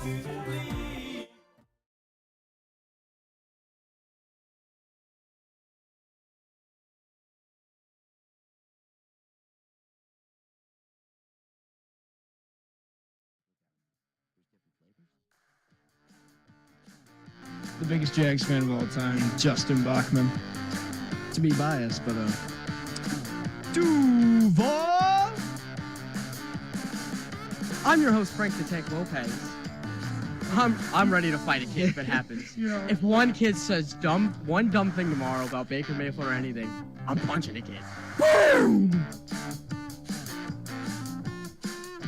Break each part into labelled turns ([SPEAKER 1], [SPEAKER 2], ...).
[SPEAKER 1] The biggest Jags fan of all time, Justin Bachman. To be biased, but
[SPEAKER 2] Duval! I'm your host, Frank the Tank Lopez. I'm ready to fight a kid if it happens. If one kid says one dumb thing tomorrow about Baker Mayfield or anything, I'm punching a kid.
[SPEAKER 1] boom!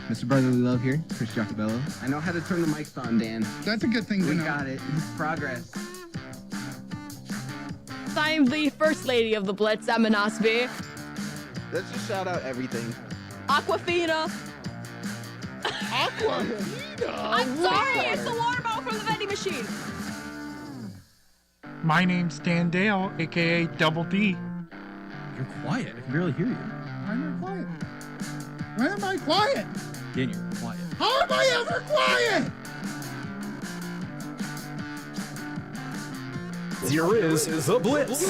[SPEAKER 3] Mr. Brotherly Love here, Chris Giacobello.
[SPEAKER 4] I know how to turn the mics on, Dan.
[SPEAKER 1] That's a good thing to
[SPEAKER 4] We
[SPEAKER 1] know.
[SPEAKER 4] got it. Progress.
[SPEAKER 5] I'm the first lady of the Blitz, Emma Nosby.
[SPEAKER 6] Let's just shout out everything.
[SPEAKER 5] Aquafina.
[SPEAKER 1] Aquafina!
[SPEAKER 5] I'm sorry, it's the water bottle from the vending machine.
[SPEAKER 7] My name's Dan Dale, aka Double D.
[SPEAKER 8] You're quiet. I can barely hear you.
[SPEAKER 1] Why am I quiet? Why am I quiet?
[SPEAKER 8] Dan, you're quiet.
[SPEAKER 1] How am I ever quiet?
[SPEAKER 9] Here is The Blitz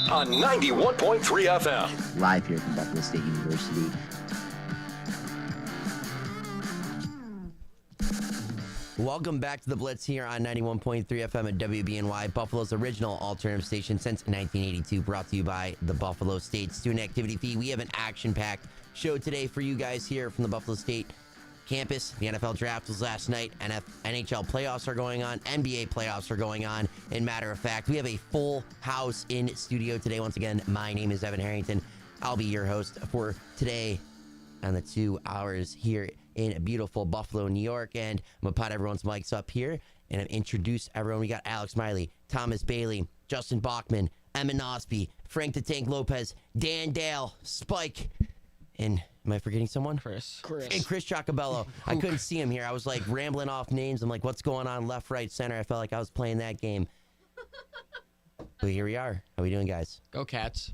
[SPEAKER 9] on 91.3 FM.
[SPEAKER 3] Live here from Buffalo State University.
[SPEAKER 10] Welcome back to The Blitz here on 91.3 FM at WBNY, Buffalo's original alternative station since 1982, brought to you by the Buffalo State Student Activity Fee. We have an action-packed show today for you guys here from the Buffalo State campus. The NFL draft was last night. NHL playoffs are going on. NBA playoffs are going on. And matter of fact, we have a full house in studio today. Once again, my name is Evan Harrington. I'll be your host for today on the 2 hours here in beautiful Buffalo, New York. And I'm going to pot everyone's mics up here and introduce everyone. We got Alex Miley, Thomas Bailey, Justin Bachman, Emma Nosby, Frank the Tank Lopez, Dan Dale, Spike, and am I forgetting someone?
[SPEAKER 2] Chris.
[SPEAKER 10] And Chris Giacobello. I couldn't see him here. I was like rambling off names. I'm like, what's going on left, right, center? I felt like I was playing that game. But here we are. How we doing, guys?
[SPEAKER 2] Go Cats.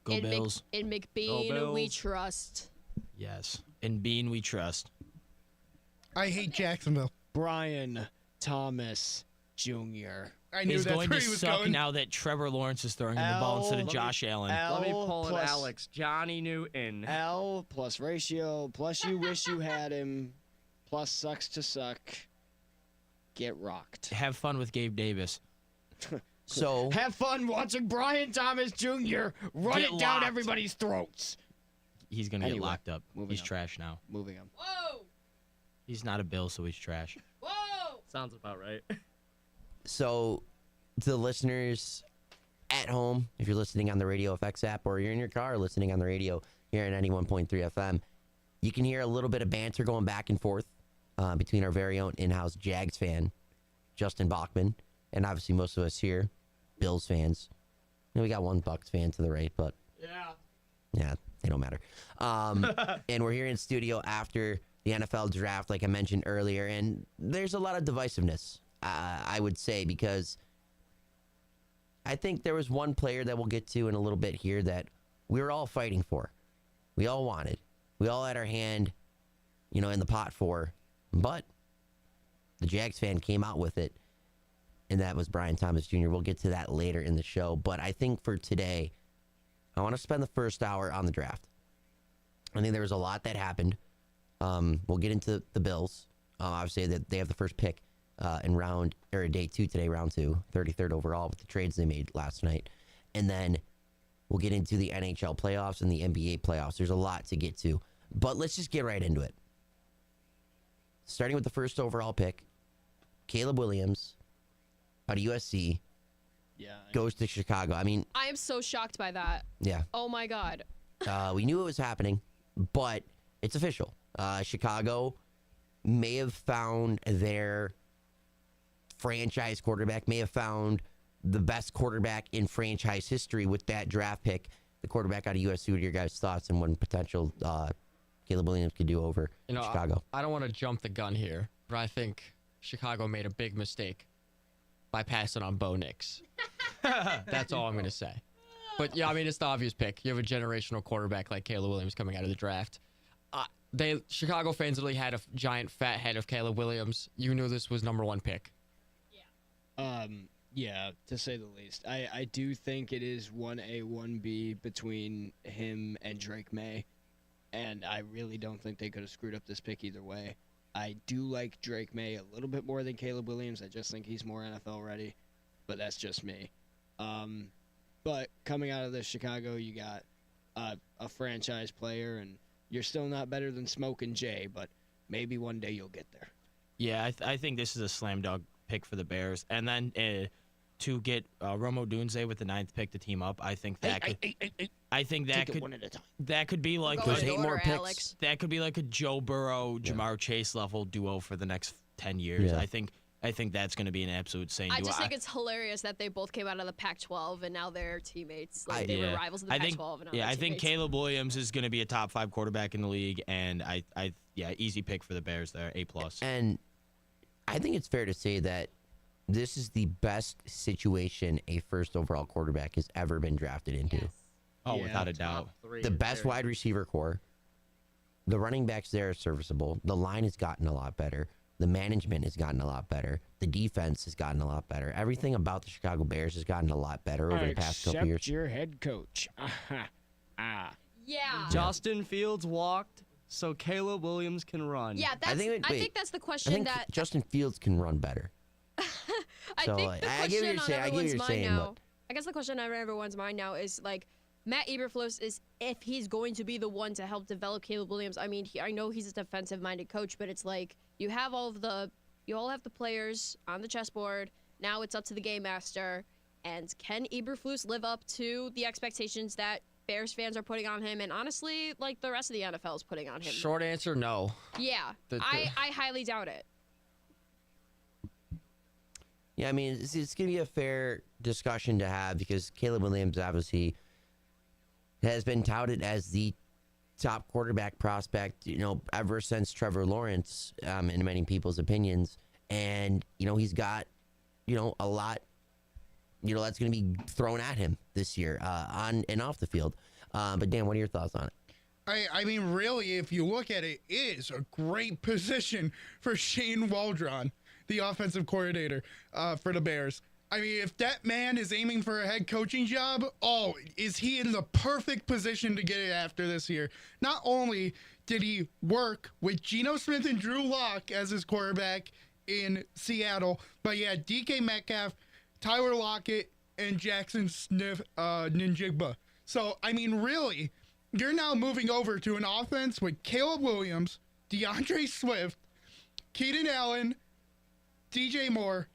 [SPEAKER 8] Go Bills.
[SPEAKER 5] In McBean, we trust.
[SPEAKER 8] Yes. In Bean, we trust.
[SPEAKER 1] I hate Jacksonville.
[SPEAKER 2] Brian Thomas Jr.
[SPEAKER 1] I knew
[SPEAKER 8] It's
[SPEAKER 1] that's
[SPEAKER 8] going
[SPEAKER 1] where
[SPEAKER 8] to
[SPEAKER 1] he was
[SPEAKER 8] suck
[SPEAKER 1] going.
[SPEAKER 8] now that Trevor Lawrence is throwing him the ball instead of Josh Allen.
[SPEAKER 2] Let me pull it,
[SPEAKER 11] Alex. Johnny Newton.
[SPEAKER 2] L plus ratio plus you wish you had him plus sucks to suck. Get rocked.
[SPEAKER 8] Have fun with Gabe Davis.
[SPEAKER 10] So
[SPEAKER 2] Have fun watching Brian Thomas Jr. run
[SPEAKER 8] Get
[SPEAKER 2] it down
[SPEAKER 8] locked.
[SPEAKER 2] everybody's throats.
[SPEAKER 8] He's going to
[SPEAKER 2] Anyway,
[SPEAKER 8] get locked up.
[SPEAKER 2] moving
[SPEAKER 8] He's
[SPEAKER 2] on.
[SPEAKER 8] trash now.
[SPEAKER 2] Moving on.
[SPEAKER 5] Whoa!
[SPEAKER 8] He's not a Bill, so he's trash.
[SPEAKER 5] Whoa!
[SPEAKER 11] Sounds about right.
[SPEAKER 10] So, to the listeners at home, if you're listening on the Radio FX app or you're in your car listening on the radio here at 91.3 FM, you can hear a little bit of banter going back and forth between our very own in-house Jags fan, Justin Bachman, and obviously most of us here, Bills fans. We got one Bucks fan to the right, but yeah, they don't matter. And we're here in studio after the NFL draft, like I mentioned earlier, and there's a lot of divisiveness, I would say, because I think there was one player that we'll get to in a little bit here that we were all fighting for. We all wanted. We all had our hand, in the pot for, but the Jags fan came out with it, and that was Brian Thomas Jr. We'll get to that later in the show, but I think for today, I want to spend the first hour on the draft. I think there was a lot that happened. We'll get into the Bills. Obviously, that they have the first pick in day 2 today, round 2, 33rd overall with the trades they made last night. And then we'll get into the NHL playoffs and the NBA playoffs. There's a lot to get to. But let's just get right into it. Starting with the first overall pick, Caleb Williams out of USC goes to Chicago. I mean,
[SPEAKER 5] I am so shocked by that.
[SPEAKER 10] yeah.
[SPEAKER 5] Oh my God.
[SPEAKER 10] We knew it was happening, but it's official. Chicago may have found their franchise quarterback, may have found the best quarterback in franchise history with that draft pick, the quarterback out of USC. What are your guys' thoughts on what potential Caleb Williams could do over Chicago?
[SPEAKER 2] I don't want to jump the gun here, but I think Chicago made a big mistake by passing on Bo Nix. That's all I'm going to say. But yeah, I mean, it's the obvious pick. You have a generational quarterback like Caleb Williams coming out of the draft.
[SPEAKER 12] Chicago fans literally had a giant fat head of Caleb Williams. You knew this was number 1 pick.
[SPEAKER 1] Yeah, to say the least. I do think it is 1A, 1B between him and Drake May, and I really don't think they could have screwed up this pick either way. I do like Drake May a little bit more than Caleb Williams. I just think he's more NFL ready, but that's just me. But coming out of this Chicago, you got a franchise player, and you're still not better than Smoke and Jay, but maybe one day you'll get there.
[SPEAKER 8] Yeah, I think this is a slam dunk pick for the Bears. And then to get Romo Dunze with the 9th pick to team up, I think that could
[SPEAKER 1] one at a time.
[SPEAKER 8] That could be like
[SPEAKER 10] There's 8 more picks.
[SPEAKER 8] that could be like a Joe Burrow, Jamar Chase level duo for the next 10 years.
[SPEAKER 10] Yeah.
[SPEAKER 8] I think that's going to be an absolute insane
[SPEAKER 5] I
[SPEAKER 8] duo.
[SPEAKER 5] just think it's hilarious that they both came out of the Pac-12 and now they're teammates. Like they were rivals in the Pac-12. And now
[SPEAKER 8] I
[SPEAKER 5] they're
[SPEAKER 8] think
[SPEAKER 5] teammates.
[SPEAKER 8] Caleb Williams is going to be a top 5 quarterback in the league, and easy pick for the Bears there, A+.
[SPEAKER 10] And I think it's fair to say that this is the best situation a first overall quarterback has ever been drafted into.
[SPEAKER 5] Yes.
[SPEAKER 8] Oh, without a doubt.
[SPEAKER 10] The best wide receiver core. The running backs there are serviceable. The line has gotten a lot better. The management has gotten a lot better. The defense has gotten a lot better. Everything about the Chicago Bears has gotten a lot better over the past couple years.
[SPEAKER 1] Except your head coach.
[SPEAKER 5] Yeah.
[SPEAKER 2] Justin Fields walked, so Caleb Williams can run.
[SPEAKER 5] Yeah, I think that's the
[SPEAKER 10] I
[SPEAKER 5] question
[SPEAKER 10] think
[SPEAKER 5] that
[SPEAKER 10] Justin Fields can run better.
[SPEAKER 5] I
[SPEAKER 10] So,
[SPEAKER 5] think the
[SPEAKER 10] I get what
[SPEAKER 5] question
[SPEAKER 10] you're
[SPEAKER 5] on
[SPEAKER 10] saying. I get what
[SPEAKER 5] everyone's
[SPEAKER 10] you're
[SPEAKER 5] mind
[SPEAKER 10] saying,
[SPEAKER 5] now. I guess the question on everyone's mind now is like Matt Eberflus is if he's going to be the one to help develop Caleb Williams. I mean, I know he's a defensive-minded coach, but it's like you all have the players on the chessboard. Now it's up to the game master. And can Eberflus live up to the expectations that Bears fans are putting on him, and honestly, like the rest of the NFL is putting on him?
[SPEAKER 12] Short answer, no.
[SPEAKER 5] Yeah, I highly doubt it.
[SPEAKER 10] Yeah, I mean, it's going to be a fair discussion to have because Caleb Williams obviously has been touted as the top quarterback prospect, ever since Trevor Lawrence, in many people's opinions. And, he's got, a lot, that's going to be thrown at him this year on and off the field. But, Dan, what are your thoughts on it?
[SPEAKER 7] I mean, really, if you look at it, it is a great position for Shane Waldron, the offensive coordinator for the Bears. I mean, if that man is aiming for a head coaching job, is he in the perfect position to get it after this year? Not only did he work with Geno Smith and Drew Lock as his quarterback in Seattle, but he had DK Metcalf, Tyler Lockett, and Jackson Ninjigba. So, I mean, really, you're now moving over to an offense with Caleb Williams, DeAndre Swift, Keenan Allen, DJ Moore,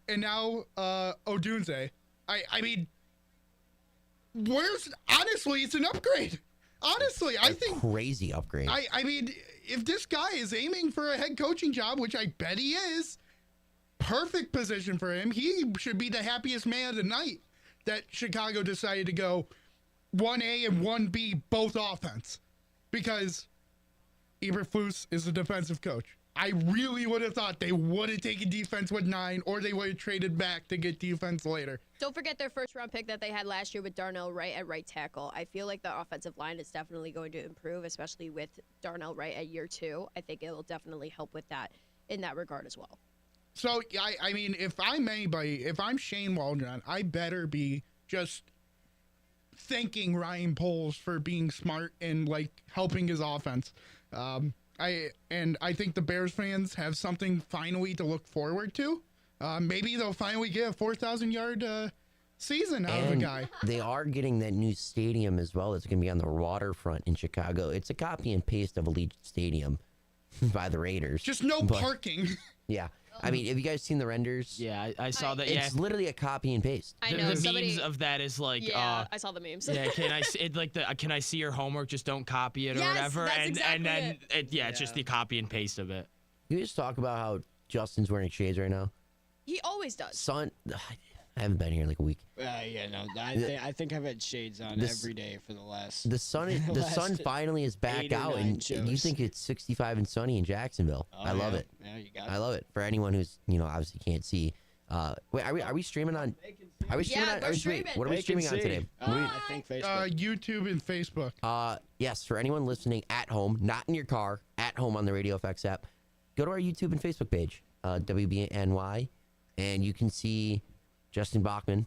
[SPEAKER 7] and now Odunze. I mean, honestly, it's an upgrade. Honestly, I think
[SPEAKER 10] crazy upgrade.
[SPEAKER 7] I mean, if this guy is aiming for a head coaching job, which I bet he is, perfect position for him. He should be the happiest man of the night that Chicago decided to go 1A and 1B both offense because Eberflus is a defensive coach. I really would have thought they would have taken defense with 9 or they would have traded back to get defense later.
[SPEAKER 5] Don't forget their first-round pick that they had last year with Darnell Wright at right tackle. I feel like the offensive line is definitely going to improve, especially with Darnell Wright at year 2. I think it'll definitely help with that in that regard as well.
[SPEAKER 7] So, I mean, if I'm anybody, if I'm Shane Waldron, I better be just thanking Ryan Poles for being smart and, helping his offense. I think the Bears fans have something finally to look forward to. Maybe they'll finally get a 4,000-yard season out of a guy.
[SPEAKER 10] They are getting that new stadium as well. It's going to be on the waterfront in Chicago. It's a copy and paste of Allegiant Stadium by the Raiders.
[SPEAKER 7] Just no parking.
[SPEAKER 10] Yeah. I mean, have you guys seen the renders?
[SPEAKER 8] Yeah, I saw that.
[SPEAKER 10] It's literally a copy and paste.
[SPEAKER 5] I know.
[SPEAKER 8] The memes of that is like,
[SPEAKER 5] yeah, I saw the memes.
[SPEAKER 8] Yeah, can I see your homework? Just don't copy it or
[SPEAKER 5] Yes,
[SPEAKER 8] whatever.
[SPEAKER 5] that's
[SPEAKER 8] and
[SPEAKER 5] exactly
[SPEAKER 8] then it's just the copy and paste of it.
[SPEAKER 10] Can you just talk about how Justin's wearing shades right now?
[SPEAKER 5] He always does.
[SPEAKER 10] Son, I haven't been here in a week.
[SPEAKER 1] I think I've had shades on every day for the last.
[SPEAKER 10] The sun finally is back out, and you think it's 65 and sunny in Jacksonville. I love it.
[SPEAKER 1] Yeah, you got it.
[SPEAKER 10] I love it. For anyone who's obviously can't see. Wait, are we streaming on? Are we streaming on? What are we streaming on today?
[SPEAKER 1] I think Facebook.
[SPEAKER 7] YouTube and Facebook.
[SPEAKER 10] Yes, for anyone listening at home, not in your car, at home on the Radio FX app, go to our YouTube and Facebook page, WBNY, and you can see Justin Bachman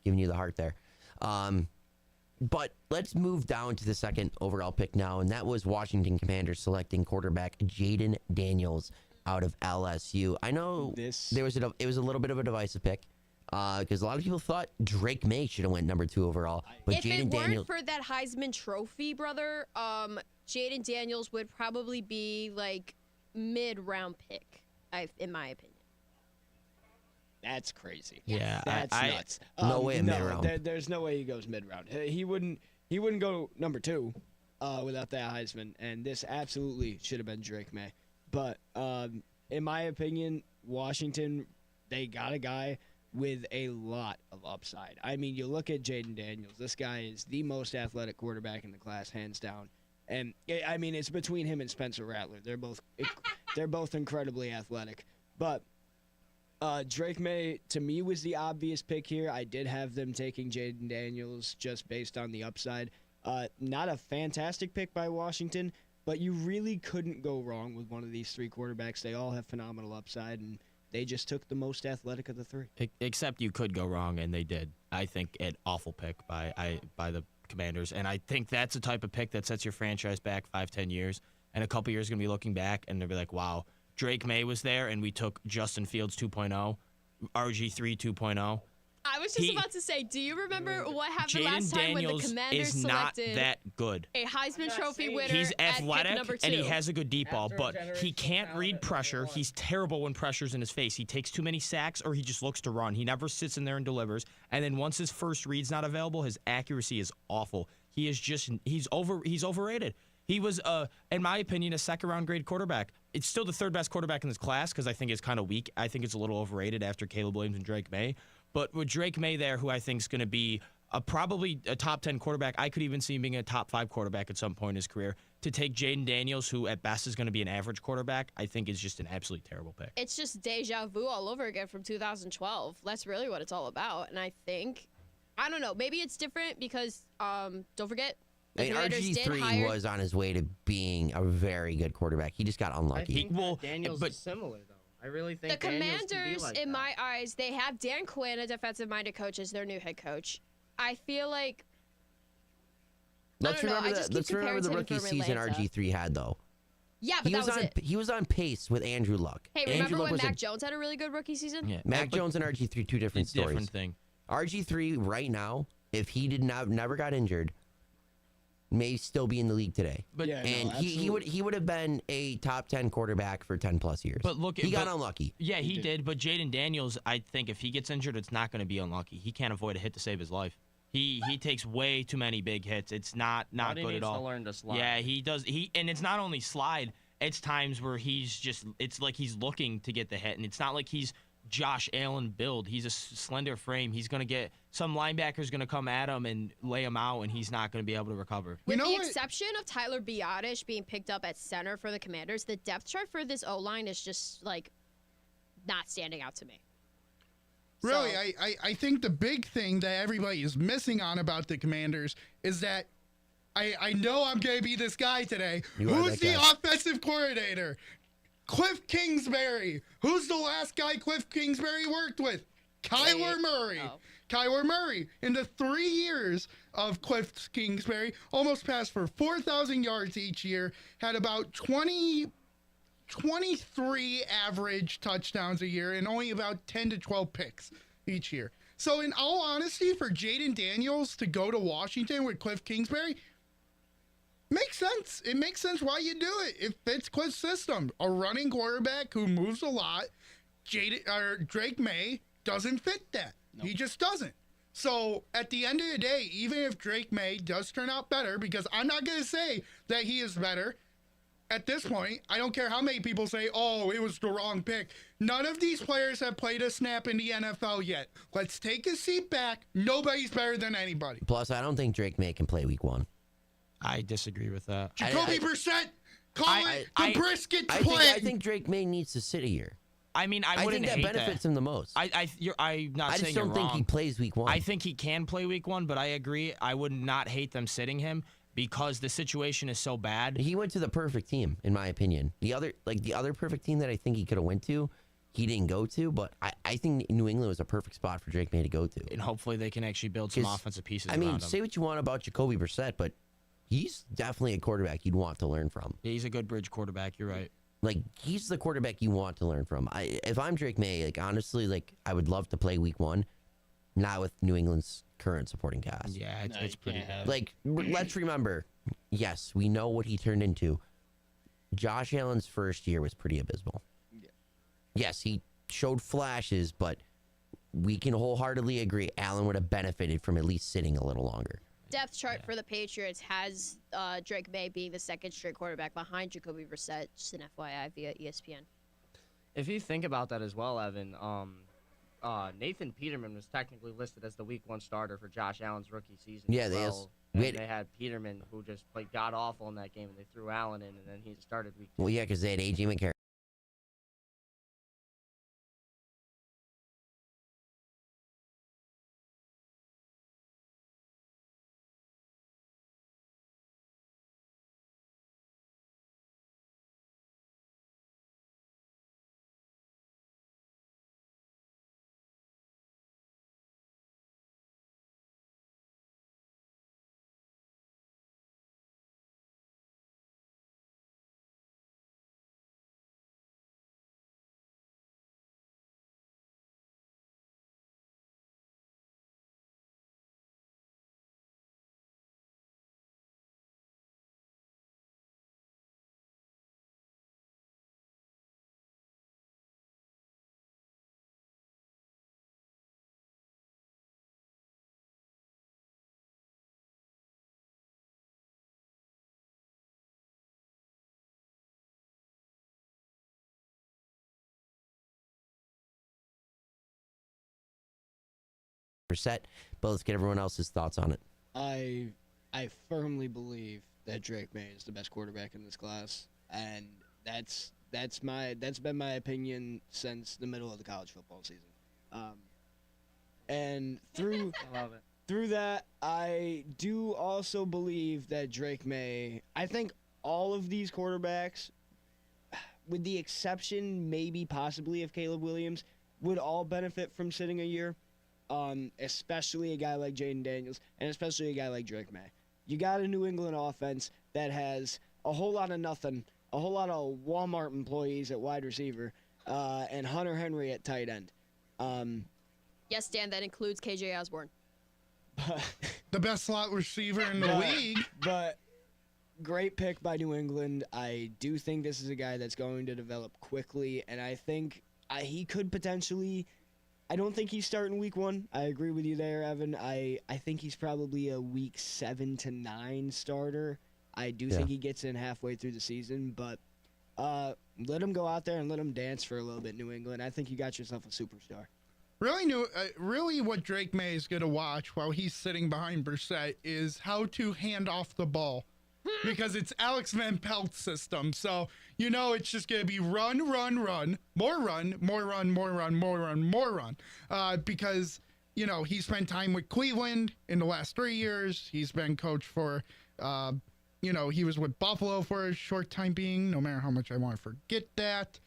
[SPEAKER 10] giving you the heart there. But let's move down to the second overall pick now, and that was Washington Commanders selecting quarterback Jaden Daniels out of LSU. I know it was a little bit of a divisive pick because a lot of people thought Drake May should have went number 2 overall, but
[SPEAKER 5] if
[SPEAKER 10] Jaden Daniels.
[SPEAKER 5] Weren't for that Heisman Trophy, brother, Jaden Daniels would probably be like mid-round pick, in my opinion.
[SPEAKER 1] That's crazy.
[SPEAKER 8] Yeah,
[SPEAKER 1] that's nuts.
[SPEAKER 10] No way mid-round.
[SPEAKER 1] There's no way he goes mid-round. He wouldn't go number 2 without that Heisman, and this absolutely should have been Drake May. But in my opinion, Washington, they got a guy with a lot of upside. I mean, you look at Jaden Daniels. This guy is the most athletic quarterback in the class, hands down. And I mean, it's between him and Spencer Rattler. They're both incredibly athletic. But Drake May, to me, was the obvious pick here. I did have them taking Jaden Daniels just based on the upside. Not a fantastic pick by Washington, but you really couldn't go wrong with one of these 3 quarterbacks. They all have phenomenal upside, and they just took the most athletic of the 3.
[SPEAKER 8] Except you could go wrong, and they did. I think an awful pick by the Commanders, and I think that's the type of pick that sets your franchise back 5-10 years, and a couple years going to be looking back, and they'll be like, wow, Drake May was there, and we took Justin Fields 2.0, RG3 2.0.
[SPEAKER 5] I was just about to say, do you remember what happened
[SPEAKER 8] Jaden
[SPEAKER 5] last time
[SPEAKER 8] Daniels
[SPEAKER 5] when the Commanders
[SPEAKER 8] is not
[SPEAKER 5] selected
[SPEAKER 8] that good.
[SPEAKER 5] a Heisman Trophy winner?
[SPEAKER 8] He's athletic
[SPEAKER 5] at pick number 2.
[SPEAKER 8] and he has a good deep ball, but he can't read pressure. He's terrible when pressure's in his face. He takes too many sacks or he just looks to run. He never sits in there and delivers. And then once his first read's not available, his accuracy is awful. He is just he's overrated. He was, in my opinion, a second-round grade quarterback. It's still the 3rd best quarterback in this class because I think it's kind of weak. I think it's a little overrated after Caleb Williams and Drake May. But with Drake May there, who I think is going to be probably a top 10 quarterback, I could even see him being a top 5 quarterback at some point in his career. To take Jaden Daniels, who at best is going to be an average quarterback, I think is just an absolutely terrible pick.
[SPEAKER 5] It's just deja vu all over again from 2012. That's really what it's all about. And I think, I don't know, maybe it's different because, don't forget,
[SPEAKER 10] I mean, RG3 was on his way to being a very good quarterback. He just got unlucky.
[SPEAKER 2] I think Daniels is similar, though. I really think
[SPEAKER 5] the
[SPEAKER 2] Daniels
[SPEAKER 5] Commanders,
[SPEAKER 2] can be like
[SPEAKER 5] in
[SPEAKER 2] that.
[SPEAKER 5] my eyes, they have Dan Quinn, a defensive-minded coach, as their new head coach. I feel like
[SPEAKER 10] Let's remember the rookie season RG3 had, though.
[SPEAKER 5] Yeah, but that was it.
[SPEAKER 10] He was on pace with Andrew Luck.
[SPEAKER 5] Hey, remember when Mac Jones had a really good rookie season?
[SPEAKER 10] Yeah, Mac Jones and RG3, 2 different stories.
[SPEAKER 8] Different thing.
[SPEAKER 10] RG3 right now, if he never got injured, may still be in the league today.
[SPEAKER 8] But
[SPEAKER 10] he would have been a top 10 quarterback for 10+ years.
[SPEAKER 8] But look,
[SPEAKER 10] he got unlucky.
[SPEAKER 8] Yeah, he did. But Jaden Daniels, I think if he gets injured, it's not going to be unlucky. He can't avoid a hit to save his life. He takes way too many big hits. It's not good at all.
[SPEAKER 2] He needs to learn to slide.
[SPEAKER 8] Yeah, he does. And it's not only slide. It's times where it's like he's looking to get the hit, and it's not like he's Josh Allen build. He's a slender frame. He's going to get some linebacker's going to come at him and lay him out, and he's not going to be able to recover.
[SPEAKER 5] With the exception of Tyler Biadasz being picked up at center for the Commanders, the depth chart for this O-line is just like not standing out to me.
[SPEAKER 7] Really, I think the big thing that everybody is missing on about the Commanders is that I know I'm going to be this guy today. Who's the offensive coordinator? Cliff Kingsbury. Who's the last guy Cliff Kingsbury worked with? Kyler Murray.
[SPEAKER 5] Oh.
[SPEAKER 7] Kyler Murray, in the 3 years of Cliff Kingsbury, almost passed for 4,000 yards each year, had about 23 average touchdowns a year, and only about 10 to 12 picks each year. So in all honesty, for Jaden Daniels to go to Washington with Cliff Kingsbury, makes sense. It makes sense why you do it. It fits Cliff's system. A running quarterback who moves a lot. Drake May doesn't fit that. Nope. He just doesn't. So at the end of the day, even if Drake May does turn out better, because I'm not going to say that he is better at this point, I don't care how many people say, oh, it was the wrong pick. None of these players have played a snap in the NFL yet. Let's take a seat back. Nobody's better than anybody.
[SPEAKER 10] Plus, I don't think Drake May can play week 1.
[SPEAKER 8] I disagree with that.
[SPEAKER 7] Jacoby Brissett, call it the brisket's play.
[SPEAKER 10] I think Drake May needs to sit a year.
[SPEAKER 8] I mean, I
[SPEAKER 10] think
[SPEAKER 8] wouldn't
[SPEAKER 10] that
[SPEAKER 8] hate
[SPEAKER 10] benefits him the most.
[SPEAKER 8] I'm not
[SPEAKER 10] I
[SPEAKER 8] saying
[SPEAKER 10] just don't
[SPEAKER 8] you're
[SPEAKER 10] think
[SPEAKER 8] wrong.
[SPEAKER 10] he plays week 1.
[SPEAKER 8] I think he can play week 1, but I agree. I would not hate them sitting him because the situation is so bad.
[SPEAKER 10] He went to the perfect team, in my opinion. The other perfect team that I think he could have went to, he didn't go to, but I think New England was a perfect spot for Drake May to go to.
[SPEAKER 8] And hopefully they can actually build some offensive pieces
[SPEAKER 10] I mean,
[SPEAKER 8] around him.
[SPEAKER 10] say what you want about Jacoby Brissett, but he's definitely a quarterback you'd want to learn from.
[SPEAKER 8] Yeah, he's a good bridge quarterback. You're right.
[SPEAKER 10] Like, he's the quarterback you want to learn from. If I'm Drake May, like, honestly, like, I would love to play week 1, not with New England's current supporting cast.
[SPEAKER 8] Yeah, it's pretty bad.
[SPEAKER 10] Like, let's remember, yes, we know what he turned into. Josh Allen's first year was pretty abysmal. Yeah. Yes, he showed flashes, but we can wholeheartedly agree Allen would have benefited from at least sitting a little longer.
[SPEAKER 5] Depth chart for the Patriots has Drake May being the second straight quarterback behind Jacoby Brissett. Just an FYI via ESPN.
[SPEAKER 11] If you think about that as well, Evan, Nathan Peterman was technically listed as the Week 1 starter for Josh Allen's rookie season.
[SPEAKER 10] Yeah,
[SPEAKER 11] they had Peterman, who just played god awful in that game, and they threw Allen in, and then he started Week 2.
[SPEAKER 10] Well, yeah, because they had A.J. McCarron. But let's get everyone else's thoughts on it.
[SPEAKER 1] I firmly believe that Drake May is the best quarterback in this class, and that's been my opinion since the middle of the college football season. And through
[SPEAKER 11] I love it.
[SPEAKER 1] Through that, I do also believe that Drake May. I think all of these quarterbacks, with the exception maybe possibly of Caleb Williams, would all benefit from sitting a year. Especially a guy like Jaden Daniels, and especially a guy like Drake May. You got a New England offense that has a whole lot of nothing, a whole lot of Walmart employees at wide receiver, and Hunter Henry at tight end.
[SPEAKER 5] Yes, Dan, that includes KJ Osborne.
[SPEAKER 7] The best slot receiver in the league.
[SPEAKER 1] But great pick by New England. I do think this is a guy that's going to develop quickly, and I think he could potentially. I don't think he's starting week 1. I agree with you there, Evan. I think he's probably a week 7 to 9 starter. I do think he gets in halfway through the season, but let him go out there and let him dance for a little bit, New England. I think you got yourself a superstar.
[SPEAKER 7] Really what Drake May is going to watch while he's sitting behind Brissett is how to hand off the ball. Because it's Alex Van Pelt's system. So, it's just going to be run, more run. Because, he spent time with Cleveland in the last 3 years. He's been coach for, he was with Buffalo for a short time being, no matter how much I want to forget that.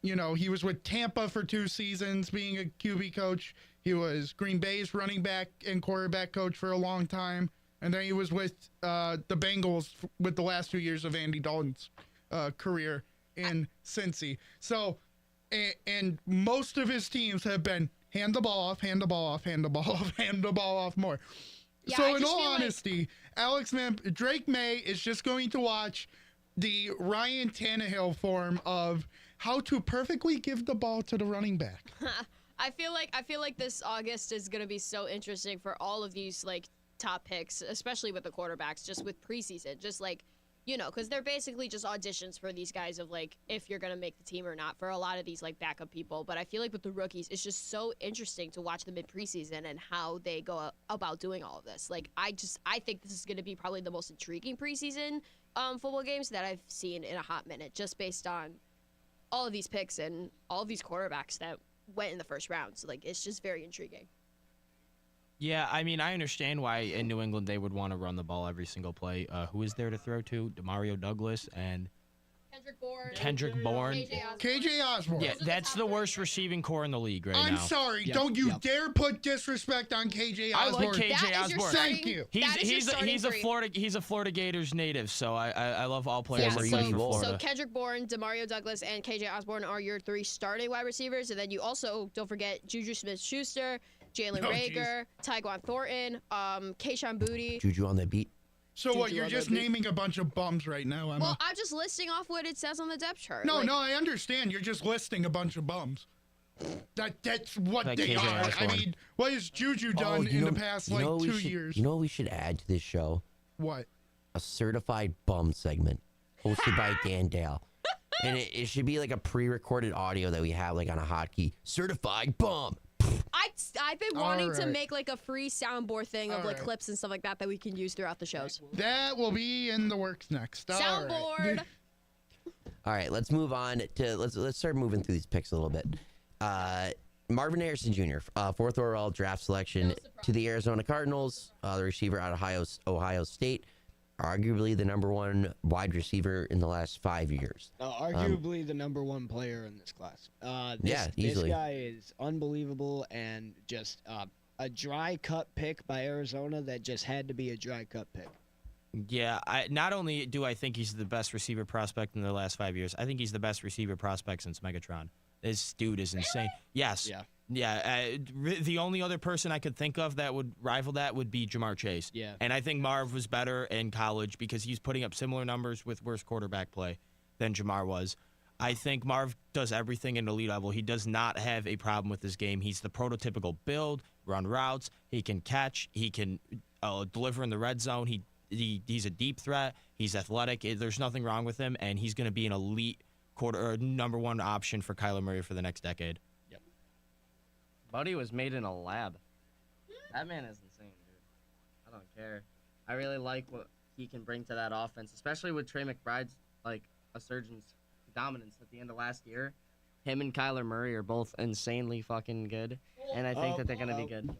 [SPEAKER 7] He was with Tampa for 2 seasons being a QB coach. He was Green Bay's running back and quarterback coach for a long time. And then he was with the Bengals with the last 2 years of Andy Dalton's career in Cincy. So, and most of his teams have been hand the ball off more.
[SPEAKER 5] Yeah,
[SPEAKER 7] so in all honesty, Drake May is just going to watch the Ryan Tannehill form of how to perfectly give the ball to the running back.
[SPEAKER 5] I feel like this August is going to be so interesting for all of these top picks, especially with the quarterbacks, just with preseason, just because they're basically just auditions for these guys of if you're gonna make the team or not for a lot of these backup people. But I feel like with the rookies, it's just so interesting to watch them in preseason and how they go about doing all of this. I think this is gonna be probably the most intriguing preseason football games that I've seen in a hot minute, just based on all of these picks and all of these quarterbacks that went in the first round. So, like, it's just very intriguing.
[SPEAKER 8] Yeah, I mean, I understand why in New England they would want to run the ball every single play. Who is there to throw to? Demario Douglas and Kendrick Bourne.
[SPEAKER 7] KJ Osborne.
[SPEAKER 8] Yeah, that's the worst receiving core in the league right now.
[SPEAKER 7] I'm sorry. Don't you dare put disrespect on KJ Osborne.
[SPEAKER 8] I like KJ Osborne.
[SPEAKER 7] Thank you.
[SPEAKER 8] He's a Florida Gators native, so I love all players that play for Florida.
[SPEAKER 5] So Kendrick Bourne, Demario Douglas, and KJ Osborne are your 3 starting wide receivers, and then you also don't forget Juju Smith-Schuster, Jalen Reagor, Tyquan Thornton, Kayshon Boutte.
[SPEAKER 10] Juju on the beat.
[SPEAKER 7] So what? You're just naming a bunch of bums right now, Emma.
[SPEAKER 5] Well, I'm just listing off what it says on the depth chart.
[SPEAKER 7] No, I understand. You're just listing a bunch of bums. That's what they are. I mean, what has Juju done in the past 2 years?
[SPEAKER 10] You know what we should add to this show?
[SPEAKER 7] What?
[SPEAKER 10] A certified bum segment hosted by Dan Dale. And it should be like a pre-recorded audio that we have like on a hotkey. Certified bum.
[SPEAKER 5] I've been wanting to make like a free soundboard thing of like clips and stuff like that we can use throughout the shows.
[SPEAKER 7] That will be in the works next.
[SPEAKER 5] Soundboard.
[SPEAKER 10] All right, let's move on to let's start moving through these picks a little bit. Marvin Harrison Jr., 4th overall draft selection to the Arizona Cardinals, the receiver out of Ohio State, arguably the number 1 wide receiver in the last 5 years.
[SPEAKER 1] Arguably the number 1 player in this class.
[SPEAKER 10] Easily.
[SPEAKER 1] This guy is unbelievable and just a dry cut pick by Arizona that just had to be a dry cut pick.
[SPEAKER 8] Yeah, not only do I think he's the best receiver prospect in the last 5 years, I think he's the best receiver prospect since Megatron. This dude is insane. Yes. Yeah. The only other person I could think of that would rival that would be Jamar Chase.
[SPEAKER 1] Yeah.
[SPEAKER 8] And I think Marv was better in college because he's putting up similar numbers with worse quarterback play than Jamar was. I think Marv does everything in elite level. He does not have a problem with his game. He's the prototypical build, run routes. He can catch. He can deliver in the red zone. He's a deep threat. He's athletic. There's nothing wrong with him, and he's going to be an elite number 1 option for Kyler Murray for the next decade.
[SPEAKER 1] Yep.
[SPEAKER 11] Buddy was made in a lab. That man is insane, dude. I don't care. I really like what he can bring to that offense, especially with Trey McBride's a surgeon's dominance at the end of last year. Him and Kyler Murray are both insanely fucking good, and I think that they're gonna be good.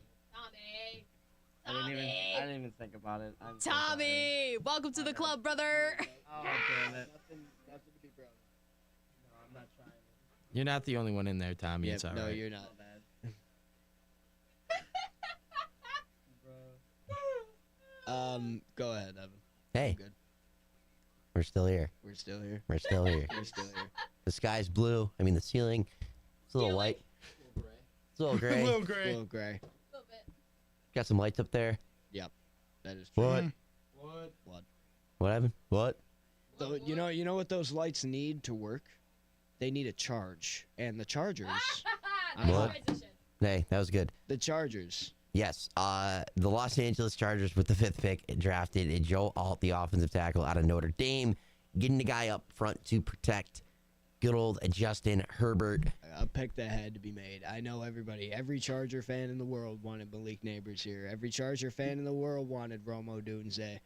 [SPEAKER 11] I didn't even think about it.
[SPEAKER 5] Tommy, welcome to the club, brother.
[SPEAKER 11] Oh damn it.
[SPEAKER 1] Nothing to be proud of.
[SPEAKER 11] No, I'm not trying.
[SPEAKER 8] You're not the only one in there, Tommy. It's all right.
[SPEAKER 1] No, you're not. Go ahead, Evan.
[SPEAKER 10] Hey.
[SPEAKER 1] Good.
[SPEAKER 10] We're still here.
[SPEAKER 1] We're still here.
[SPEAKER 10] We're still here.
[SPEAKER 1] We're still here.
[SPEAKER 10] The sky's blue. I mean, the ceiling. It's a little white. It's a little gray.
[SPEAKER 7] A little gray.
[SPEAKER 1] A little gray.
[SPEAKER 10] Got some lights up there.
[SPEAKER 1] Yep. That is true.
[SPEAKER 10] What happened? What?
[SPEAKER 1] So, you know what those lights need to work? They need a charge. And the Chargers.
[SPEAKER 10] What? Hey, that was good.
[SPEAKER 1] The Chargers.
[SPEAKER 10] Yes. The Los Angeles Chargers with the 5th pick drafted Joe Alt, the offensive tackle out of Notre Dame, getting the guy up front to protect good old Justin Herbert.
[SPEAKER 1] A pick that had to be made. I know every Charger fan in the world wanted Malik Neighbors here. Every Charger fan in the world wanted Romo Dunze.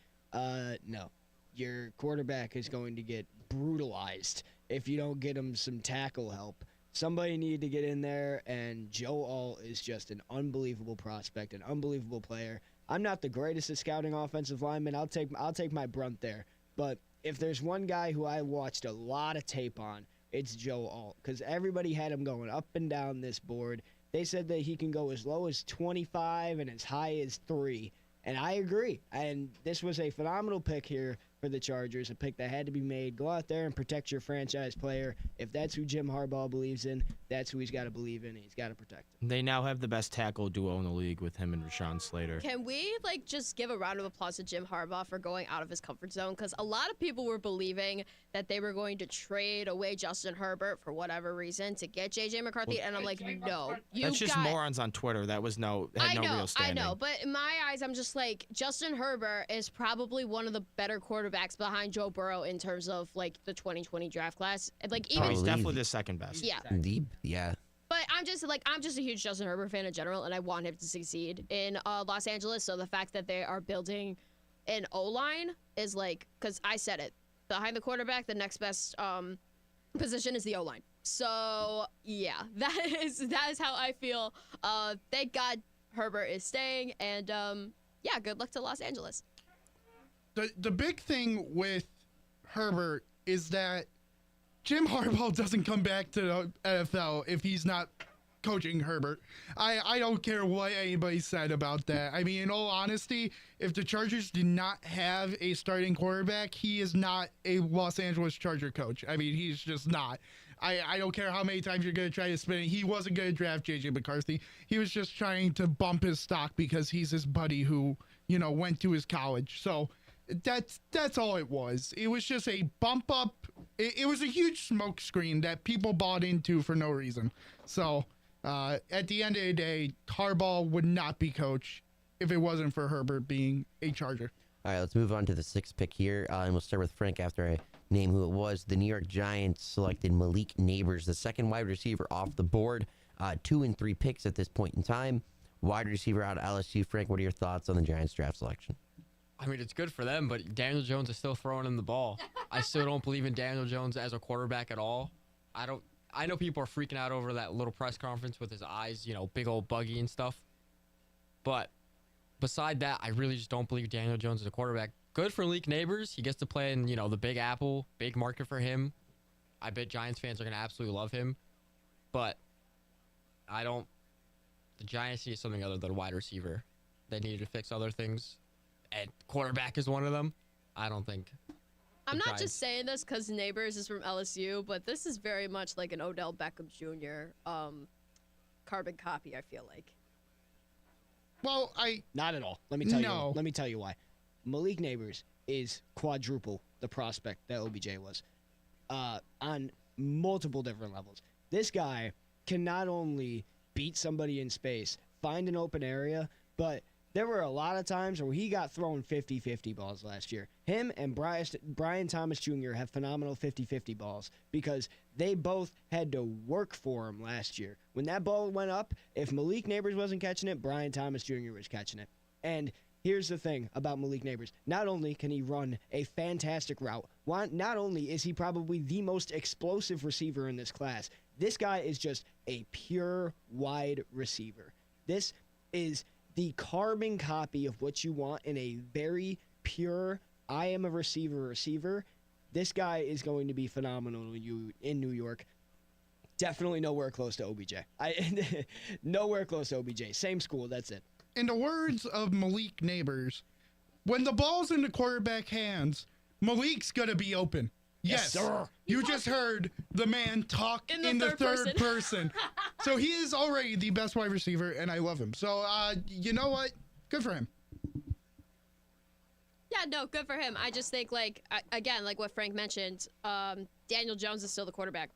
[SPEAKER 1] No. Your quarterback is going to get brutalized if you don't get him some tackle help. Somebody needed to get in there, and Joe Alt is just an unbelievable prospect, an unbelievable player. I'm not the greatest at scouting offensive linemen. I'll take my brunt there. But if there's one guy who I watched a lot of tape on, it's Joe Alt, because everybody had him going up and down this board. They said that he can go as low as 25 and as high as 3. And I agree. And this was a phenomenal pick here for the Chargers, a pick that had to be made. Go out there and protect your franchise player. If that's who Jim Harbaugh believes in, that's who he's got to believe in, and he's got to protect him.
[SPEAKER 8] They now have the best tackle duo in the league with him and Rashawn Slater.
[SPEAKER 5] Can we just give a round of applause to Jim Harbaugh for going out of his comfort zone? Because a lot of people were believing that they were going to trade away Justin Herbert for whatever reason to get J.J. McCarthy, and I'm like, no.
[SPEAKER 8] That's just morons on Twitter. That was no real standing.
[SPEAKER 5] I know, but in my eyes, I'm just like, Justin Herbert is probably one of the better quarterbacks behind Joe Burrow in terms of the 2020 draft class.
[SPEAKER 8] He's definitely the second best.
[SPEAKER 5] Yeah.
[SPEAKER 10] Yeah.
[SPEAKER 5] But I'm just a huge Justin Herbert fan in general, and I want him to succeed in Los Angeles. So the fact that they are building an O-line is because I said it, behind the quarterback, the next best position is the O-line. So yeah, that is how I feel. Thank God Herbert is staying, and yeah, good luck to Los Angeles.
[SPEAKER 7] The big thing with Herbert is that Jim Harbaugh doesn't come back to the NFL if he's not coaching Herbert. I don't care what anybody said about that. I mean, in all honesty, if the Chargers did not have a starting quarterback, he is not a Los Angeles Charger coach. I mean, he's just not. I don't care how many times you're going to try to spin it. He wasn't going to draft J.J. McCarthy. He was just trying to bump his stock because he's his buddy who, went to his college. So that's all it was. It was just a bump up. It was a huge smoke screen that people bought into for no reason. So at the end of the day, Harbaugh would not be coach if it wasn't for Herbert being a Charger.
[SPEAKER 10] All right, let's move on to the sixth pick here, and we'll start with Frank after I name who it was. The New York Giants selected Malik Neighbors, the second wide receiver off the board. 2 and 3 picks at this point in time. Wide receiver out of LSU. Frank, what are your thoughts on the Giants draft selection?
[SPEAKER 12] I mean, it's good for them, but Daniel Jones is still throwing him the ball. I still don't believe in Daniel Jones as a quarterback at all. I know people are freaking out over that little press conference with his eyes, big old buggy and stuff. But beside that, I really just don't believe Daniel Jones is a quarterback. Good for Malik Neighbors. He gets to play in, the Big Apple, big market for him. I bet Giants fans are going to absolutely love him. But the Giants need something other than a wide receiver. They needed to fix other things. And quarterback is one of them. I don't think.
[SPEAKER 5] I'm not just saying this because Neighbors is from LSU, but this is very much like an Odell Beckham Jr. Carbon copy, I feel like.
[SPEAKER 7] Well,
[SPEAKER 1] Not at all. Let me tell you why. Malik Neighbors is quadruple the prospect that OBJ was on multiple different levels. This guy can not only beat somebody in space, find an open area, but there were a lot of times where he got thrown 50-50 balls last year. Him and Brian Thomas Jr. have phenomenal 50-50 balls because they both had to work for him last year. When that ball went up, if Malik Neighbors wasn't catching it, Brian Thomas Jr. was catching it. And here's the thing about Malik Neighbors. Not only can he run a fantastic route, not only is he probably the most explosive receiver in this class, this guy is just a pure wide receiver. This is the carbon copy of what you want in a very pure, I am a receiver. This guy is going to be phenomenal in New York. Definitely nowhere close to OBJ. Nowhere close to OBJ. Same school, that's it.
[SPEAKER 7] In the words of Malik Neighbors, when the ball's in the quarterback hands, Malik's going to be open. Yes,
[SPEAKER 1] sir.
[SPEAKER 7] You just heard the man talk in the third person. So he is already the best wide receiver, and I love him. So, you know what? Good for him.
[SPEAKER 5] Yeah, no, good for him. I just think, again, like what Frank mentioned, Daniel Jones is still the quarterback.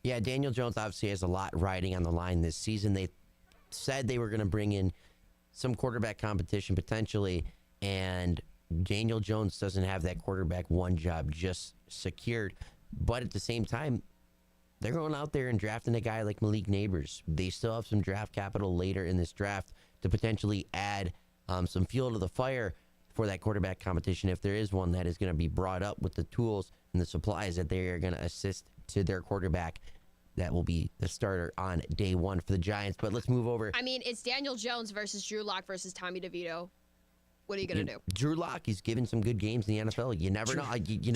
[SPEAKER 10] Yeah, Daniel Jones obviously has a lot riding on the line this season. They said they were going to bring in some quarterback competition potentially, and Daniel Jones doesn't have that quarterback one job just secured. But at the same time, they're going out there and drafting a guy like Malik Neighbors. They still have some draft capital later in this draft to potentially add some fuel to the fire for that quarterback competition if there is one that is going to be brought up with the tools and the supplies that they are going to assist to their quarterback. That will be the starter on day one for the Giants. But let's move over.
[SPEAKER 5] I mean, it's Daniel Jones versus Drew Lock versus Tommy DeVito. What are you going to do?
[SPEAKER 10] Drew Lock, he's given some good games in the NFL. You never know.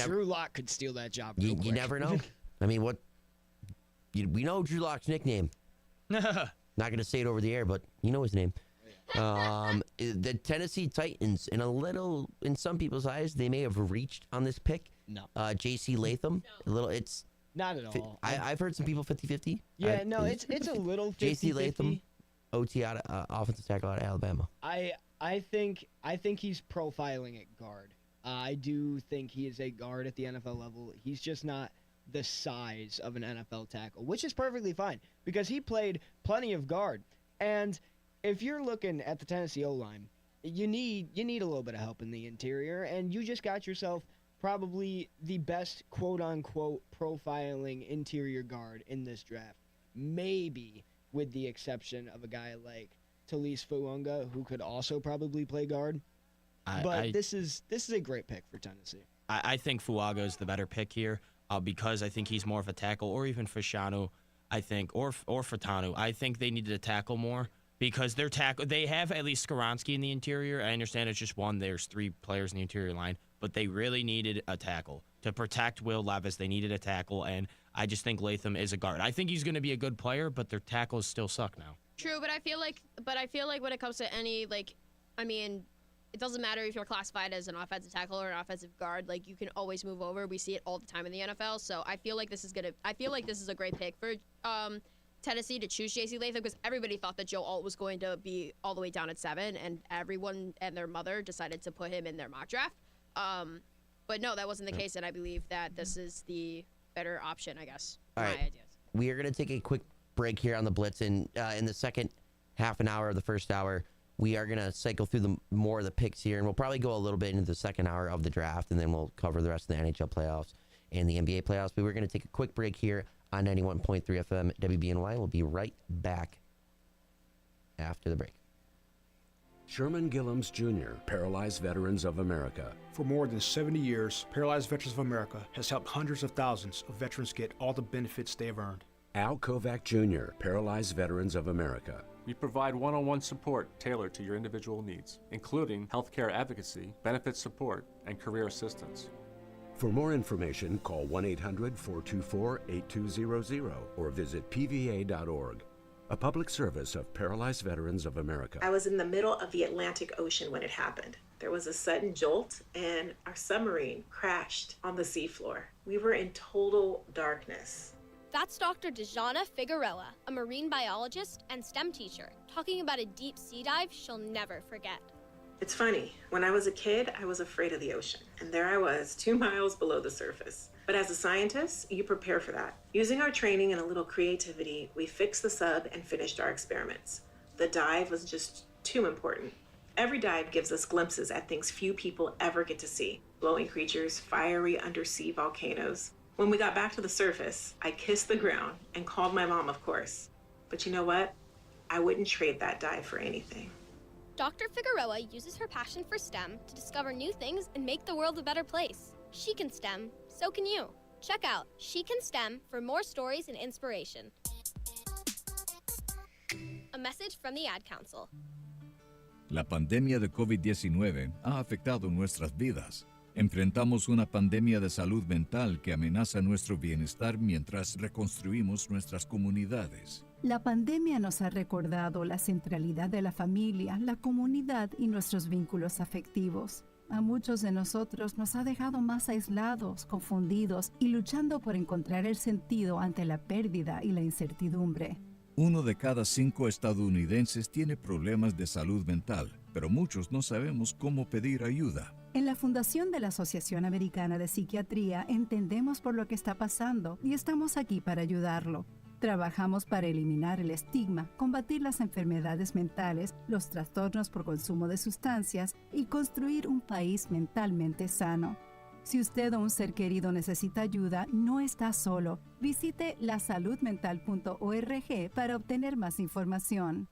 [SPEAKER 1] Drew Lock could steal that job.
[SPEAKER 10] You never know. I mean, we know Drew Lock's nickname. Not going to say it over the air, but you know his name. The Tennessee Titans, in some people's eyes, they may have reached on this pick.
[SPEAKER 1] No.
[SPEAKER 10] J.C. Latham.
[SPEAKER 1] It's not at all.
[SPEAKER 10] I've heard some people 50-50.
[SPEAKER 1] Yeah, it's a little 50-50.
[SPEAKER 10] J.C. Latham, OT out of offensive tackle out of Alabama.
[SPEAKER 1] I think he's profiling at guard. I do think he is a guard at the NFL level. He's just not the size of an NFL tackle, which is perfectly fine because he played plenty of guard. And if you're looking at the Tennessee O-line, you need a little bit of help in the interior, and you just got yourself probably the best quote-unquote profiling interior guard in this draft. Maybe with the exception of a guy like Talise Fuunga, who could also probably play guard. But this is a great pick for Tennessee.
[SPEAKER 8] I think Fuaga is the better pick here. because I think he's more of a tackle, or even Fashanu, I think, or Furtado. I think they needed to tackle more because they have at least Skoronski in the interior. I understand it's just one. There's 3 players in the interior line, but they really needed a tackle. To protect Will Levis, they needed a tackle, and I just think Latham is a guard. I think he's going to be a good player, but their tackles still suck now.
[SPEAKER 5] True, but I feel like when it comes to any, like, I mean, it doesn't matter if you're classified as an offensive tackle or an offensive guard. Like, you can always move over. We see it all the time in the NFL. So I feel like this is a great pick for Tennessee to choose J.C. Latham, because everybody thought that Joe Alt was going to be all the way down at 7, and everyone and their mother decided to put him in their mock draft. But no, that wasn't the case, and I believe that this is the better option, I guess.
[SPEAKER 10] All right.
[SPEAKER 5] My ideas.
[SPEAKER 10] We are going to take a quick break here on the Blitz, and in the second half an hour of the first hour, we are going to cycle through more of the picks here, and we'll probably go a little bit into the second hour of the draft, and then we'll cover the rest of the NHL playoffs and the NBA playoffs. But we're going to take a quick break here on 91.3 FM WBNY. We'll be right back after the break.
[SPEAKER 13] Sherman Gillums Jr., Paralyzed Veterans of America.
[SPEAKER 14] For more than 70 years, Paralyzed Veterans of America has helped hundreds of thousands of veterans get all the benefits they have earned.
[SPEAKER 13] Al Kovac Jr., Paralyzed Veterans of America.
[SPEAKER 15] We provide one-on-one support tailored to your individual needs, including healthcare advocacy, benefit support, and career assistance.
[SPEAKER 13] For more information, call 1-800-424-8200 or visit pva.org. A public service of Paralyzed Veterans of America.
[SPEAKER 16] I was in the middle of the Atlantic Ocean when it happened. There was a sudden jolt, and our submarine crashed on the seafloor. We were in total darkness.
[SPEAKER 17] That's Dr. Dejana Figueroa, a marine biologist and STEM teacher, talking about a deep sea dive she'll never forget.
[SPEAKER 16] It's funny, when I was a kid, I was afraid of the ocean, and there I was, 2 miles below the surface. But as a scientist, you prepare for that. Using our training and a little creativity, we fixed the sub and finished our experiments. The dive was just too important. Every dive gives us glimpses at things few people ever get to see. Glowing creatures, fiery undersea volcanoes. When we got back to the surface, I kissed the ground and called my mom, of course. But you know what? I wouldn't trade that dive for anything.
[SPEAKER 17] Dr. Figueroa uses her passion for STEM to discover new things and make the world a better place. She can STEM, so can you. Check out She Can STEM for more stories and inspiration. A message from the Ad Council.
[SPEAKER 18] La pandemia de COVID-19 ha afectado nuestras vidas. Enfrentamos una pandemia de salud mental que amenaza nuestro bienestar mientras reconstruimos nuestras comunidades.
[SPEAKER 19] La pandemia nos ha recordado la centralidad de la familia, la comunidad y nuestros vínculos afectivos. A muchos de nosotros nos ha dejado más aislados, confundidos y luchando por encontrar el sentido ante la pérdida y la incertidumbre.
[SPEAKER 18] 1 de cada 5 estadounidenses tiene problemas de salud mental, pero muchos no sabemos cómo pedir ayuda.
[SPEAKER 19] En la Fundación de la Asociación Americana de Psiquiatría entendemos por lo que está pasando y estamos aquí para ayudarlo. Trabajamos para eliminar el estigma, combatir las enfermedades mentales, los trastornos por consumo de sustancias y construir un país mentalmente sano. Si usted o un ser querido necesita ayuda, no está solo. Visite lasaludmental.org para obtener más información.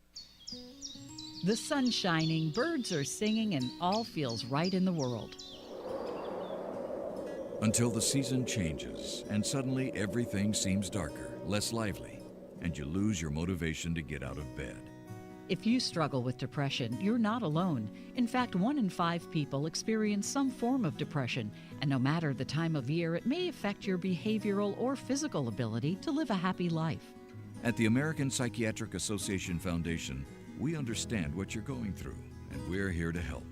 [SPEAKER 20] The sun's shining, birds are singing, and all feels right in the world.
[SPEAKER 18] Until the season changes, and suddenly everything seems darker, less lively, and you lose your motivation to get out of bed.
[SPEAKER 20] If you struggle with depression, you're not alone. In fact, 1 in 5 people experience some form of depression, and no matter the time of year, it may affect your behavioral or physical ability to live a happy life.
[SPEAKER 18] At the American Psychiatric Association Foundation, we understand what you're going through, and we're here to help.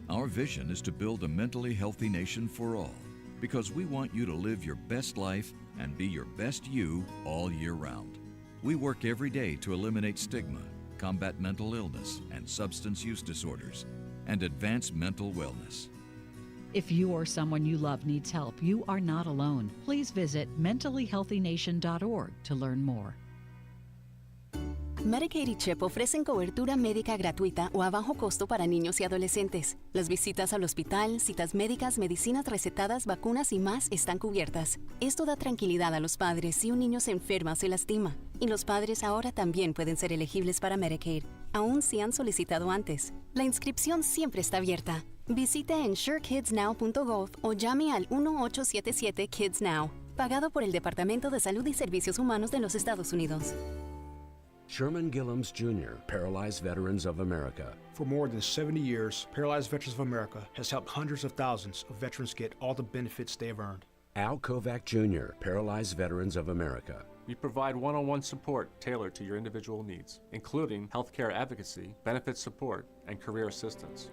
[SPEAKER 18] Our vision is to build a mentally healthy nation for all, because we want you to live your best life and be your best you all year round. We work every day to eliminate stigma, combat mental illness and substance use disorders, and advance mental wellness.
[SPEAKER 20] If you or someone you love needs help, you are not alone. Please visit mentallyhealthynation.org to learn more.
[SPEAKER 21] Medicaid y CHIP ofrecen cobertura médica gratuita o a bajo costo para niños y adolescentes. Las visitas al hospital, citas médicas, medicinas recetadas, vacunas y más están cubiertas. Esto da tranquilidad a los padres si un niño se enferma o se lastima. Y los padres ahora también pueden ser elegibles para Medicaid, aun si han solicitado antes. La inscripción siempre está abierta. Visite insurekidsnow.gov o llame al 1877-KIDS-NOW. pagado por el Departamento de Salud y Servicios Humanos de los Estados Unidos.
[SPEAKER 13] Sherman Gillums Jr., Paralyzed Veterans of America.
[SPEAKER 14] For more than 70 years, Paralyzed Veterans of America has helped hundreds of thousands of veterans get all the benefits they have earned.
[SPEAKER 13] Al Kovac Jr., Paralyzed Veterans of America.
[SPEAKER 15] We provide one-on-one support tailored to your individual needs, including healthcare advocacy, benefit support, and career assistance.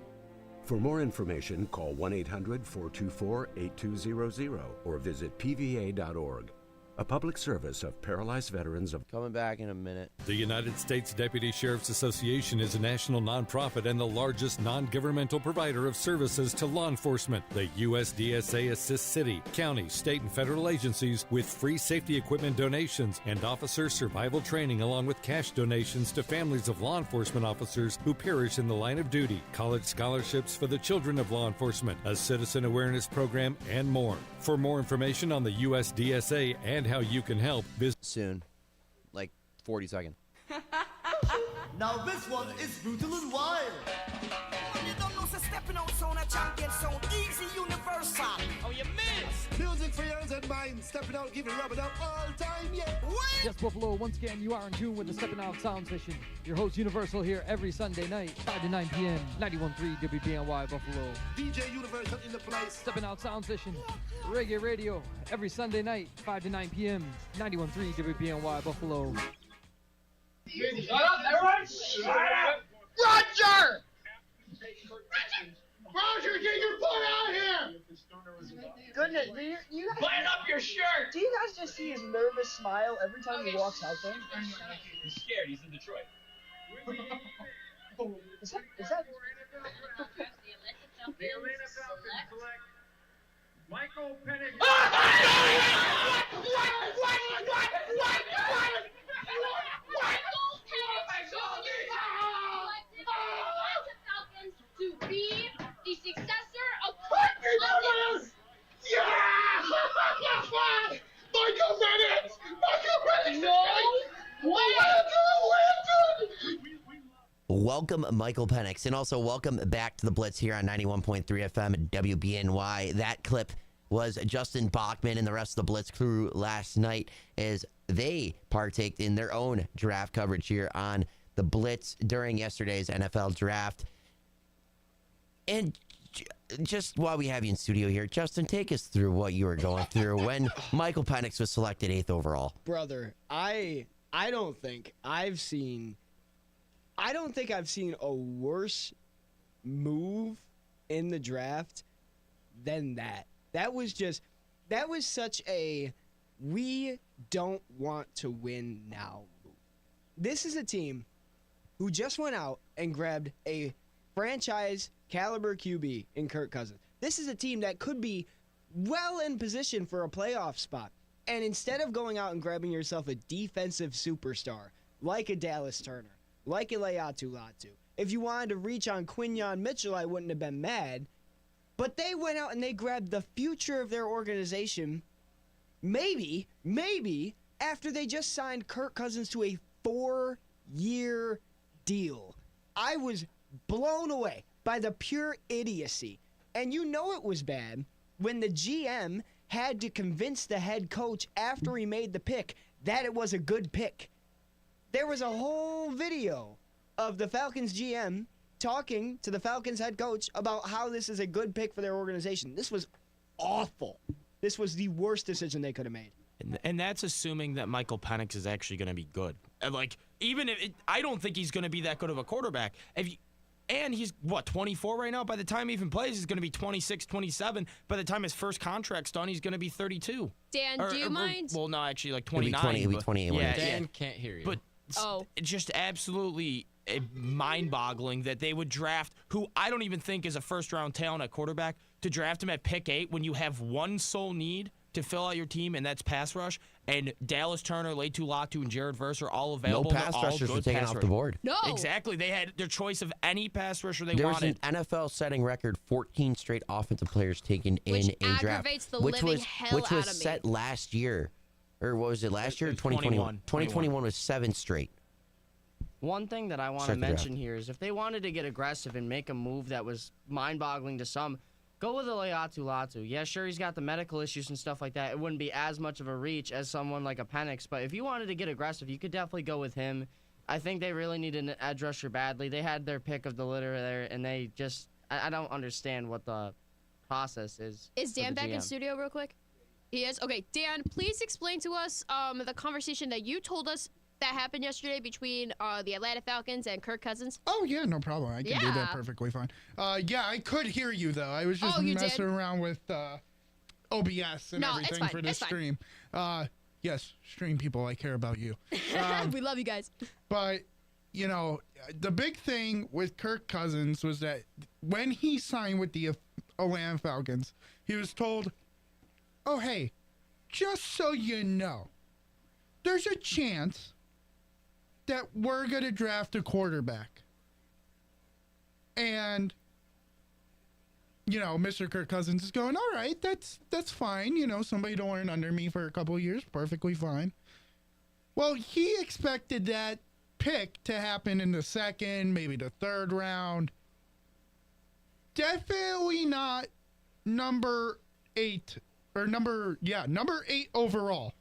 [SPEAKER 13] For more information, call 1-800-424-8200 or visit pva.org. A public service of Paralyzed Veterans of...
[SPEAKER 10] Coming back in a minute.
[SPEAKER 4] The United States Deputy Sheriff's Association is a national nonprofit and the largest non-governmental provider of services to law enforcement. The USDSA assists city, county, state, and federal agencies with free safety equipment donations and officer survival training, along with cash donations to families of law enforcement officers who perish in the line of duty, college scholarships for the children of law enforcement, a citizen awareness program, and more. For more information on the USDSA and how you can help, visit
[SPEAKER 10] soon, like 40 seconds.
[SPEAKER 22] Now this one is brutal and wild. You don't know, so stepping out sound a champion sound easy universal. Oh, you miss. Music for yours and mine. Stepping out, giving rub it up all time, yeah.
[SPEAKER 23] Yes, Buffalo, once again, you are in tune with the Stepping Out Sound Session. Your host, Universal, here every Sunday night, 5 to 9 p.m., 91.3 WBNY Buffalo.
[SPEAKER 22] DJ Universal in the place.
[SPEAKER 23] Stepping Out Sound Session, Reggae Radio, every Sunday night, 5 to 9 p.m., 91.3 WBNY Buffalo.
[SPEAKER 22] Shut up, everyone! Shut up! Roger! Roger, get your butt out here!
[SPEAKER 24] Goodness, you guys...
[SPEAKER 22] Button up your shirt!
[SPEAKER 24] Do you guys just see his nervous smile every time he walks out there?
[SPEAKER 22] He's scared, he's in Detroit.
[SPEAKER 24] Is that...
[SPEAKER 22] Michael Penix.
[SPEAKER 17] To be the successor of Kirk Cousins.
[SPEAKER 22] Yeah! Michael Penix! Michael Penix!
[SPEAKER 17] No way!
[SPEAKER 10] Welcome, Michael Penix, and also welcome back to the Blitz here on 91.3 FM WBNY. That clip was Justin Bachman and the rest of the Blitz crew last night as they partaked in their own draft coverage here on the Blitz during yesterday's NFL draft. And just while we have you in studio here, Justin, take us through what you were going through when Michael Penix was selected 8th overall.
[SPEAKER 1] Brother, I don't think I've seen a worse move in the draft than that. That was such a we don't want to win now move. This is a team who just went out and grabbed a franchise caliber QB in Kirk Cousins. This is a team that could be well in position for a playoff spot. And instead of going out and grabbing yourself a defensive superstar like a Dallas Turner, like a Leatu Latu, if you wanted to reach on Quinyon Mitchell, I wouldn't have been mad. But they went out and they grabbed the future of their organization, maybe, after they just signed Kirk Cousins to a 4-year deal. I was blown away by the pure idiocy. And you know it was bad when the GM had to convince the head coach after he made the pick that it was a good pick. There was a whole video of the Falcons GM talking to the Falcons head coach about how this is a good pick for their organization. This was awful. This was the worst decision they could have made.
[SPEAKER 8] And that's assuming that Michael Penix is actually going to be good. And even if I don't think he's going to be that good of a quarterback. And he's, 24 right now? By the time he even plays, he's going to be 26, 27. By the time his first contract's done, he's going to be 32.
[SPEAKER 5] Dan, do you mind?
[SPEAKER 8] Well, no, actually, 29.
[SPEAKER 10] He'll be 28.
[SPEAKER 8] Yeah,
[SPEAKER 12] Dan can't hear you.
[SPEAKER 8] But it's just absolutely mind-boggling that they would draft who I don't even think is a first-round talent at quarterback, to draft him at pick 8 when you have one sole need to fill out your team, and that's pass rush. And Dallas Turner, Leatu Latu, and Jared Verse are all available.
[SPEAKER 10] No pass rushers were taken off the board.
[SPEAKER 5] No.
[SPEAKER 8] Exactly. They had their choice of any pass rusher they
[SPEAKER 10] There's
[SPEAKER 8] wanted.
[SPEAKER 10] an NFL setting record 14 straight offensive players taken
[SPEAKER 5] Which
[SPEAKER 10] in a draft.
[SPEAKER 5] aggravates the living hell
[SPEAKER 10] which was
[SPEAKER 5] out of me.
[SPEAKER 10] set last year. Or what was it, last year or 2021? 2021 was 7 straight.
[SPEAKER 11] One thing that I want to mention here is if they wanted to get aggressive and make a move that was mind-boggling to some, Go with a Latu. Yeah, sure, he's got the medical issues and stuff like that. It wouldn't be as much of a reach as someone like a Penix, but if you wanted to get aggressive, you could definitely go with him. I think they really need an edge rusher badly. They had their pick of the litter there, and they just... I don't understand what the process is.
[SPEAKER 5] Is Dan back in
[SPEAKER 11] GM.
[SPEAKER 5] studio real quick? He is? Okay, Dan, please explain to us the conversation that you told us that happened yesterday between the Atlanta Falcons and Kirk Cousins.
[SPEAKER 7] Oh, yeah, no problem. I can do that perfectly fine. Yeah, I could hear you, though. I was just messing around with OBS and everything for this stream. Yes, stream people, I care about you.
[SPEAKER 5] We love you guys.
[SPEAKER 7] But, you know, the big thing with Kirk Cousins was that when he signed with the Atlanta Falcons, he was told, oh, hey, just so you know, there's a chance that we're going to draft a quarterback. And, you know, Mr. Kirk Cousins is going, all right, that's fine. You know, somebody to learn under me for a couple of years, perfectly fine. Well, he expected that pick to happen in the second, maybe the third round. Definitely not number 8 number 8 overall.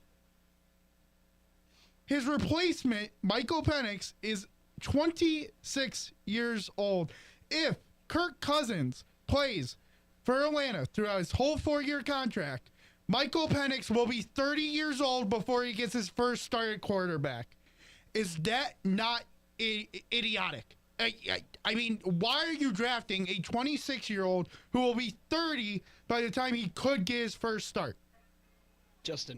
[SPEAKER 7] His replacement, Michael Penix, is 26 years old. If Kirk Cousins plays for Atlanta throughout his whole 4-year contract, Michael Penix will be 30 years old before he gets his first start at quarterback. Is that not idiotic? I mean, why are you drafting a 26-year-old who will be 30 by the time he could get his first start?
[SPEAKER 1] Just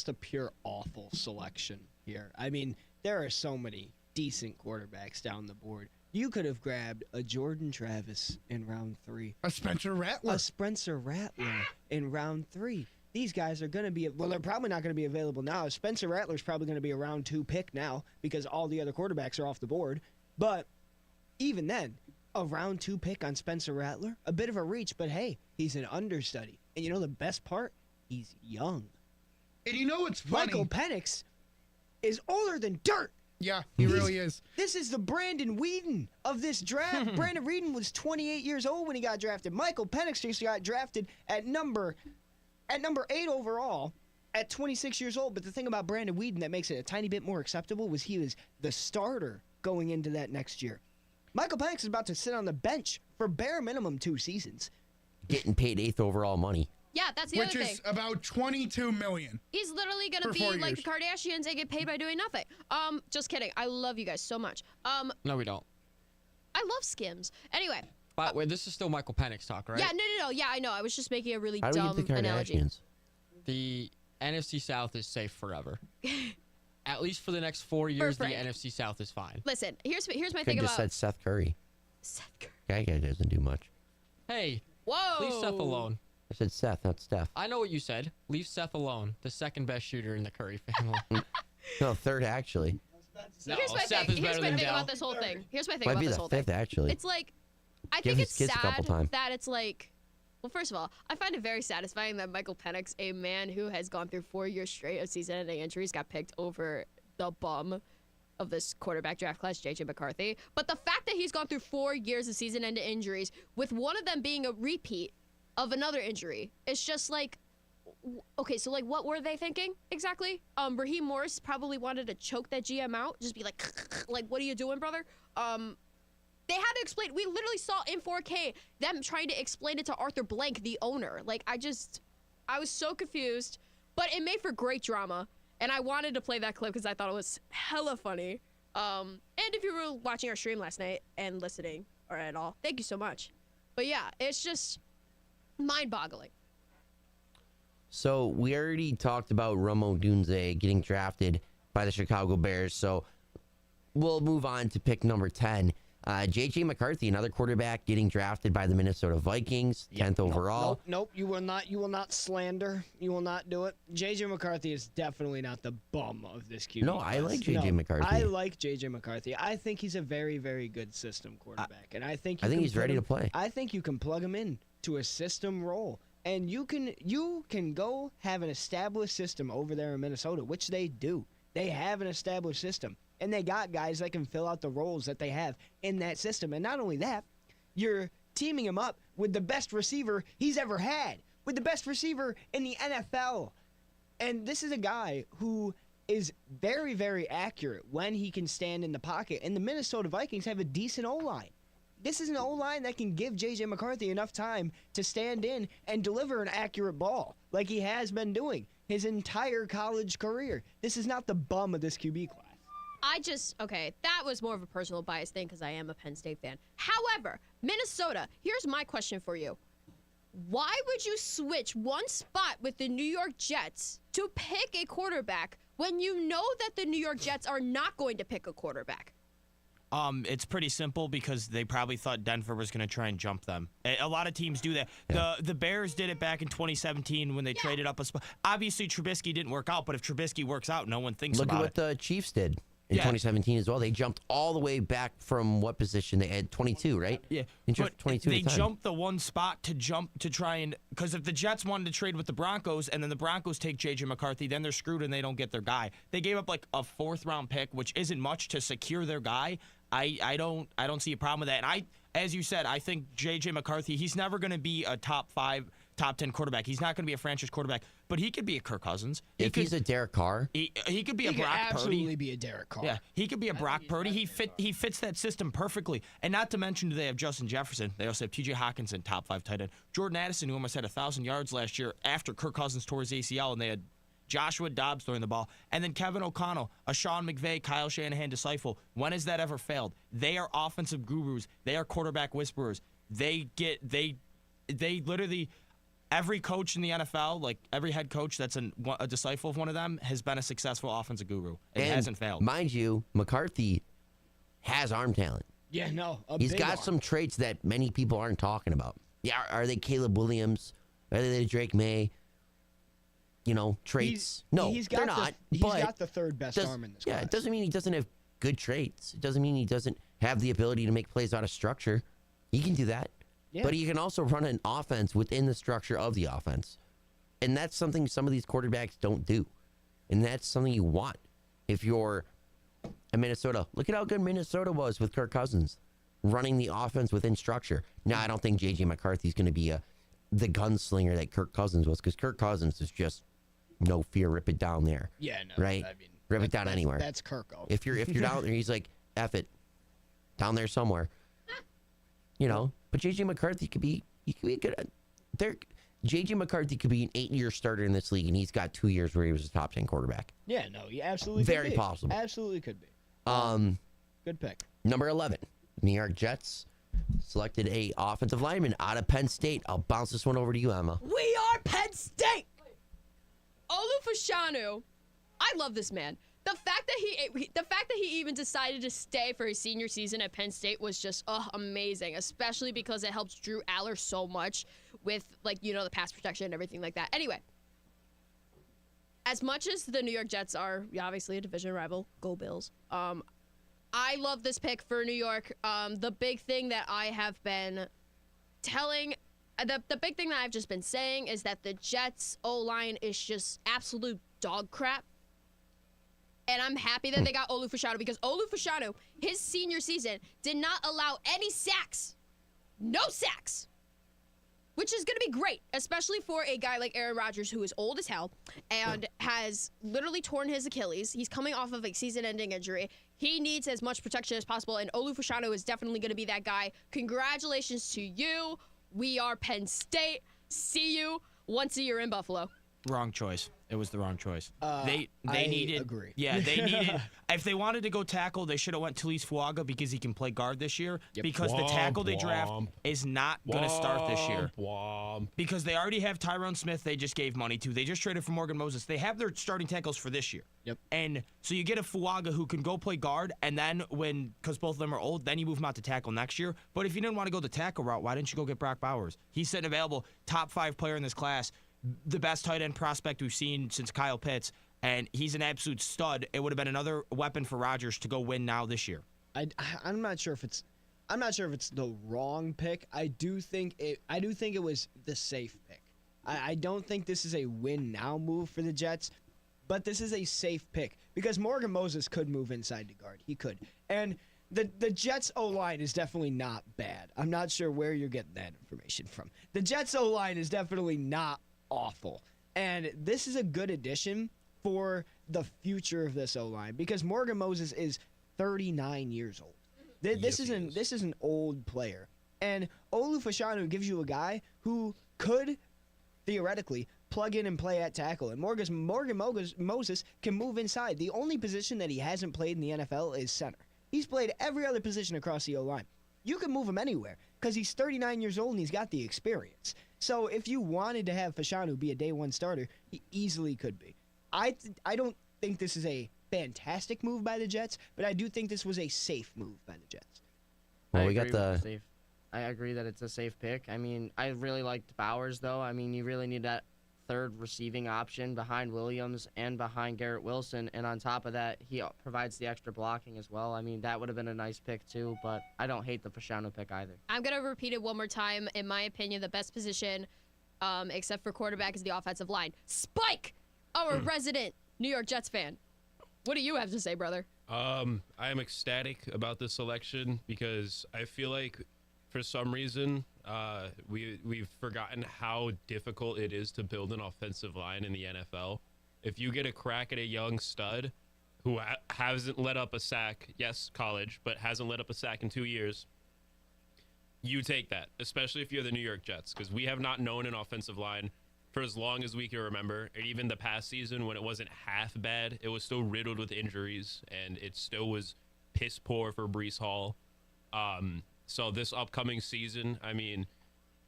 [SPEAKER 1] a pure awful selection here. I mean, there are so many decent quarterbacks down the board. You could have grabbed a Jordan Travis in round 3.
[SPEAKER 7] A Spencer Rattler
[SPEAKER 1] In round 3. These guys are going to be, well, they're probably not going to be available now. Spencer Rattler's probably going to be a round 2 pick now because all the other quarterbacks are off the board. But even then, a round 2 pick on Spencer Rattler, a bit of a reach, but hey, he's an understudy. And you know the best part? He's young.
[SPEAKER 7] And you know what's funny?
[SPEAKER 1] Michael Penix is older than dirt.
[SPEAKER 7] Yeah, he really is.
[SPEAKER 1] This is the Brandon Weeden of this draft. Brandon Weeden was 28 years old when he got drafted. Michael Penix just got drafted at number 8 overall at 26 years old. But the thing about Brandon Weeden that makes it a tiny bit more acceptable was he was the starter going into that next year. Michael Penix is about to sit on the bench for bare minimum 2 seasons.
[SPEAKER 10] Getting paid 8th overall money.
[SPEAKER 5] Yeah, that's the other thing.
[SPEAKER 7] Which is about $22 million.
[SPEAKER 5] He's literally going to be like the Kardashians and get paid by doing nothing. Just kidding. I love you guys so much.
[SPEAKER 12] No, we don't.
[SPEAKER 5] I love Skims. Anyway.
[SPEAKER 12] But wait, this is still Michael Penix talk, right?
[SPEAKER 5] Yeah, no. Yeah, I know. I was just making a really
[SPEAKER 10] How do we
[SPEAKER 5] dumb
[SPEAKER 10] get the
[SPEAKER 5] analogy.
[SPEAKER 10] Kardashians?
[SPEAKER 12] The NFC South is safe forever. At least for the next 4 years, the NFC South is fine.
[SPEAKER 5] Listen, here's my
[SPEAKER 10] Could
[SPEAKER 5] thing
[SPEAKER 10] just
[SPEAKER 5] about
[SPEAKER 10] said Seth Curry.
[SPEAKER 5] Seth Curry.
[SPEAKER 10] That guy doesn't do much.
[SPEAKER 12] Hey,
[SPEAKER 5] whoa!
[SPEAKER 12] leave Seth alone.
[SPEAKER 10] I said Seth, not Steph.
[SPEAKER 12] I know what you said. Leave Seth alone. The second best shooter in the Curry family.
[SPEAKER 10] No, third actually.
[SPEAKER 5] No, here's my
[SPEAKER 12] Seth
[SPEAKER 5] thing.
[SPEAKER 12] is
[SPEAKER 5] Here's
[SPEAKER 12] better
[SPEAKER 5] my
[SPEAKER 12] than
[SPEAKER 5] thing
[SPEAKER 12] Dell.
[SPEAKER 5] about this whole thing. Here's my thing
[SPEAKER 10] Might
[SPEAKER 5] about
[SPEAKER 10] be
[SPEAKER 5] this
[SPEAKER 10] the
[SPEAKER 5] whole
[SPEAKER 10] fifth
[SPEAKER 5] thing.
[SPEAKER 10] actually.
[SPEAKER 5] It's like, I
[SPEAKER 10] Give
[SPEAKER 5] think
[SPEAKER 10] his
[SPEAKER 5] it's
[SPEAKER 10] kids a couple
[SPEAKER 5] sad
[SPEAKER 10] times.
[SPEAKER 5] that it's like, well, first of all, I find it very satisfying that Michael Penix, a man who has gone through 4 years straight of season-ending injuries, got picked over the bum of this quarterback draft class, J.J. McCarthy. But the fact that he's gone through 4 years of season-ending injuries, with one of them being a repeat of another injury, it's just like, okay, so like, what were they thinking exactly? Raheem Morris probably wanted to choke that GM out, just be like, what are you doing, brother? They had to explain. We literally saw in 4K them trying to explain it to Arthur Blank, the owner. Like, I was so confused, but it made for great drama. And I wanted to play that clip because I thought it was hella funny. And if you were watching our stream last night and listening or at all, thank you so much. But yeah, it's just mind-boggling.
[SPEAKER 10] So we already talked about Romo Dunze getting drafted by the Chicago Bears. So we'll move on to pick number 10. J.J. McCarthy, another quarterback, getting drafted by the Minnesota Vikings, 10th overall.
[SPEAKER 1] Nope. You will not slander. You will not do it. J.J. McCarthy is definitely not the bum of this QB.
[SPEAKER 10] No, I like J.J. McCarthy.
[SPEAKER 1] I like J.J. McCarthy. I think he's a very, very good system quarterback, and I think
[SPEAKER 10] he's ready to play.
[SPEAKER 1] I think you can plug him in to a system role, and you can go have an established system over there in Minnesota, which they do. They have an established system. And they got guys that can fill out the roles that they have in that system. And not only that, you're teaming him up with the best receiver he's ever had, with the best receiver in the NFL. And this is a guy who is very, very accurate when he can stand in the pocket. And the Minnesota Vikings have a decent O-line. This is an O-line that can give J.J. McCarthy enough time to stand in and deliver an accurate ball like he has been doing his entire college career. This is not the bum of this QB class.
[SPEAKER 5] That was more of a personal bias thing because I am a Penn State fan. However, Minnesota, here's my question for you. Why would you switch one spot with the New York Jets to pick a quarterback when you know that the New York Jets are not going to pick a quarterback?
[SPEAKER 8] It's pretty simple because they probably thought Denver was going to try and jump them. A lot of teams do that. Yeah. The Bears did it back in 2017 when they traded up a spot. Obviously, Trubisky didn't work out, but if Trubisky works out, no one thinks about it.
[SPEAKER 10] Look at what the Chiefs did in 2017 as well. They jumped all the way back from what position? They had 22, right?
[SPEAKER 8] Yeah.
[SPEAKER 10] They jumped 22
[SPEAKER 8] They
[SPEAKER 10] at the time.
[SPEAKER 8] jumped the one spot to try and – because if the Jets wanted to trade with the Broncos and then the Broncos take J.J. McCarthy, then they're screwed and they don't get their guy. They gave up like a 4th-round pick, which isn't much to secure their guy. I don't see a problem with that. And as you said, I think J.J. McCarthy, he's never going to be a top 5, top 10 quarterback. He's not going to be a franchise quarterback, but he could be a Kirk Cousins.
[SPEAKER 10] He's a Derek Carr.
[SPEAKER 8] He could be a Brock Purdy.
[SPEAKER 1] Absolutely be a Derek Carr.
[SPEAKER 8] Yeah, he could be a Brock Purdy. He fits that system perfectly. And not to mention, they have Justin Jefferson. They also have T.J. Hawkinson, top 5 tight end. Jordan Addison, who almost had 1,000 yards last year after Kirk Cousins tore his ACL, and they had Joshua Dobbs throwing the ball. And then Kevin O'Connell, a Sean McVay, Kyle Shanahan disciple. When has that ever failed? They are offensive gurus. They are quarterback whisperers. They literally, every coach in the NFL, like every head coach that's a disciple of one of them, has been a successful offensive guru. It hasn't failed.
[SPEAKER 10] Mind you, McCarthy has arm talent.
[SPEAKER 1] Yeah, no.
[SPEAKER 10] He's got some traits that many people aren't talking about. Yeah, are they Caleb Williams? Are they Drake May? Traits. They're not.
[SPEAKER 1] He's got the 3rd best arm in this class.
[SPEAKER 10] Yeah, it doesn't mean he doesn't have good traits. It doesn't mean he doesn't have the ability to make plays out of structure. He can do that. Yeah. But he can also run an offense within the structure of the offense. And that's something some of these quarterbacks don't do. And that's something you want if you're a Minnesota. Look at how good Minnesota was with Kirk Cousins running the offense within structure. Now, I don't think J.J. McCarthy's going to be the gunslinger that Kirk Cousins was, because Kirk Cousins is just no fear, rip it down there.
[SPEAKER 1] Yeah, no.
[SPEAKER 10] Right? I mean, rip it down anywhere.
[SPEAKER 1] That's Kirko.
[SPEAKER 10] If you're down there, he's like, F it. Down there somewhere. But J.J. McCarthy could be a good. J.J. McCarthy could be an 8-year starter in this league, and he's got 2 years where he was a top 10 quarterback.
[SPEAKER 1] Yeah, no, he absolutely
[SPEAKER 10] Very
[SPEAKER 1] could be.
[SPEAKER 10] possible.
[SPEAKER 1] Absolutely could be. Good pick.
[SPEAKER 10] Number 11, New York Jets selected a offensive lineman out of Penn State. I'll bounce this one over to you, Emma.
[SPEAKER 5] We are Penn State! Olu Fashanu, I love this man. The fact that he even decided to stay for his senior season at Penn State was just amazing, especially because it helps Drew Aller so much with the pass protection and everything like that. Anyway, as much as the New York Jets are obviously a division rival, go Bills. I love this pick for New York. The big thing that I have been the big thing that I've just been saying is that the Jets O-line is just absolute dog crap. And I'm happy that they got Olu Fashanu, because Olu Fashanu, his senior season, did not allow any sacks. No sacks. Which is going to be great, especially for a guy like Aaron Rodgers, who is old as hell and has literally torn his Achilles. He's coming off of a season-ending injury. He needs as much protection as possible, and Olu Fashanu is definitely going to be that guy. Congratulations to you. We are Penn State. See you once a year in Buffalo.
[SPEAKER 8] Wrong choice. It was the wrong choice.
[SPEAKER 1] I agree.
[SPEAKER 8] Yeah, they needed. If they wanted to go tackle, they should have went Talise Fuaga, because he can play guard this year.
[SPEAKER 1] Yep.
[SPEAKER 8] Because the tackle they draft is not going to start this year. Because they already have Tyrone Smith. They just gave money to. They just traded for Morgan Moses. They have their starting tackles for this year.
[SPEAKER 1] Yep.
[SPEAKER 8] And so you get a Fuaga who can go play guard, and then because both of them are old, then you move him out to tackle next year. But if you didn't want to go the tackle route, why didn't you go get Brock Bowers? He's sitting available, top 5 player in this class. The best tight end prospect we've seen since Kyle Pitts, and he's an absolute stud. It would have been another weapon for Rodgers to go win now this year.
[SPEAKER 1] I'm not sure if it's the wrong pick. I do think it was the safe pick. I don't think this is a win now move for the Jets, but this is a safe pick because Morgan Moses could move inside to guard. He could. And the Jets O-line is definitely not bad. I'm not sure where you're getting that information from. The Jets O-line is definitely not awful. And this is a good addition for the future of this O-line because Morgan Moses is 39 years old. This is an old player. And Olu Fashanu gives you a guy who could theoretically plug in and play at tackle. And Morgan Moses can move inside. The only position that he hasn't played in the NFL is center. He's played every other position across the O-line. You can move him anywhere because he's 39 years old and he's got the experience. So if you wanted to have Fashanu be a day one starter, he easily could be. I don't think this is a fantastic move by the Jets, but I do think this was a safe move by the Jets.
[SPEAKER 10] Well,
[SPEAKER 11] I agree that it's a safe pick. I mean, I really liked Bowers, though. I mean, you really need that third receiving option behind Williams and behind Garrett Wilson. And on top of that, he provides the extra blocking as well. I mean, that would have been a nice pick, too. But I don't hate the Fashanu pick either.
[SPEAKER 5] I'm going to repeat it one more time. In my opinion, the best position, except for quarterback, is the offensive line. Spike, our resident New York Jets fan. What do you have to say, brother?
[SPEAKER 2] I am ecstatic about this selection because I feel like for some reason we've forgotten how difficult it is to build an offensive line in the NFL. If you get a crack at a young stud who hasn't let up a sack, yes, college, but hasn't let up a sack in 2 years, you take that, especially if you're the New York Jets, because we have not known an offensive line for as long as we can remember. And even the past season when it wasn't half bad, it was still riddled with injuries, and it still was piss poor for Breece Hall. So this upcoming season, I mean,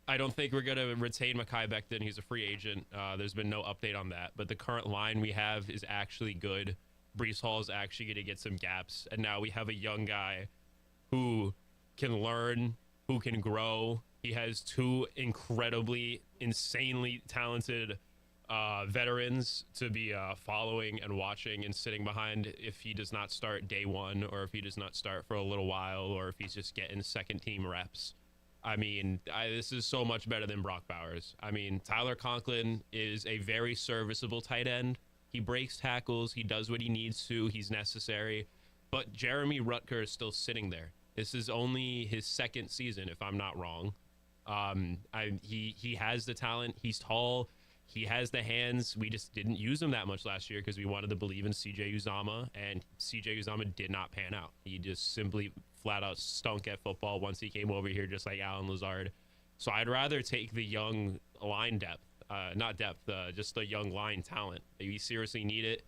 [SPEAKER 2] I don't think we're going to retain Mekhi Becton. He's a free agent. There's been no update on that. But the current line we have is actually good. Breece Hall is actually going to get some gaps. And now we have a young guy who can learn, who can grow. He has two incredibly, insanely talented veterans to be following and watching and sitting behind if he does not start day one, or if he does not start for a little while, or if he's just getting second team reps. I mean, this is so much better than Brock Bowers. I mean, Tyler Conklin is a very serviceable tight end. He breaks tackles. He does what he needs to. He's necessary. But Jeremy Rutger is still sitting there. This is only his second season, if I'm not wrong. He has the talent. He's tall. He has the hands. We just didn't use him that much last year because we wanted to believe in CJ Uzomah, and CJ Uzomah did not pan out. He just simply flat out stunk at football once he came over here, just like Alan Lazard. So I'd rather take the young line depth, just the young line talent. We seriously need it,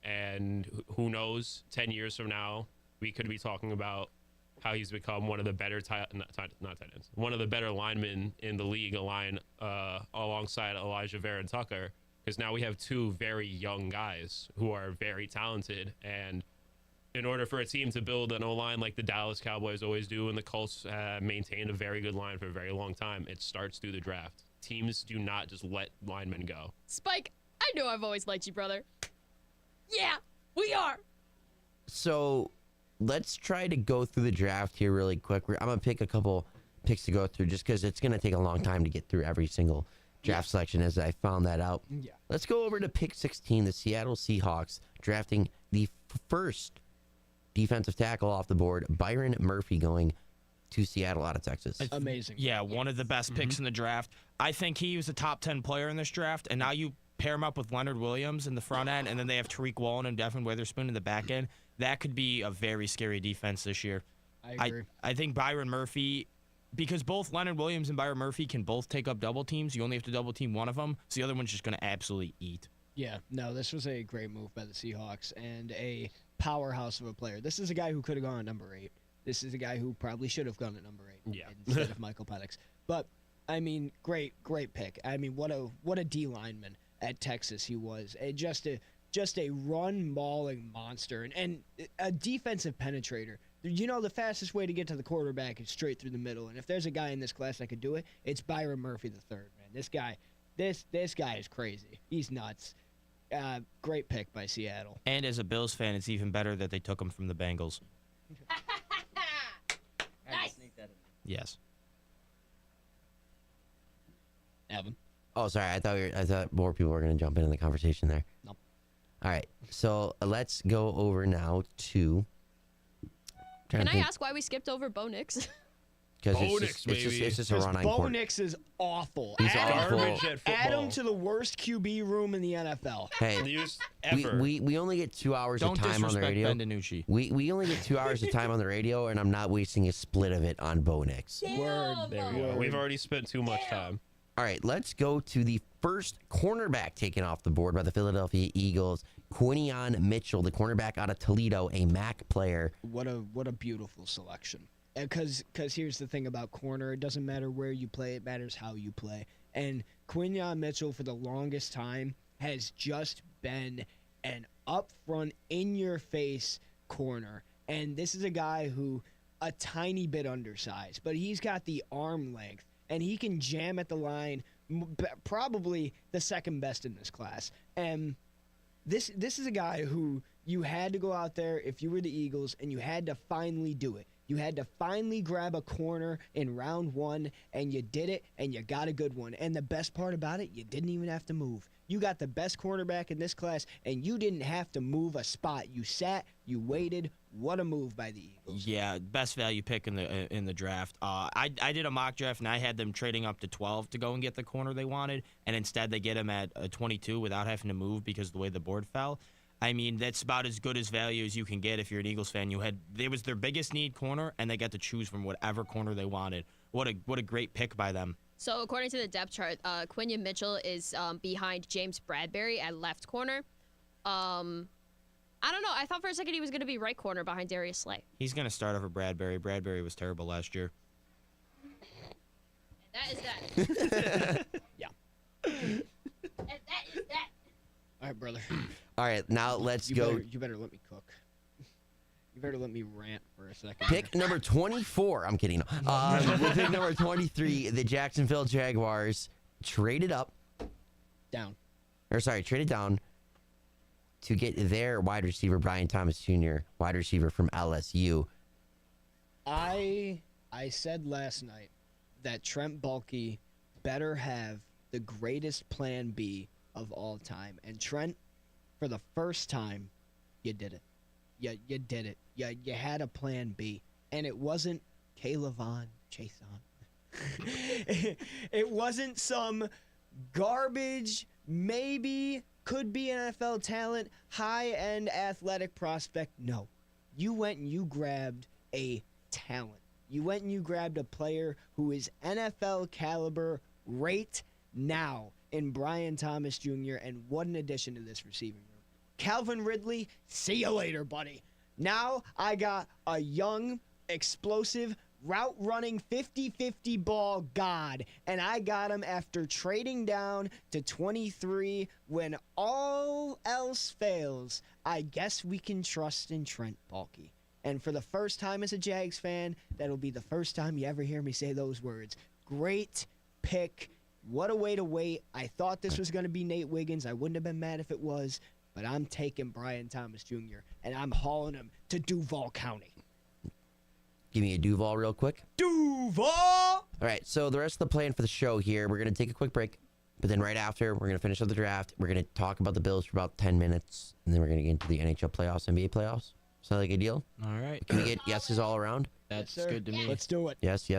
[SPEAKER 2] and who knows, 10 years from now, we could be talking about how he's become one of the better one of the better linemen in the league, alongside Elijah Vera Tucker, because now we have two very young guys who are very talented. And in order for a team to build an O-line like the Dallas Cowboys always do, and the Colts maintained a very good line for a very long time, it starts through the draft. Teams do not just let linemen go.
[SPEAKER 5] Spike, I know I've always liked you, brother. Yeah, we are.
[SPEAKER 10] So let's try to go through the draft here really quick. I'm going to pick a couple picks to go through just because it's going to take a long time to get through every single draft selection as I found that out.
[SPEAKER 1] Yeah.
[SPEAKER 10] Let's go over to pick 16, the Seattle Seahawks, drafting the first defensive tackle off the board, Byron Murphy, going to Seattle out of Texas.
[SPEAKER 1] Amazing.
[SPEAKER 8] Yeah, one of the best picks in the draft. I think he was a top 10 player in this draft, and now you pair him up with Leonard Williams in the front end, and then they have Tariq Woolen and Devin Witherspoon in the back end. That could be a very scary defense this year.
[SPEAKER 1] I agree.
[SPEAKER 8] I think Byron Murphy, because both Leonard Williams and Byron Murphy can both take up double teams. You only have to double team one of them, so the other one's just going to absolutely eat.
[SPEAKER 1] Yeah, no, this was a great move by the Seahawks and a powerhouse of a player. This is a guy who could have gone at number 8. This is a guy who probably should have gone at number 8 instead of Michael Penix. But, I mean, great pick. I mean, what a D lineman at Texas he was. Just a run-mauling monster and a defensive penetrator. You know, the fastest way to get to the quarterback is straight through the middle. And if there's a guy in this class that could do it, it's Byron Murphy III, man. This guy is crazy. He's nuts. Great pick by Seattle.
[SPEAKER 8] And as a Bills fan, it's even better that they took him from the Bengals.
[SPEAKER 5] Nice.
[SPEAKER 8] Yes.
[SPEAKER 1] Evan.
[SPEAKER 10] Oh, sorry. I thought more people were going to jump into the conversation there.
[SPEAKER 1] Nope.
[SPEAKER 10] All right. So let's go over now to
[SPEAKER 5] Can I ask why we skipped over Bo Nix?
[SPEAKER 10] Because it's just a run on
[SPEAKER 1] Bo
[SPEAKER 10] court.
[SPEAKER 1] Nix is awful.
[SPEAKER 10] He's awful.
[SPEAKER 1] Add him to the worst QB room in the NFL.
[SPEAKER 10] Hey, we only get 2 hours of time on the radio.
[SPEAKER 8] Ben DiNucci.
[SPEAKER 10] We only get 2 hours of time on the radio, and I'm not wasting a split of it on Bo Nix.
[SPEAKER 2] There we go. We've already spent too much time.
[SPEAKER 10] All right, let's go to the first cornerback taken off the board by the Philadelphia Eagles, Quinion Mitchell, the cornerback out of Toledo, a MAC player.
[SPEAKER 1] What a beautiful selection. Because here's the thing about corner, it doesn't matter where you play, it matters how you play. And Quinion Mitchell, for the longest time, has just been an up-front, in-your-face corner. And this is a guy who, a tiny bit undersized, but he's got the arm length, and he can jam at the line, probably the second best in this class. And this is a guy who you had to go out there if you were the Eagles, and you had to finally do it. You had to finally grab a corner in round 1, and you did it, and you got a good one. And the best part about it, you didn't even have to move. You got the best cornerback in this class, and you didn't have to move a spot. You sat, you waited. What a move by the Eagles.
[SPEAKER 8] Yeah, best value pick in the draft. I did a mock draft, and I had them trading up to 12 to go and get the corner they wanted, and instead they get him at 22 without having to move because of the way the board fell. I mean, that's about as good as value as you can get if you're an Eagles fan. It was their biggest need corner, and they got to choose from whatever corner they wanted. What a great pick by them.
[SPEAKER 5] So according to the depth chart, Quinion Mitchell is behind James Bradbury at left corner. I don't know. I thought for a second he was going to be right corner behind Darius Slay.
[SPEAKER 8] He's going to start over Bradbury. Bradbury was terrible last year.
[SPEAKER 5] That is that.
[SPEAKER 1] Yeah.
[SPEAKER 5] And that is that.
[SPEAKER 1] All right, brother.
[SPEAKER 10] All right, now let's go.
[SPEAKER 1] You better let me cook. You better let me rant for a second.
[SPEAKER 10] Pick number 24. I'm kidding. Pick number 23, the Jacksonville Jaguars traded down to get their wide receiver, Brian Thomas Jr., wide receiver from LSU.
[SPEAKER 1] I said last night that Trent Baalke better have the greatest plan B of all time. And Trent, for the first time, you did it. You did it. You had a plan B. And it wasn't Kayla Vaughn, Chason. It wasn't some garbage, maybe, could be NFL talent, high-end athletic prospect. No. You went and you grabbed a talent. You went and you grabbed a player who is NFL caliber right now in Brian Thomas Jr., and what an addition to this receiving room. Calvin Ridley, see you later, buddy. Now I got a young, explosive, route-running 50-50 ball god, and I got him after trading down to 23 when all else fails. I guess we can trust in Trent Baalke. And for the first time as a Jags fan, that'll be the first time you ever hear me say those words. Great pick. What a way to wait. I thought this was going to be Nate Wiggins. I wouldn't have been mad if it was, but I'm taking Brian Thomas Jr., and I'm hauling him to Duval County.
[SPEAKER 10] Give me a Duval real quick.
[SPEAKER 1] Duval!
[SPEAKER 10] All right, so the rest of the plan for the show here, we're going to take a quick break, but then right after, we're going to finish up the draft. We're going to talk about the Bills for about 10 minutes, and then we're going to get into the NHL playoffs, NBA playoffs. Sound like a deal?
[SPEAKER 8] All right.
[SPEAKER 10] Can we get yeses all around?
[SPEAKER 8] That's good to me.
[SPEAKER 1] Let's do it.
[SPEAKER 10] Yes.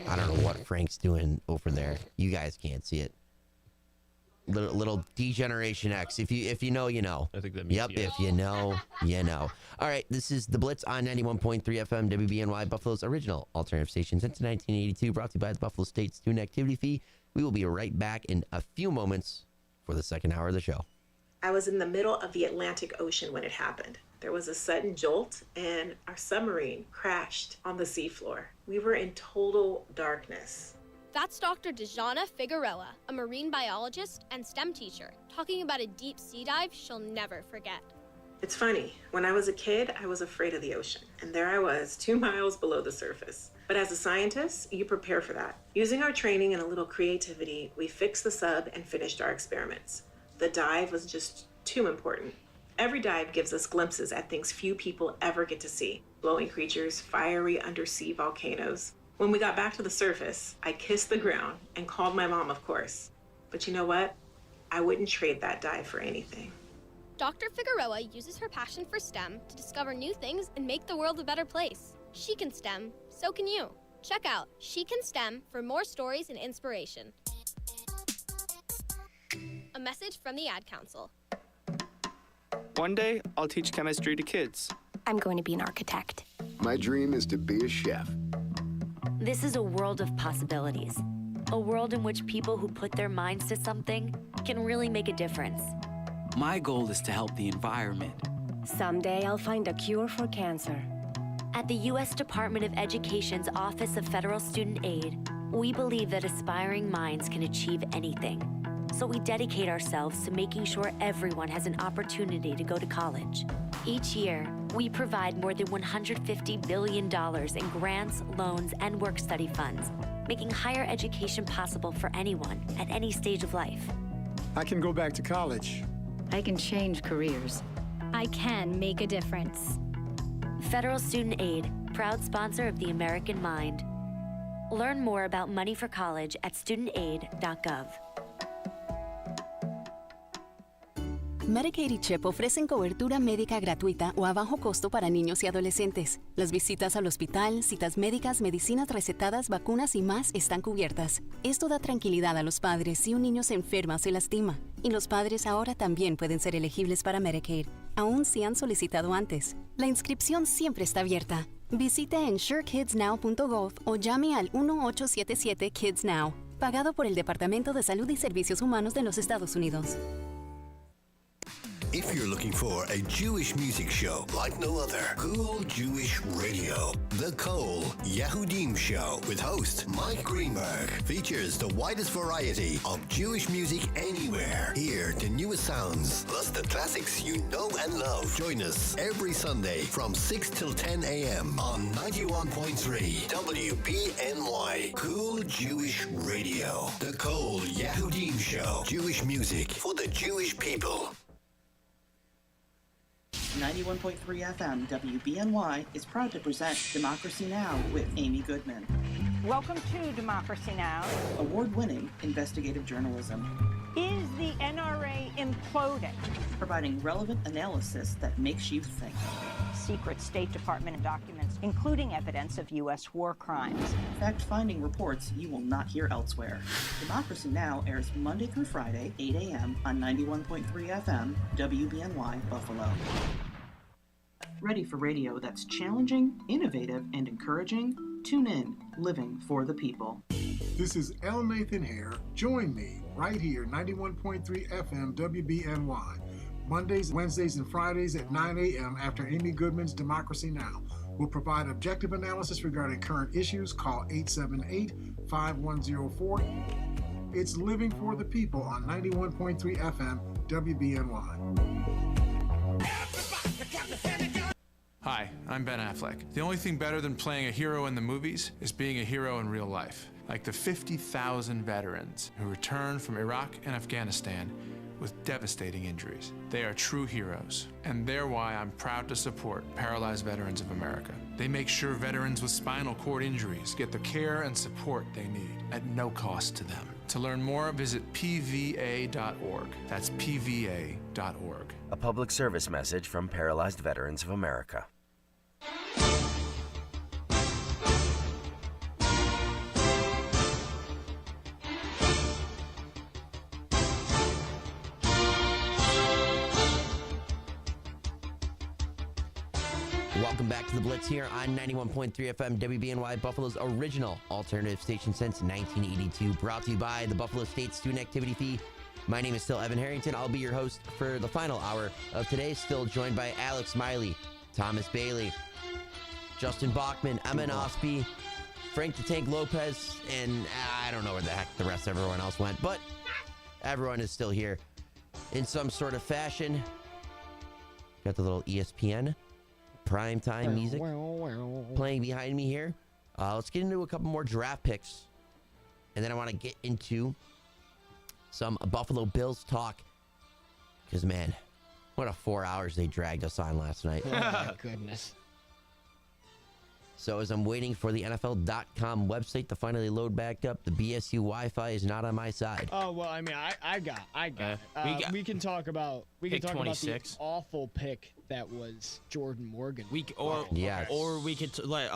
[SPEAKER 10] I don't know what Frank's doing over there. You guys can't see it. Little Degeneration X. If you know, you know.
[SPEAKER 2] I think that means
[SPEAKER 10] Yep, if you know, you know. All right, this is the Blitz on 91.3 FM WBNY, Buffalo's original alternative station since 1982, brought to you by the Buffalo State Student Activity Fee. We will be right back in a few moments for the second hour of the show.
[SPEAKER 3] I was in the middle of the Atlantic Ocean when it happened. There was a sudden jolt, and our submarine crashed on the seafloor. We were in total darkness.
[SPEAKER 17] That's Dr. Dejana Figueroa, a marine biologist and STEM teacher, talking about a deep sea dive she'll never forget.
[SPEAKER 3] It's funny, when I was a kid, I was afraid of the ocean, and there I was, 2 miles below the surface. But as a scientist, you prepare for that. Using our training and a little creativity, we fixed the sub and finished our experiments. The dive was just too important. Every dive gives us glimpses at things few people ever get to see. Glowing creatures, fiery undersea volcanoes. When we got back to the surface, I kissed the ground and called my mom, of course. But you know what? I wouldn't trade that dive for anything.
[SPEAKER 17] Dr. Figueroa uses her passion for STEM to discover new things and make the world a better place. She can STEM, so can you. Check out She Can STEM for more stories and inspiration. A message from the Ad Council.
[SPEAKER 6] One day, I'll teach chemistry to kids.
[SPEAKER 9] I'm going to be an architect.
[SPEAKER 16] My dream is to be a chef.
[SPEAKER 9] This is a world of possibilities. A world in which people who put their minds to something can really make a difference.
[SPEAKER 19] My goal is to help the environment.
[SPEAKER 9] Someday I'll find a cure for cancer. At the U.S. Department of Education's Office of Federal Student Aid, we believe that aspiring minds can achieve anything. So we dedicate ourselves to making sure everyone has an opportunity to go to college. Each year, we provide more than $150 billion in grants, loans, and work-study funds, making higher education possible for anyone at any stage of life.
[SPEAKER 25] I can go back to college.
[SPEAKER 9] I can change careers. I can make a difference. Federal Student Aid, proud sponsor of the American Mind. Learn more about money for college at studentaid.gov.
[SPEAKER 21] Medicaid y CHIP ofrecen cobertura médica gratuita o a bajo costo para niños y adolescentes. Las visitas al hospital, citas médicas, medicinas recetadas, vacunas y más están cubiertas. Esto da tranquilidad a los padres si un niño se enferma o se lastima. Y los padres ahora también pueden ser elegibles para Medicaid, aun si han solicitado antes. La inscripción siempre está abierta. Visite ensurekidsnow.gov o llame al 1-877-KIDS-NOW, pagado por el Departamento de Salud y Servicios Humanos de los Estados Unidos.
[SPEAKER 26] If you're looking for a Jewish music show like no other, Cool Jewish Radio. The Cole Yehudim Show with host Mike Greenberg features the widest variety of Jewish music anywhere. Hear the newest sounds, plus the classics you know and love. Join us every Sunday from 6 till 10 a.m. on 91.3 WBNY. Cool Jewish Radio. The Cole Yehudim Show. Jewish music for the Jewish people.
[SPEAKER 27] 91.3 FM WBNY is proud to present Democracy Now! With Amy Goodman.
[SPEAKER 28] Welcome to Democracy Now!
[SPEAKER 27] Award-winning investigative journalism.
[SPEAKER 28] Is the NRA imploding?
[SPEAKER 27] Providing relevant analysis that makes you think.
[SPEAKER 28] Secret State Department documents, including evidence of U.S. war crimes.
[SPEAKER 27] Fact-finding reports you will not hear elsewhere. Democracy Now! Airs Monday through Friday, 8 a.m. on 91.3 FM WBNY Buffalo. Ready for radio that's challenging, innovative, and encouraging? Tune in, Living for the People.
[SPEAKER 29] This is L. Nathan Hare. Join me right here, 91.3 FM WBNY. Mondays, Wednesdays, and Fridays at 9 a.m. after Amy Goodman's Democracy Now! We'll provide objective analysis regarding current issues. Call 878-5104. It's Living for the People on 91.3 FM WBNY.
[SPEAKER 30] Hi, I'm Ben Affleck. The only thing better than playing a hero in the movies is being a hero in real life. Like the 50,000 veterans who returned from Iraq and Afghanistan with devastating injuries. They are true heroes, and they're why I'm proud to support Paralyzed Veterans of America. They make sure veterans with spinal cord injuries get the care and support they need at no cost to them. To learn more, visit pva.org. That's pva.org.
[SPEAKER 31] A public service message from Paralyzed Veterans of America.
[SPEAKER 10] Welcome back to the Blitz here on 91.3 FM WBNY, Buffalo's original alternative station since 1982. Brought to you by the Buffalo State Student Activity Fee. My name is still Evan Harrington. I'll be your host for the final hour of today. Still joined by Alex Miley, Thomas Bailey, Justin Bachman, Emma Osby, Frank the Tank Lopez, and I don't know where the heck the rest of everyone else went, but everyone is still here in some sort of fashion. Got the little ESPN primetime music playing behind me here. Let's get into a couple more draft picks, and then I want to get into some Buffalo Bills talk, because man, what a 4 hours they dragged us on last night.
[SPEAKER 1] Oh my goodness.
[SPEAKER 10] So as I'm waiting for the NFL.com website to finally load back up, the BSU Wi-Fi is not on my side.
[SPEAKER 1] Oh well, I mean, I got it. We can talk about
[SPEAKER 8] Pick
[SPEAKER 1] the
[SPEAKER 8] 26.
[SPEAKER 1] awful pick that was Jordan Morgan.
[SPEAKER 10] Yes.
[SPEAKER 8] Or we could let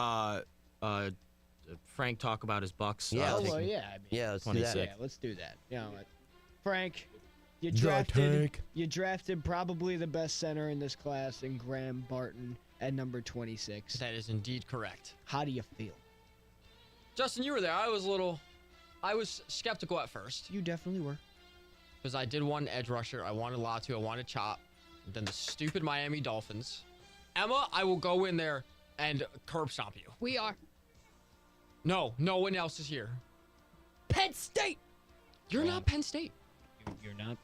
[SPEAKER 8] Frank talk about his Bucks.
[SPEAKER 1] Yeah,
[SPEAKER 10] Oh,
[SPEAKER 1] well, yeah. I mean,
[SPEAKER 10] Yeah, let's do
[SPEAKER 8] 26.
[SPEAKER 10] that.
[SPEAKER 1] yeah, let's do that. You know what, Frank, you
[SPEAKER 10] The
[SPEAKER 1] drafted
[SPEAKER 10] take.
[SPEAKER 1] probably the best center in this class in Graham Barton at number 26.
[SPEAKER 4] That is indeed correct.
[SPEAKER 1] How do you feel?
[SPEAKER 4] Justin, you were there. I was skeptical at first.
[SPEAKER 1] You definitely were.
[SPEAKER 4] Because I did want edge rusher. I wanted Latu. I wanted Chop. Then the stupid Miami Dolphins. Emma, I will go in there and curb stomp you.
[SPEAKER 5] We are.
[SPEAKER 4] No one else is here.
[SPEAKER 5] Penn State.
[SPEAKER 4] You're not Penn State.
[SPEAKER 1] You're not.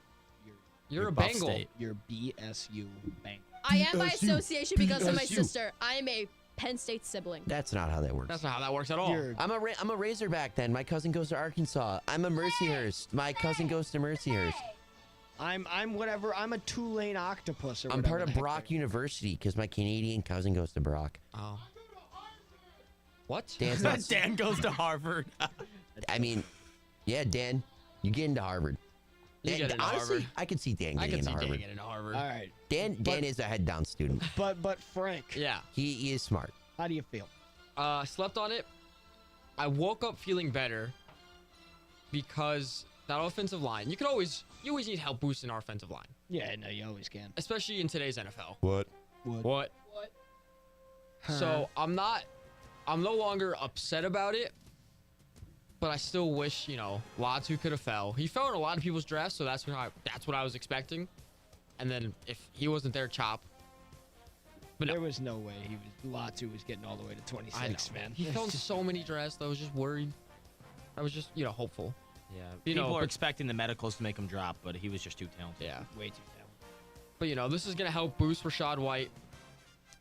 [SPEAKER 4] You're a
[SPEAKER 8] Buff
[SPEAKER 4] Bengal.
[SPEAKER 8] State.
[SPEAKER 1] You're BSU Bengal.
[SPEAKER 5] I am by
[SPEAKER 10] BSU.
[SPEAKER 5] association because of my
[SPEAKER 10] BSU.
[SPEAKER 5] sister. I am a Penn State sibling.
[SPEAKER 10] That's not how that works.
[SPEAKER 4] That's not how that works at all.
[SPEAKER 10] I'm a Razorback then. My cousin goes to Arkansas. I'm a Mercyhurst. My cousin goes to Mercyhurst.
[SPEAKER 1] I'm whatever. I'm a Tulane octopus or
[SPEAKER 10] I'm
[SPEAKER 1] whatever
[SPEAKER 10] part of
[SPEAKER 1] the heck
[SPEAKER 10] Brock University because my Canadian cousin goes to Brock.
[SPEAKER 4] Oh. What?
[SPEAKER 10] Dan's not,
[SPEAKER 8] Dan goes to Harvard.
[SPEAKER 10] I mean, yeah, Dan, you get into Harvard.
[SPEAKER 4] You get into
[SPEAKER 10] honestly,
[SPEAKER 4] Harvard.
[SPEAKER 10] I could see Dan
[SPEAKER 4] I
[SPEAKER 10] getting
[SPEAKER 4] could
[SPEAKER 10] into
[SPEAKER 4] see
[SPEAKER 10] Harvard.
[SPEAKER 4] Dan getting into Harvard.
[SPEAKER 1] All right.
[SPEAKER 10] Dan is a head down student.
[SPEAKER 1] But Frank,
[SPEAKER 4] Yeah.
[SPEAKER 10] He is smart.
[SPEAKER 1] how do you feel?
[SPEAKER 4] Slept on it. I woke up feeling better because that offensive line. You always need help boosting our offensive line,
[SPEAKER 1] Yeah, no, you always can.
[SPEAKER 4] especially in today's NFL.
[SPEAKER 10] What?
[SPEAKER 4] What? So I'm no longer upset about it, but I still wish, Latu could have fell. He fell in a lot of people's drafts, so that's what I was expecting. And then if he wasn't there, Chop. But no,
[SPEAKER 1] There was no way Latu was getting all the way to 26,
[SPEAKER 4] I know.
[SPEAKER 1] man.
[SPEAKER 4] He fell in so many drafts that I was just worried. I was just, hopeful.
[SPEAKER 8] Yeah,
[SPEAKER 4] You
[SPEAKER 8] people
[SPEAKER 4] know,
[SPEAKER 8] are
[SPEAKER 4] but-
[SPEAKER 8] expecting the medicals to make him drop, but he was just too talented.
[SPEAKER 4] Yeah.
[SPEAKER 1] Way too talented.
[SPEAKER 4] But, this is going to help boost Rashad White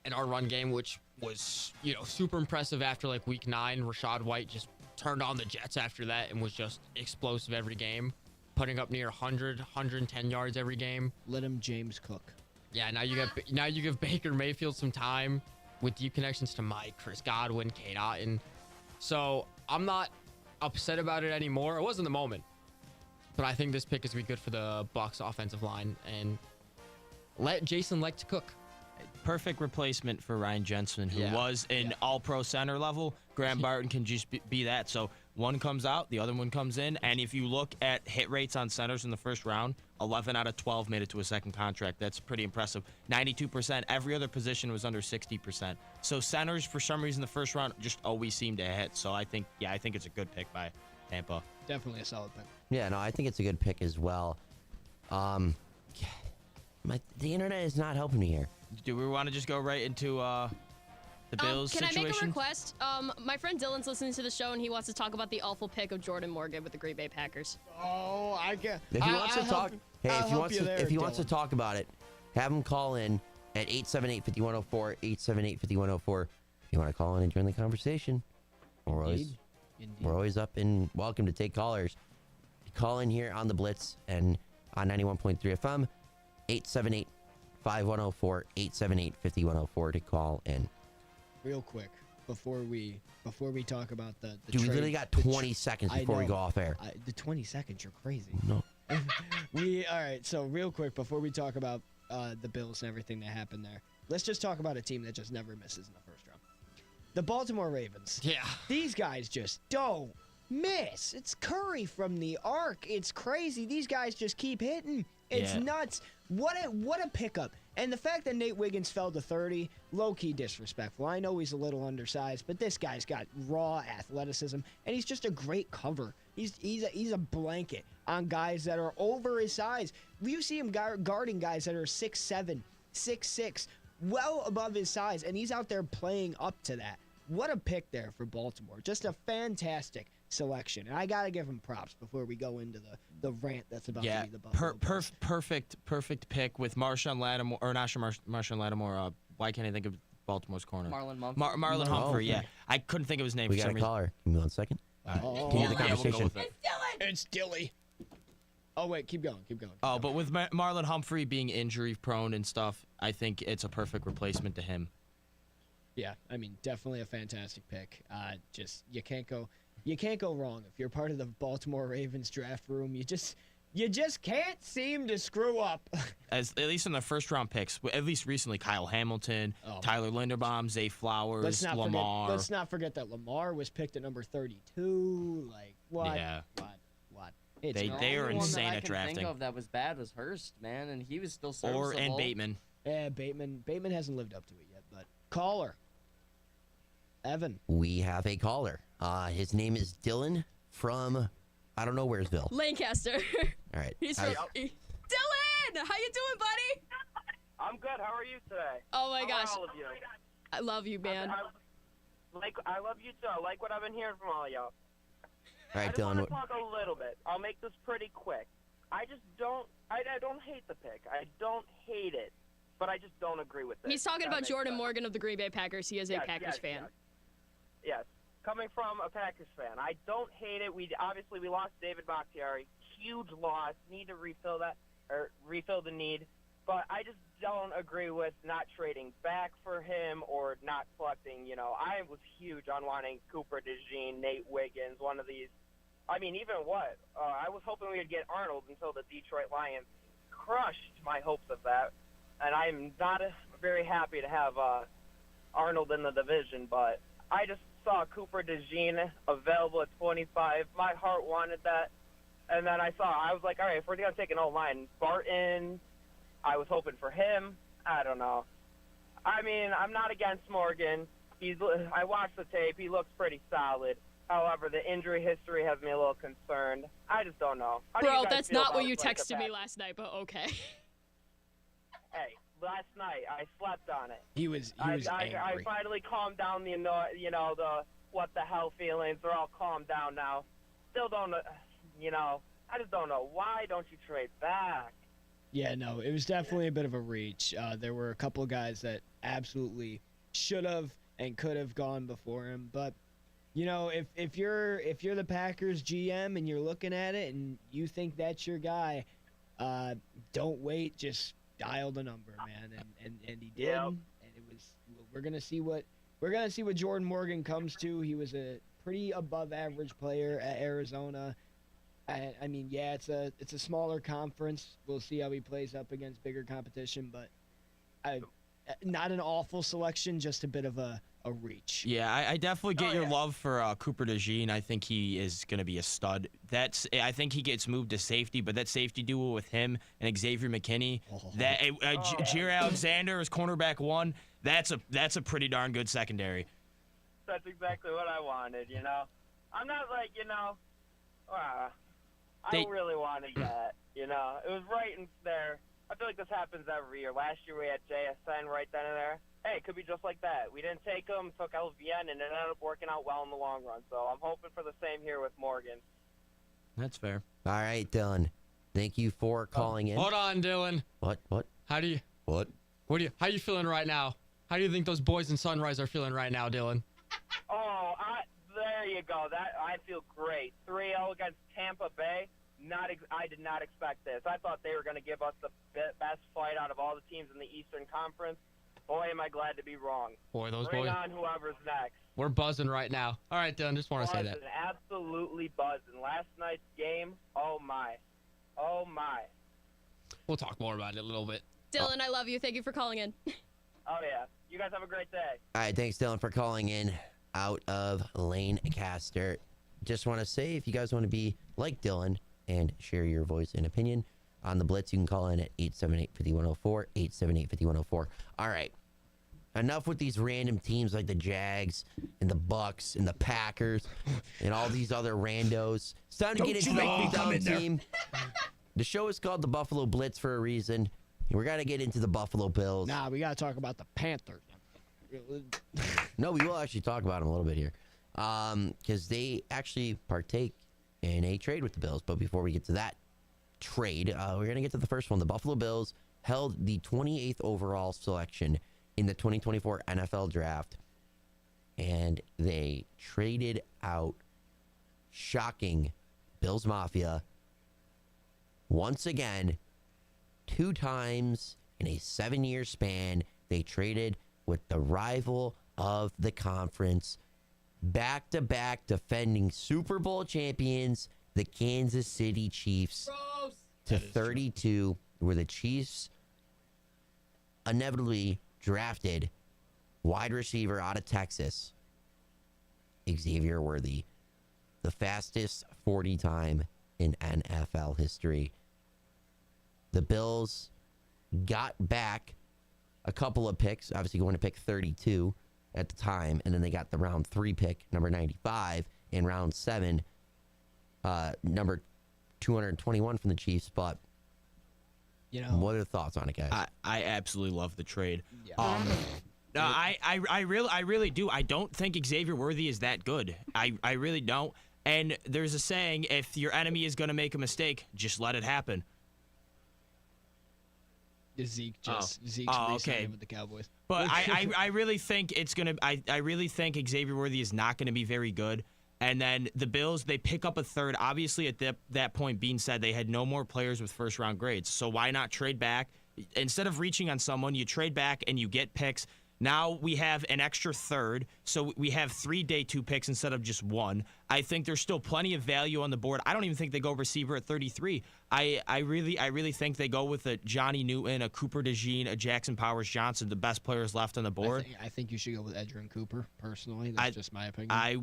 [SPEAKER 4] and our run game, which was, super impressive after, week 9. Rashad White just turned on the Jets after that and was just explosive every game, putting up near 100, 110 yards every game.
[SPEAKER 1] Let him James Cook.
[SPEAKER 4] Yeah, now you give Baker Mayfield some time with deep connections to Mike, Chris Godwin, Kate Otten. So I'm not upset about it anymore. It was in the moment. But I think this pick is going to be good for the Bucs offensive line and let Jason like to cook.
[SPEAKER 8] Perfect replacement for Ryan Jensen, who
[SPEAKER 4] Yeah.
[SPEAKER 8] was an all-pro center level. Graham Barton can just be that. So one comes out, the other one comes in. And if you look at hit rates on centers in the first round, 11 out of 12 made it to a second contract. That's pretty impressive. 92%. Every other position was under 60%. So centers, for some reason, the first round just always seem to hit. So I think it's a good pick by Tampa.
[SPEAKER 1] Definitely a solid pick.
[SPEAKER 10] Yeah, no, I think it's a good pick as well. The internet is not helping me here.
[SPEAKER 8] Do we want to just go right into the Bills
[SPEAKER 5] Can
[SPEAKER 8] situation?
[SPEAKER 5] I make a request? My friend Dylan's listening to the show and he wants to talk about the awful pick of Jordan Morgan with the Green Bay Packers.
[SPEAKER 1] Oh, I get.
[SPEAKER 10] If he wants to talk, if he wants to
[SPEAKER 1] Dylan.
[SPEAKER 10] talk about it, have him call in at 878-5104, 878-5104. If you want to call in and join the conversation, we're always up and welcome to take callers. Call in here on the Blitz and on 91.3 FM, 878-5104, 878-5104 to call in.
[SPEAKER 1] Real quick, before we talk about the
[SPEAKER 10] Dude, we
[SPEAKER 1] trade,
[SPEAKER 10] literally got 20 seconds before we go off air.
[SPEAKER 1] The 20 seconds, you're crazy.
[SPEAKER 10] No.
[SPEAKER 1] All right, so real quick, before we talk about the Bills and everything that happened there, let's just talk about a team that just never misses in the first round. The Baltimore Ravens.
[SPEAKER 4] Yeah.
[SPEAKER 1] These guys just don't miss. It's Curry from the arc. It's crazy. These guys just keep hitting. It's nuts. What a pickup. And the fact that Nate Wiggins fell to 30, low-key disrespectful. I know he's a little undersized, but this guy's got raw athleticism, and he's just a great cover. He's a blanket on guys that are over his size. You see him guarding guys that are 6'7", 6'6", well above his size, and he's out there playing up to that. What a pick there for Baltimore. Just a fantastic selection. And I got to give him props before we go into the rant that's about to be the Buffalo Bills.
[SPEAKER 8] Perfect pick with Marshawn Lattimore, or not Marshawn Lattimore. Why can't I think of Baltimore's corner?
[SPEAKER 11] Marlon Humphrey.
[SPEAKER 8] Marlon Humphrey, yeah. I couldn't think of his name
[SPEAKER 10] We
[SPEAKER 8] for
[SPEAKER 10] got
[SPEAKER 8] some
[SPEAKER 10] a
[SPEAKER 8] reason.
[SPEAKER 10] caller. Give me 1 second. Continue the conversation.
[SPEAKER 1] It's Dilly. Oh, wait, keep going.
[SPEAKER 8] Oh, but with Marlon Humphrey being injury prone and stuff, I think it's a perfect replacement to him.
[SPEAKER 1] Yeah, I mean, definitely a fantastic pick. Just you can't go wrong if you're part of the Baltimore Ravens draft room. You just can't seem to screw up.
[SPEAKER 8] At least in the first round picks, at least recently, Kyle Hamilton, Tyler Linderbaum, Zay Flowers, Lamar.
[SPEAKER 1] Let's not forget that Lamar was picked at number 32. Like what?
[SPEAKER 8] Yeah.
[SPEAKER 1] What?
[SPEAKER 8] They are insane at
[SPEAKER 11] I
[SPEAKER 8] drafting.
[SPEAKER 11] think of that was bad was Hurst, man, and he was still serviceable.
[SPEAKER 8] And Bateman.
[SPEAKER 1] Yeah, Bateman hasn't lived up to it yet, but caller. Evan.
[SPEAKER 10] We have a caller. His name is Dylan from, I don't know where'sville.
[SPEAKER 5] Lancaster.
[SPEAKER 10] All right.
[SPEAKER 5] He's from Dylan! How you doing, buddy?
[SPEAKER 2] I'm good. How are you today?
[SPEAKER 5] Oh my gosh.
[SPEAKER 2] How are all of you?
[SPEAKER 5] I love you, man.
[SPEAKER 2] I love you too. I like what I've been hearing from all of y'all.
[SPEAKER 10] All right,
[SPEAKER 2] I just
[SPEAKER 10] Dylan.
[SPEAKER 2] want to talk a little bit. I'll make this pretty quick. I just don't. I don't hate the pick. I don't hate it, but I just don't agree with it.
[SPEAKER 5] He's talking about Jordan Morgan of the Green Bay Packers. He is a Packers fan.
[SPEAKER 2] Yes. Coming from a Packers fan, I don't hate it. We lost David Bakhtiari. Huge loss. Need to refill the need. But I just don't agree with not trading back for him or not selecting. I was huge on wanting Cooper DeJean, Nate Wiggins, one of these. I mean, even I was hoping we would get Arnold until the Detroit Lions crushed my hopes of that. And I'm not very happy to have Arnold in the division, but I just saw Cooper DeJean available at 25. My heart wanted that. And then I was like, all right, if we're going to take an O-line, Barton, I was hoping for him. I don't know. I mean, I'm not against Morgan. I watched the tape. He looks pretty solid. However, the injury history has me a little concerned. I just don't know.
[SPEAKER 5] Bro, that's not what you texted me last night, but okay.
[SPEAKER 2] Hey, last night I slept on it.
[SPEAKER 1] He was angry.
[SPEAKER 2] I finally calmed down the what the hell feelings. They're all calmed down now. Still don't, I just don't know. Why don't you trade back?
[SPEAKER 1] Yeah, no, it was definitely a bit of a reach. There were a couple of guys that absolutely should have and could have gone before him, but if you're the Packers GM and you're looking at it and you think that's your guy, don't wait, just dial the number, man, and he did, and it was. We're gonna see what Jordan Morgan comes to. He was a pretty above average player at Arizona. I mean, yeah, it's a smaller conference. We'll see how he plays up against bigger competition, but not an awful selection, just a bit of a reach.
[SPEAKER 8] Yeah, I definitely get your love for Cooper DeJean. I think he is going to be a stud. I think he gets moved to safety, but that safety duo with him and Xavier McKinney, Jair Alexander is cornerback 1. That's a pretty darn good secondary.
[SPEAKER 2] That's exactly what I wanted. I'm not like I really wanted that. It was right in there. I feel like this happens every year. Last year we had JSN right then and there. Hey, it could be just like that. We didn't take him, took LVN, and it ended up working out well in the long run. So I'm hoping for the same here with Morgan.
[SPEAKER 8] That's fair.
[SPEAKER 10] All right, Dylan. Thank you for calling in.
[SPEAKER 4] Hold on, Dylan.
[SPEAKER 10] What?
[SPEAKER 4] How you feeling right now? How do you think those boys in Sunrise are feeling right now, Dylan?
[SPEAKER 2] Oh, there you go. I feel great. 3-0 against Tampa Bay. I did not expect this. I thought they were going to give us the best fight out of all the teams in the Eastern Conference. Boy, am I glad to be wrong.
[SPEAKER 4] Boy, those
[SPEAKER 2] Bring
[SPEAKER 4] boys.
[SPEAKER 2] on whoever's next.
[SPEAKER 4] We're buzzing right now. All right, Dylan, just want to say that.
[SPEAKER 2] Absolutely buzzing. Last night's game, oh my.
[SPEAKER 4] We'll talk more about it a little bit.
[SPEAKER 5] Dylan, I love you. Thank you for calling in.
[SPEAKER 2] Oh, yeah. You guys have a great day.
[SPEAKER 10] All right, thanks, Dylan, for calling in out of Lancaster. Just want to say, if you guys want to be like Dylan and share your voice and opinion on the Blitz, you can call in at 878-5104, 878-5104. All right. Enough with these random teams like the Jags and the Bucks and the Packers and all these other randos. It's time to get into the hometown team. The show is called the Buffalo Blitz for a reason. We're going to get into the Buffalo Bills.
[SPEAKER 1] Nah, we got to talk about the Panthers.
[SPEAKER 10] No, we will actually talk about them a little bit here. Because they actually partake in a trade with the Bills. But before we get to that trade, we're going to get to the first one. The Buffalo Bills held the 28th overall selection in the 2024 NFL Draft. And they traded out, shocking, Bills Mafia once again, 2 times in a 7-year span. They traded with the rival of the conference. Back-to-back defending Super Bowl champions, the Kansas City Chiefs, to 32, where the Chiefs inevitably drafted wide receiver out of Texas, Xavier Worthy, the fastest 40 time in NFL history. The Bills got back a couple of picks, obviously going to pick 32 at the time, and then they got the round 3 pick, number 95, in round 7, number 221 from the Chiefs. But what are the thoughts on it, guys?
[SPEAKER 8] I absolutely love the trade.
[SPEAKER 10] Yeah.
[SPEAKER 8] No, I really do. I don't think Xavier Worthy is that good. I really don't. And there's a saying: if your enemy is going to make a mistake, just let it happen.
[SPEAKER 1] Zeke's re-signing with the Cowboys.
[SPEAKER 8] But I really think it's gonna. I really think Xavier Worthy is not going to be very good. And then the Bills, they pick up a third. Obviously, at that point, being said, they had no more players with first-round grades. So why not trade back? Instead of reaching on someone, you trade back and you get picks. Now we have an extra third, so we have 3 day 2 picks instead of just 1. I think there's still plenty of value on the board. I don't even think they go receiver at 33. I really think they go with a Johnny Newton, a Cooper DeJean, a Jackson Powers Johnson, the best players left on the board.
[SPEAKER 1] I think you should go with Edgerrin Cooper. Personally, that's just my opinion.
[SPEAKER 8] I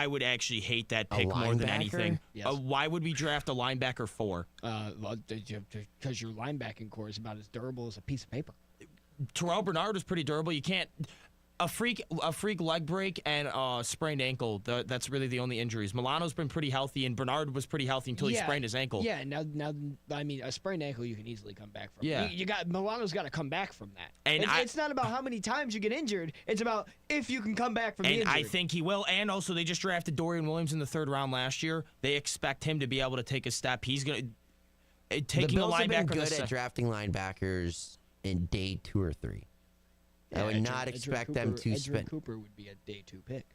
[SPEAKER 8] would actually hate that pick more than anything.
[SPEAKER 1] Yes.
[SPEAKER 8] Why would we draft a linebacker 4?
[SPEAKER 1] Because your linebacking core is about as durable as a piece of paper.
[SPEAKER 8] Terrell Bernard was pretty durable. You can't a freak leg break and a sprained ankle. That's really the only injuries. Milano's been pretty healthy, and Bernard was pretty healthy until he sprained his ankle.
[SPEAKER 1] Yeah, now I mean, a sprained ankle you can easily come back from.
[SPEAKER 8] Yeah,
[SPEAKER 1] Milano's got to come back from that.
[SPEAKER 8] And
[SPEAKER 1] it's not about how many times you get injured. It's about if you can come back from the injury.
[SPEAKER 8] And I think he will. And also, they just drafted Dorian Williams in the 3rd round last year. They expect him to be able to take a step. He's gonna taking
[SPEAKER 10] the Bills
[SPEAKER 8] a linebacker.
[SPEAKER 10] Have been good at drafting linebackers in day 2 or 3. I would not expect them to spend.
[SPEAKER 1] Cooper would be a day 2 pick.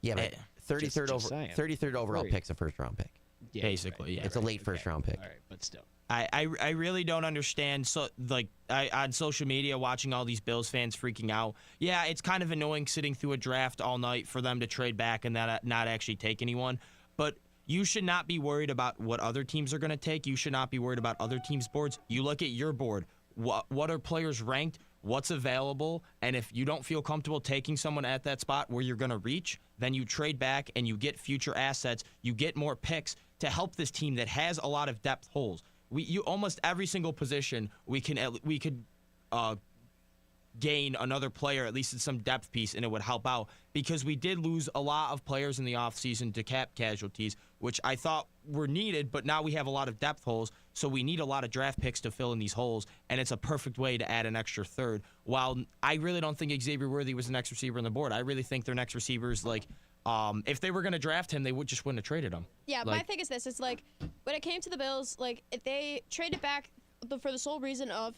[SPEAKER 10] Yeah, but 33rd overall pick's a first-round pick.
[SPEAKER 1] Yeah,
[SPEAKER 8] basically,
[SPEAKER 10] it's a late first-round pick.
[SPEAKER 1] All right, but still.
[SPEAKER 8] I really don't understand. So, on social media, watching all these Bills fans freaking out. Yeah, it's kind of annoying sitting through a draft all night for them to trade back and not actually take anyone. But you should not be worried about what other teams are going to take. You should not be worried about other teams' boards. You look at your board. What are players ranked? What's available? And if you don't feel comfortable taking someone at that spot where you're going to reach, then you trade back and you get future assets. You get more picks to help this team that has a lot of depth holes. You almost every single position we could gain another player, at least in some depth piece, and it would help out because we did lose a lot of players in the offseason to cap casualties, which I thought were needed, but now we have a lot of depth holes, so we need a lot of draft picks to fill in these holes, and it's a perfect way to add an extra third. While I really don't think Xavier Worthy was the next receiver on the board, I really think their next receivers, if they were going to draft him, they wouldn't have traded him.
[SPEAKER 5] Yeah, my thing is this. It's like, when it came to the Bills, if they traded back for the sole reason of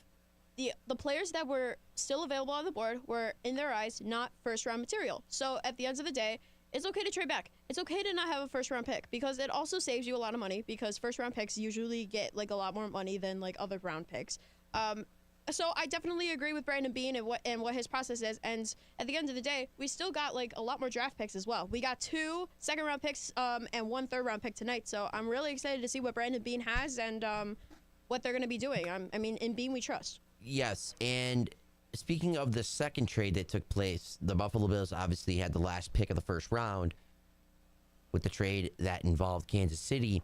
[SPEAKER 5] the players that were still available on the board were, in their eyes, not first-round material. So at the end of the day, it's okay to trade back. It's okay to not have a first-round pick because it also saves you a lot of money because first-round picks usually get, a lot more money than, other round picks. So I definitely agree with Brandon Beane and what his process is. And at the end of the day, we still got, a lot more draft picks as well. We got 2 second-round picks and 1 third-round pick tonight. So I'm really excited to see what Brandon Beane has and what they're going to be doing. In Beane we trust.
[SPEAKER 10] Yes, and speaking of the second trade that took place, the Buffalo Bills obviously had the last pick of the first round with the trade that involved Kansas City,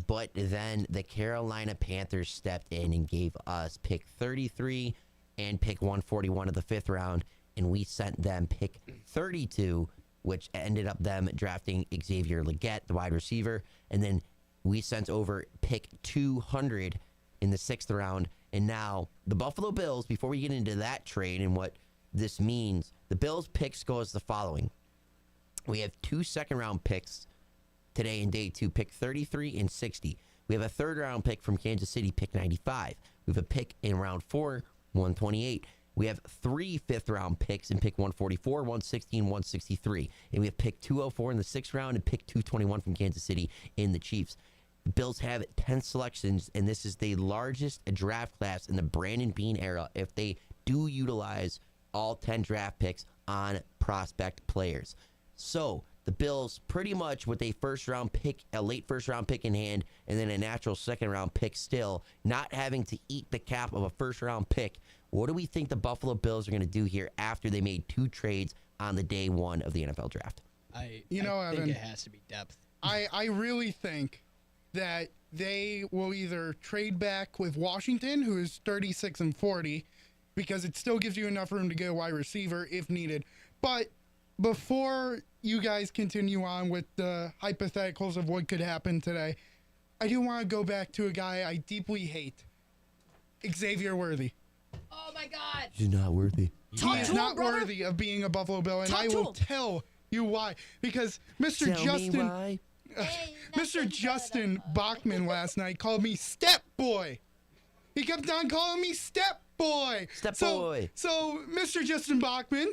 [SPEAKER 10] but then the Carolina Panthers stepped in and gave us pick 33 and pick 141 of the 5th round, and we sent them pick 32, which ended up them drafting Xavier Legette, the wide receiver, and then we sent over pick 200 in the 6th round. And now the Buffalo Bills, before we get into that trade and what this means, the Bills picks go as the following. We have 2 second-round picks today in day 2, pick 33 and 60. We have a third-round pick from Kansas City, pick 95. We have a pick in round 4, 128. We have 3 fifth-round picks in pick 144, 160, and 163. And we have pick 204 in the 6th round and pick 221 from Kansas City in the Chiefs. The Bills have 10 selections, and this is the largest draft class in the Brandon Beane era if they do utilize all 10 draft picks on prospect players. So the Bills pretty much with a first-round pick, a late first-round pick in hand, and then a natural second-round pick still, not having to eat the cap of a first-round pick. What do we think the Buffalo Bills are going to do here after they made 2 trades on the day 1 of the NFL draft?
[SPEAKER 1] I
[SPEAKER 3] Evan,
[SPEAKER 1] think it has to be depth.
[SPEAKER 3] I really think that they will either trade back with Washington, who is 36-40, because it still gives you enough room to get a wide receiver if needed. But before you guys continue on with the hypotheticals of what could happen today, I do want to go back to a guy I deeply hate, Xavier Worthy.
[SPEAKER 5] Oh my God.
[SPEAKER 10] He's not worthy.
[SPEAKER 3] He is not worthy of being a Buffalo Bill, and I will tell you why. Because Mr. Justin Bachman last night called me Step Boy. He kept on calling me Step Boy.
[SPEAKER 10] Boy.
[SPEAKER 3] So Mr. Justin Bachman,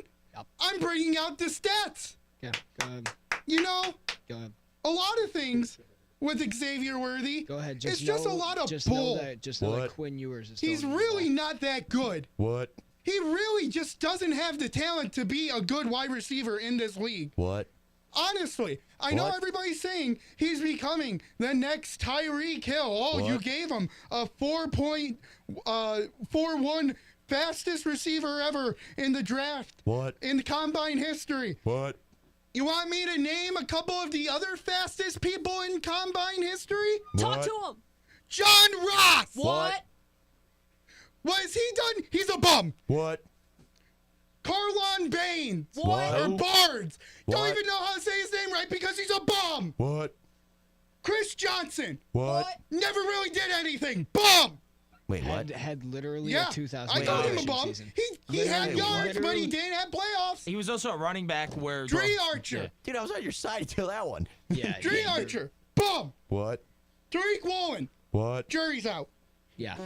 [SPEAKER 3] I'm bringing out the stats.
[SPEAKER 1] Yeah, go ahead.
[SPEAKER 3] You know,
[SPEAKER 1] Go ahead.
[SPEAKER 3] a lot of things with Xavier Worthy.
[SPEAKER 1] Go ahead.
[SPEAKER 3] It's just a lot of bull.
[SPEAKER 1] Know that Quinn Ewers is
[SPEAKER 3] He's really not that good.
[SPEAKER 10] What?
[SPEAKER 3] He really just doesn't have the talent to be a good wide receiver in this league.
[SPEAKER 10] What?
[SPEAKER 3] Honestly, I know
[SPEAKER 10] What?
[SPEAKER 3] everybody's saying he's becoming the next Tyreek Hill. Oh,
[SPEAKER 10] What?
[SPEAKER 3] you gave him a 4.41 fastest receiver ever in the draft.
[SPEAKER 10] What?
[SPEAKER 3] In the combine history.
[SPEAKER 10] What?
[SPEAKER 3] You want me to name a couple of the other fastest people in combine history?
[SPEAKER 5] Talk to him.
[SPEAKER 3] John Ross.
[SPEAKER 5] What?
[SPEAKER 3] What has he done? He's a bum.
[SPEAKER 10] What?
[SPEAKER 3] Carlon Baines.
[SPEAKER 10] What?
[SPEAKER 3] Or Barnes. Don't
[SPEAKER 10] What?
[SPEAKER 3] even know how to say his name right because he's a bum.
[SPEAKER 10] What?
[SPEAKER 3] Chris Johnson.
[SPEAKER 10] What?
[SPEAKER 3] Never really did anything. Bum.
[SPEAKER 10] Wait, what?
[SPEAKER 1] Had literally
[SPEAKER 3] Yeah,
[SPEAKER 1] a 2000.
[SPEAKER 3] I called him a bum.
[SPEAKER 1] Season.
[SPEAKER 3] He had
[SPEAKER 1] Literally,
[SPEAKER 3] yards, but he
[SPEAKER 1] literally.
[SPEAKER 3] didn't have playoffs.
[SPEAKER 8] He was also a running back where
[SPEAKER 3] Dre Archer.
[SPEAKER 8] Yeah.
[SPEAKER 10] Dude, I was on your side until that one.
[SPEAKER 1] Yeah.
[SPEAKER 3] Dre Archer. Bum.
[SPEAKER 10] What?
[SPEAKER 3] Tariq Woolen.
[SPEAKER 10] What?
[SPEAKER 3] Jury's out.
[SPEAKER 1] Yeah.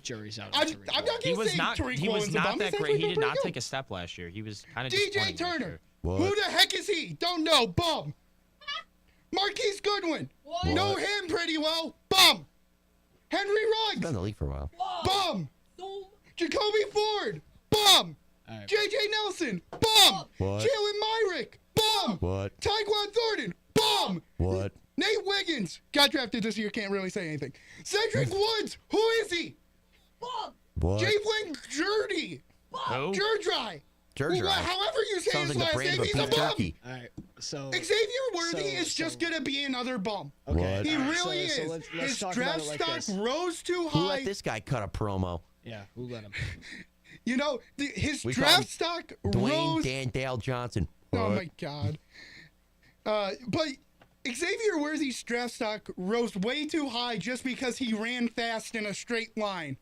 [SPEAKER 1] Jury's out.
[SPEAKER 3] I'm not
[SPEAKER 8] He
[SPEAKER 3] going to
[SPEAKER 8] was
[SPEAKER 3] say
[SPEAKER 8] not.
[SPEAKER 3] Tariq
[SPEAKER 8] He was
[SPEAKER 3] Woolen's a
[SPEAKER 8] not
[SPEAKER 3] bum.
[SPEAKER 8] that
[SPEAKER 3] He's
[SPEAKER 8] great. He
[SPEAKER 3] actually
[SPEAKER 8] did
[SPEAKER 3] pretty
[SPEAKER 8] not
[SPEAKER 3] good.
[SPEAKER 8] take a step last year. He was kind of
[SPEAKER 3] DJ Turner.
[SPEAKER 10] What?
[SPEAKER 3] Who the heck is he? Don't know. Bum. Marquise Goodwin.
[SPEAKER 5] What?
[SPEAKER 3] Know him pretty well. Bum. Henry
[SPEAKER 10] He's been in
[SPEAKER 3] Ruggs.
[SPEAKER 10] the league for a while.
[SPEAKER 3] Bum. Jacoby Ford. Bum.
[SPEAKER 1] All right.
[SPEAKER 3] JJ Nelson. Bum.
[SPEAKER 10] What?
[SPEAKER 3] Jalen Myrick. Bum.
[SPEAKER 10] What?
[SPEAKER 3] Taekwon Thornton. Bum.
[SPEAKER 10] What?
[SPEAKER 3] Nate Wiggins. Got drafted this year. Can't really say anything. Cedric Woods. Who is he?
[SPEAKER 10] What?
[SPEAKER 3] Javelin Jurdy.
[SPEAKER 8] Who?
[SPEAKER 3] Jurdry.
[SPEAKER 10] Jurdry.
[SPEAKER 3] However you say
[SPEAKER 10] Sounds
[SPEAKER 3] his
[SPEAKER 10] like the
[SPEAKER 3] last
[SPEAKER 10] brand
[SPEAKER 3] name,
[SPEAKER 10] of
[SPEAKER 3] he's a
[SPEAKER 10] beef
[SPEAKER 3] bum.
[SPEAKER 10] jerky.
[SPEAKER 1] All right. So
[SPEAKER 3] Xavier Worthy is just going to be another bum.
[SPEAKER 1] Okay.
[SPEAKER 10] What?
[SPEAKER 3] He
[SPEAKER 1] All right,
[SPEAKER 3] really
[SPEAKER 1] so
[SPEAKER 3] is.
[SPEAKER 1] let's
[SPEAKER 3] His
[SPEAKER 1] talk
[SPEAKER 3] draft
[SPEAKER 1] about it like
[SPEAKER 3] stock
[SPEAKER 1] this.
[SPEAKER 3] rose too
[SPEAKER 10] Who
[SPEAKER 3] high.
[SPEAKER 10] let this guy cut a promo?
[SPEAKER 1] Yeah. Who let him?
[SPEAKER 3] You know, his
[SPEAKER 10] We call
[SPEAKER 3] draft
[SPEAKER 10] him
[SPEAKER 3] stock
[SPEAKER 10] Dwayne
[SPEAKER 3] rose.
[SPEAKER 10] Dan Dale Johnson.
[SPEAKER 3] Oh
[SPEAKER 10] What?
[SPEAKER 3] my God. But Xavier Worthy's draft stock rose way too high just because he ran fast in a straight line.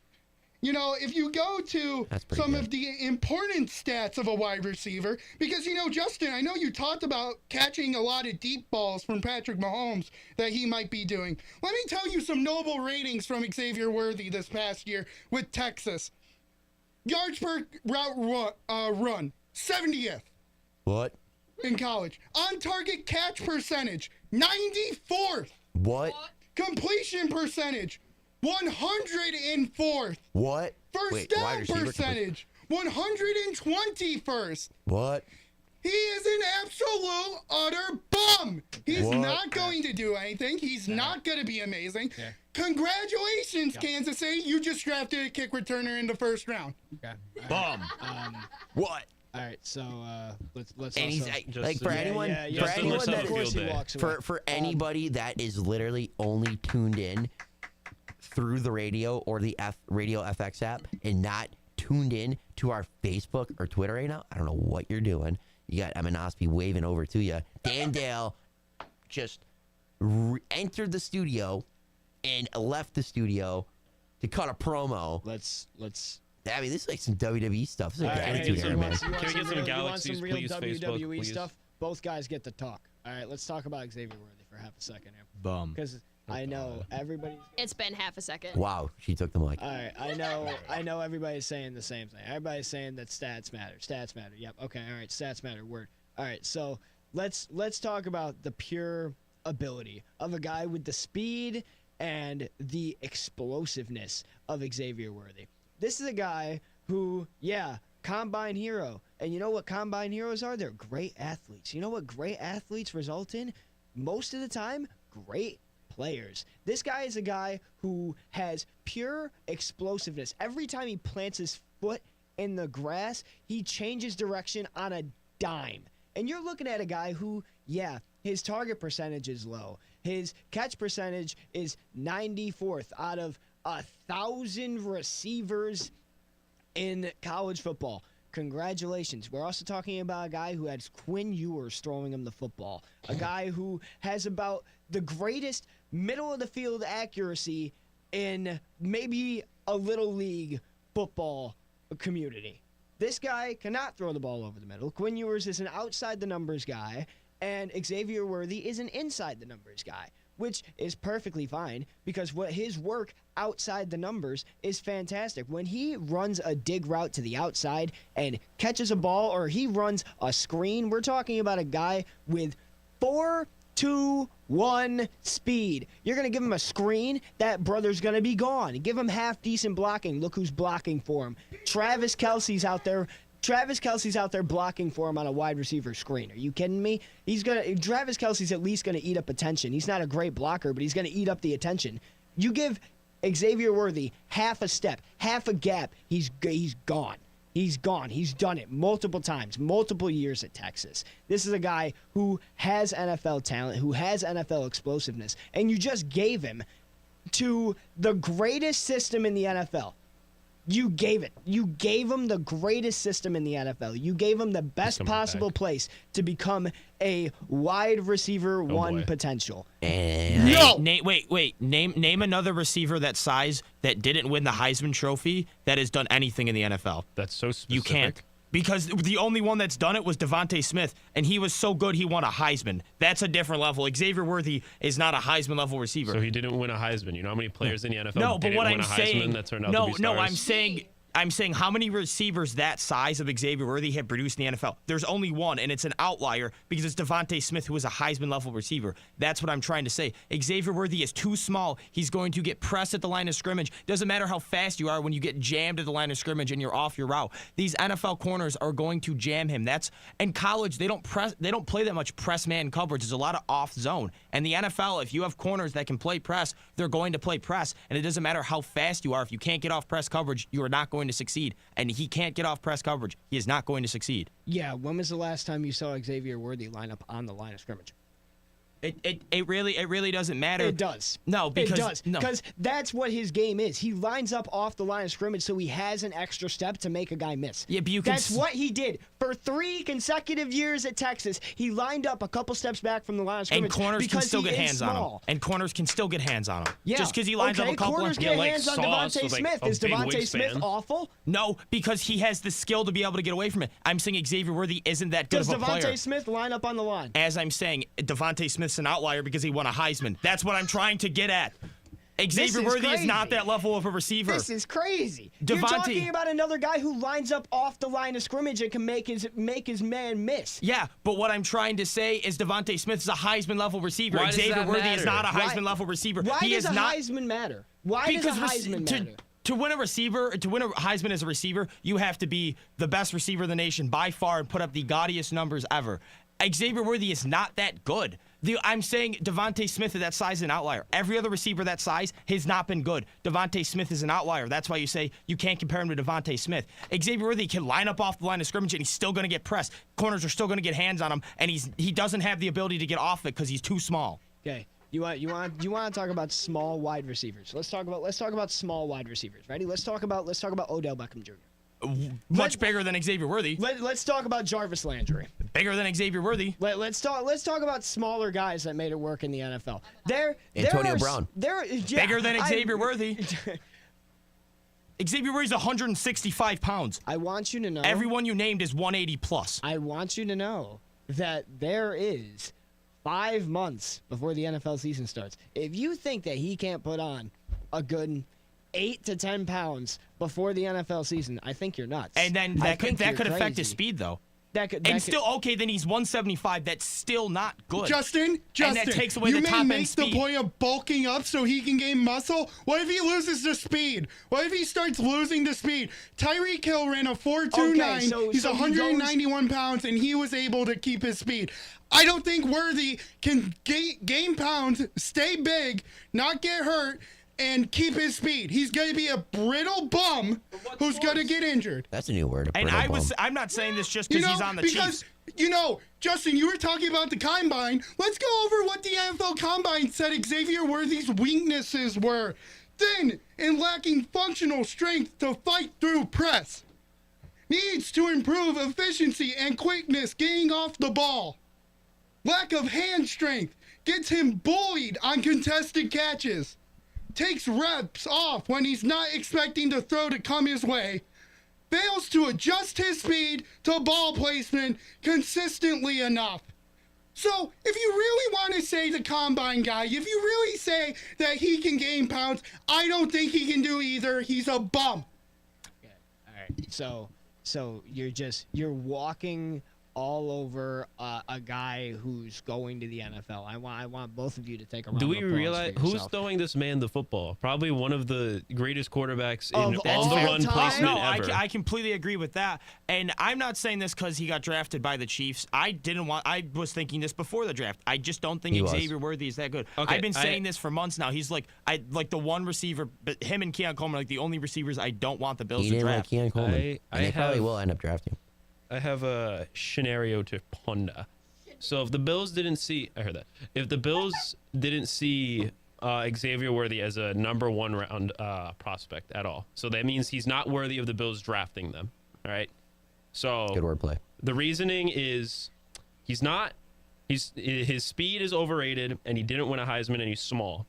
[SPEAKER 3] You know, if you go to
[SPEAKER 10] That's pretty
[SPEAKER 3] some
[SPEAKER 10] good.
[SPEAKER 3] of the important stats of a wide receiver, because, you know, Justin, I know you talked about catching a lot of deep balls from Patrick Mahomes that he might be doing. Let me tell you some notable ratings from Xavier Worthy this past year with Texas. Yards per route run, 70th
[SPEAKER 10] What?
[SPEAKER 3] in college. On target catch percentage, 94th.
[SPEAKER 10] What?
[SPEAKER 3] Completion percentage, 104th.
[SPEAKER 10] What?
[SPEAKER 3] First
[SPEAKER 10] Wait,
[SPEAKER 3] down
[SPEAKER 10] wide receiver
[SPEAKER 3] percentage, 121st.
[SPEAKER 10] What?
[SPEAKER 3] He is an absolute utter bum. He's
[SPEAKER 10] What?
[SPEAKER 3] not going to do anything. He's not going to be amazing.
[SPEAKER 1] Yeah.
[SPEAKER 3] Congratulations, Kansas City. You just drafted a kick returner in the first round.
[SPEAKER 1] Okay.
[SPEAKER 10] Bum. What?
[SPEAKER 1] All right. So let's.
[SPEAKER 10] And he's
[SPEAKER 1] also,
[SPEAKER 10] like for anyone, for
[SPEAKER 1] Justin
[SPEAKER 10] anyone
[SPEAKER 1] looks
[SPEAKER 10] that
[SPEAKER 1] up, of course he
[SPEAKER 10] is,
[SPEAKER 1] walks away.
[SPEAKER 10] for anybody that is literally only tuned in through the radio or the Radio FX app and not tuned in to our Facebook or Twitter right now, I don't know what you're doing. You got Emma Nosby waving over to you. Dan Dale just entered the studio and left the studio to cut a promo.
[SPEAKER 1] Let's.
[SPEAKER 10] I mean, this is like some WWE stuff. This is like
[SPEAKER 1] All right,
[SPEAKER 10] attitude
[SPEAKER 1] so
[SPEAKER 10] here,
[SPEAKER 1] you
[SPEAKER 10] man.
[SPEAKER 1] want
[SPEAKER 7] Can we get some
[SPEAKER 1] real,
[SPEAKER 7] galaxies,
[SPEAKER 1] you want some real
[SPEAKER 7] please, Facebook,
[SPEAKER 1] WWE
[SPEAKER 7] please?
[SPEAKER 1] stuff? Both guys get to talk. All right, let's talk about Xavier Worthy for half a second here.
[SPEAKER 8] Bum.
[SPEAKER 1] Because I know everybody's.
[SPEAKER 5] It's been half a second.
[SPEAKER 10] Wow, she took the mic.
[SPEAKER 1] All right, I know everybody's saying the same thing. Everybody's saying that stats matter. Stats matter. Yep. Okay. All right. Stats matter. Word. All right. So let's talk about the pure ability of a guy with the speed and the explosiveness of Xavier Worthy. This is a guy who, yeah, combine hero. And you know what combine heroes are? They're great athletes. You know what great athletes result in? Most of the time, great players. This guy is a guy who has pure explosiveness. Every time he plants his foot in the grass, he changes direction on a dime. And you're looking at a guy who, yeah, his target percentage is low. His catch percentage is 94th out of 1,000 receivers in college football. Congratulations. We're also talking about a guy who has Quinn Ewers throwing him the football. A guy who has about the greatest middle-of-the-field accuracy in maybe a little league football community. This guy cannot throw the ball over the middle. Quinn Ewers is an outside-the-numbers guy, and Xavier Worthy is an inside-the-numbers guy, which is perfectly fine because what his work outside the numbers is fantastic. When he runs a dig route to the outside and catches a ball or he runs a screen, we're talking about a guy with 4.21 speed. You're going to give him a screen, that brother's going to be gone. Give him half-decent blocking. Look who's blocking for him. Travis Kelce's out there blocking for him on a wide receiver screen. Are you kidding me? Travis Kelce's at least going to eat up attention. He's not a great blocker, but he's going to eat up the attention. You give Xavier Worthy half a step, half a gap, he's gone. He's gone. He's done it multiple times, multiple years at Texas. This is a guy who has NFL talent, who has NFL explosiveness, and you just gave him to the greatest system in the NFL. You gave it. You gave him the greatest system in the NFL. You gave him the best possible place to become a wide receiver one potential.
[SPEAKER 8] No! Name another receiver that size that didn't win the Heisman Trophy that has done anything in the NFL.
[SPEAKER 7] That's so specific.
[SPEAKER 8] You can't. Because the only one that's done it was Devontae Smith, and he was so good he won a Heisman. That's a different level. Xavier Worthy is not a Heisman-level receiver.
[SPEAKER 7] So he didn't win a Heisman. You know how many players in the NFL didn't win a Heisman that turned out to be stars?
[SPEAKER 8] I'm saying how many receivers that size of Xavier Worthy have produced in the NFL? There's only one, and it's an outlier because it's Devontae Smith, who is a Heisman-level receiver. That's what I'm trying to say. Xavier Worthy is too small. He's going to get pressed at the line of scrimmage. Doesn't matter how fast you are when you get jammed at the line of scrimmage and you're off your route. These NFL corners are going to jam him. That's in college. They don't play that much press man coverage. There's a lot of off zone. And the NFL, if you have corners that can play press, they're going to play press. And it doesn't matter how fast you are. If you can't get off press coverage, you are not going to succeed. And he can't get off press coverage. He is not going to succeed.
[SPEAKER 1] Yeah, when was the last time you saw Xavier Worthy line up on the line of scrimmage?
[SPEAKER 8] It really doesn't matter.
[SPEAKER 1] It does.
[SPEAKER 8] No, because
[SPEAKER 1] it does. Because that's what his game is. He lines up off the line of scrimmage, so he has an extra step to make a guy miss.
[SPEAKER 8] Yeah, but that's
[SPEAKER 1] what he did for 3 consecutive years at Texas. He lined up a couple steps back from the line of scrimmage.
[SPEAKER 8] And corners can still get hands on him. And corners can still get hands on him.
[SPEAKER 1] Yeah.
[SPEAKER 8] Just because he lines up a couple.
[SPEAKER 1] Corners get hands on Devontae Smith. Is Devontae Smith awful?
[SPEAKER 8] No, because he has the skill to be able to get away from it. I'm saying Xavier Worthy isn't that good of a player.
[SPEAKER 1] Does Devontae Smith line up on the line?
[SPEAKER 8] As I'm saying, Devontae Smith's an outlier because he won a Heisman. That's what I'm trying to get at. Xavier Worthy is not that level of a receiver.
[SPEAKER 1] This is crazy. You're talking about another guy who lines up off the line of scrimmage and can make his man miss.
[SPEAKER 8] Yeah, but what I'm trying to say is Devontae Smith is a Heisman level receiver. Xavier Worthy is not a Heisman level receiver.
[SPEAKER 1] Why does Heisman matter? Why does a Heisman matter?
[SPEAKER 8] To win a Heisman as a receiver, you have to be the best receiver in the nation by far and put up the gaudiest numbers ever. Xavier Worthy is not that good. I'm saying Devontae Smith at that size is an outlier. Every other receiver that size has not been good. Devontae Smith is an outlier. That's why you say you can't compare him to Devontae Smith. Xavier Worthy can line up off the line of scrimmage and he's still going to get pressed. Corners are still going to get hands on him, and he doesn't have the ability to get off it because he's too small.
[SPEAKER 1] Okay. You want to talk about small wide receivers? Let's talk about small wide receivers. Ready? Let's talk about Odell Beckham Jr.
[SPEAKER 8] Much bigger than Xavier Worthy.
[SPEAKER 1] Let's talk about Jarvis Landry.
[SPEAKER 8] Bigger than Xavier Worthy.
[SPEAKER 1] Let's talk about smaller guys that made it work in the NFL.
[SPEAKER 10] Antonio Brown.
[SPEAKER 8] Bigger than Xavier Worthy. Xavier Worthy's 165 pounds.
[SPEAKER 1] I want you to know.
[SPEAKER 8] Everyone you named is 180 plus.
[SPEAKER 1] I want you to know that there is 5 months before the NFL season starts. If you think that he can't put on a good 8 to 10 pounds before the NFL season, I think you're nuts.
[SPEAKER 8] And then that could affect his speed, though. Okay, then he's 175. That's still not good.
[SPEAKER 3] Justin,
[SPEAKER 8] and that takes away
[SPEAKER 3] you
[SPEAKER 8] the top
[SPEAKER 3] may
[SPEAKER 8] end
[SPEAKER 3] make
[SPEAKER 8] speed.
[SPEAKER 3] the point of bulking up so he can gain muscle. What if he loses the speed? What if he starts losing the speed? Tyreek Hill ran a 4.29. He's 191 pounds, and he was able to keep his speed. I don't think Worthy can gain pounds, stay big, not get hurt, and keep his speed. He's going to be a brittle bum who's going to get injured.
[SPEAKER 10] That's a new word.
[SPEAKER 8] And I'm not saying this just because he's on the Chiefs.
[SPEAKER 3] Justin, you were talking about the combine. Let's go over what the NFL combine said Xavier Worthy's weaknesses were. Thin and lacking functional strength to fight through press. Needs to improve efficiency and quickness getting off the ball. Lack of hand strength gets him bullied on contested catches. Takes reps off when he's not expecting the throw to come his way. Fails to adjust his speed to ball placement consistently enough. So, if you really want to say the combine guy, if you really say that he can gain pounds, I don't think he can do either. He's a bum.
[SPEAKER 1] Yeah. All right. So you're walking all over a guy who's going to the NFL. I want both of you to take a round
[SPEAKER 7] Do
[SPEAKER 1] of
[SPEAKER 7] we
[SPEAKER 1] applause
[SPEAKER 7] realize
[SPEAKER 1] for
[SPEAKER 7] who's
[SPEAKER 1] yourself.
[SPEAKER 7] throwing this man the football? Probably one of the greatest quarterbacks in
[SPEAKER 1] Of
[SPEAKER 7] all the
[SPEAKER 1] all
[SPEAKER 7] run
[SPEAKER 1] time?
[SPEAKER 7] placement
[SPEAKER 8] No,
[SPEAKER 7] ever.
[SPEAKER 8] I completely agree with that. And I'm not saying this because he got drafted by the Chiefs. I was thinking this before the draft. I just don't think Xavier Worthy is that good.
[SPEAKER 7] Okay,
[SPEAKER 8] I've been saying this for months now. He's like the one receiver, but him and Keon Coleman are like the only receivers I don't want the Bills
[SPEAKER 10] He
[SPEAKER 8] to
[SPEAKER 10] didn't like
[SPEAKER 8] draft.
[SPEAKER 10] Keon Coleman. And they probably will end up drafting.
[SPEAKER 7] I have a scenario to ponder. So if the Bills didn't see, I heard that. If the Bills didn't see Xavier Worthy as a number 1 round prospect at all, so that means he's not worthy of the Bills drafting them. All right. So
[SPEAKER 10] Good wordplay.
[SPEAKER 7] The reasoning is his speed is overrated, and he didn't win a Heisman, and he's small,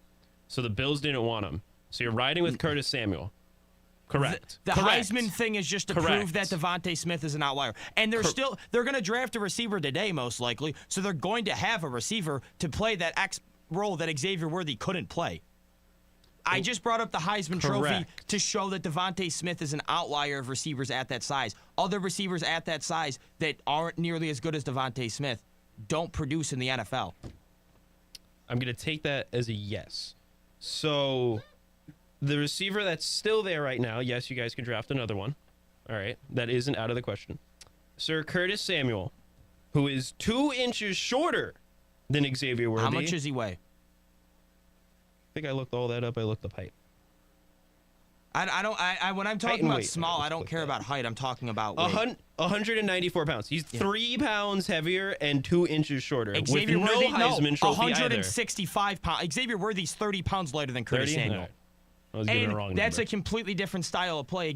[SPEAKER 7] so the Bills didn't want him. So you're riding with Curtis Samuel. Correct.
[SPEAKER 8] The
[SPEAKER 7] Correct.
[SPEAKER 8] Heisman thing is just to
[SPEAKER 7] Correct.
[SPEAKER 8] prove that Devontae Smith is an outlier. And they're going to draft a receiver today, most likely. So they're going to have a receiver to play that X role that Xavier Worthy couldn't play. I just brought up the Heisman Trophy to show that Devontae Smith is an outlier of receivers at that size. Other receivers at that size that aren't nearly as good as Devontae Smith don't produce in the NFL.
[SPEAKER 7] I'm going to take that as a yes. So the receiver that's still there right now, yes, you guys can draft another one. All right. That isn't out of the question. Sir Curtis Samuel, who is 2 inches shorter than Xavier Worthy.
[SPEAKER 8] How much does he weigh?
[SPEAKER 7] I think I looked all that up. I looked up height.
[SPEAKER 8] When I'm talking about small, I don't care about height. I'm talking about weight.
[SPEAKER 7] 194 pounds. He's 3 pounds heavier and 2 inches shorter.
[SPEAKER 8] Xavier
[SPEAKER 7] with
[SPEAKER 8] Worthy,
[SPEAKER 7] no Heisman Trophy
[SPEAKER 8] 165 pounds. Xavier Worthy's 30 pounds lighter than Curtis
[SPEAKER 7] 30?
[SPEAKER 8] Samuel.
[SPEAKER 7] Right. I was giving
[SPEAKER 8] And
[SPEAKER 7] a wrong
[SPEAKER 8] that's
[SPEAKER 7] number.
[SPEAKER 8] a completely different style of play.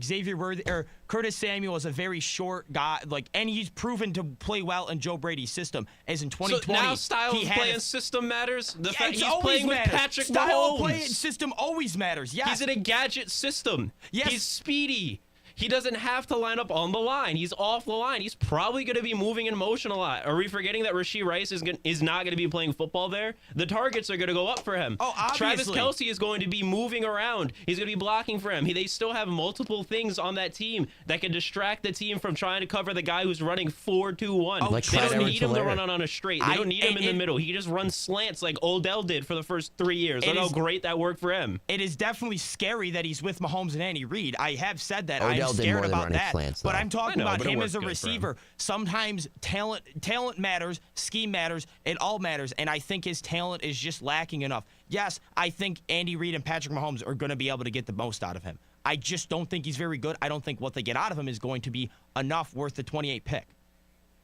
[SPEAKER 8] Curtis Samuel is a very short guy, and he's proven to play well in Joe Brady's system. As in 2020,
[SPEAKER 7] So now style
[SPEAKER 8] he
[SPEAKER 7] of
[SPEAKER 8] had
[SPEAKER 7] play and system matters? The fact
[SPEAKER 8] it's
[SPEAKER 7] he's
[SPEAKER 8] always
[SPEAKER 7] playing with
[SPEAKER 8] matters.
[SPEAKER 7] Patrick
[SPEAKER 8] Style
[SPEAKER 7] Mahomes.
[SPEAKER 8] of play and system always matters. Yes.
[SPEAKER 7] He's in a gadget system.
[SPEAKER 8] Yes.
[SPEAKER 7] He's speedy. He doesn't have to line up on the line. He's off the line. He's probably going to be moving in motion a lot. Are we forgetting that Rashee Rice is not going to be playing football there? The targets are going to go up for him.
[SPEAKER 8] Oh, obviously.
[SPEAKER 7] Travis Kelce is going to be moving around. He's going to be blocking for him. They still have multiple things on that team that can distract the team from trying to cover the guy who's running 4-2-1.
[SPEAKER 10] Like
[SPEAKER 7] They don't
[SPEAKER 10] Clyde
[SPEAKER 7] need him to
[SPEAKER 10] Edwards-Helaire.
[SPEAKER 7] run on a straight. They don't need him in the middle. He just runs slants like Odell did for the first 3 years. Look how great that worked for him.
[SPEAKER 8] It is definitely scary that he's with Mahomes and Andy Reid. I have said that.
[SPEAKER 10] Odell
[SPEAKER 8] I'm
[SPEAKER 10] did
[SPEAKER 8] scared
[SPEAKER 10] more than
[SPEAKER 8] about
[SPEAKER 10] running
[SPEAKER 8] that.
[SPEAKER 10] slants,
[SPEAKER 8] But
[SPEAKER 10] though.
[SPEAKER 8] I'm talking
[SPEAKER 7] I know,
[SPEAKER 8] about
[SPEAKER 7] but it
[SPEAKER 8] him
[SPEAKER 7] worked
[SPEAKER 8] as a
[SPEAKER 7] good for
[SPEAKER 8] receiver. Sometimes talent matters, scheme matters, it all matters, and I think his talent is just lacking enough. Yes, I think Andy Reid and Patrick Mahomes are going to be able to get the most out of him. I just don't think he's very good. I don't think what they get out of him is going to be enough worth the 28 pick.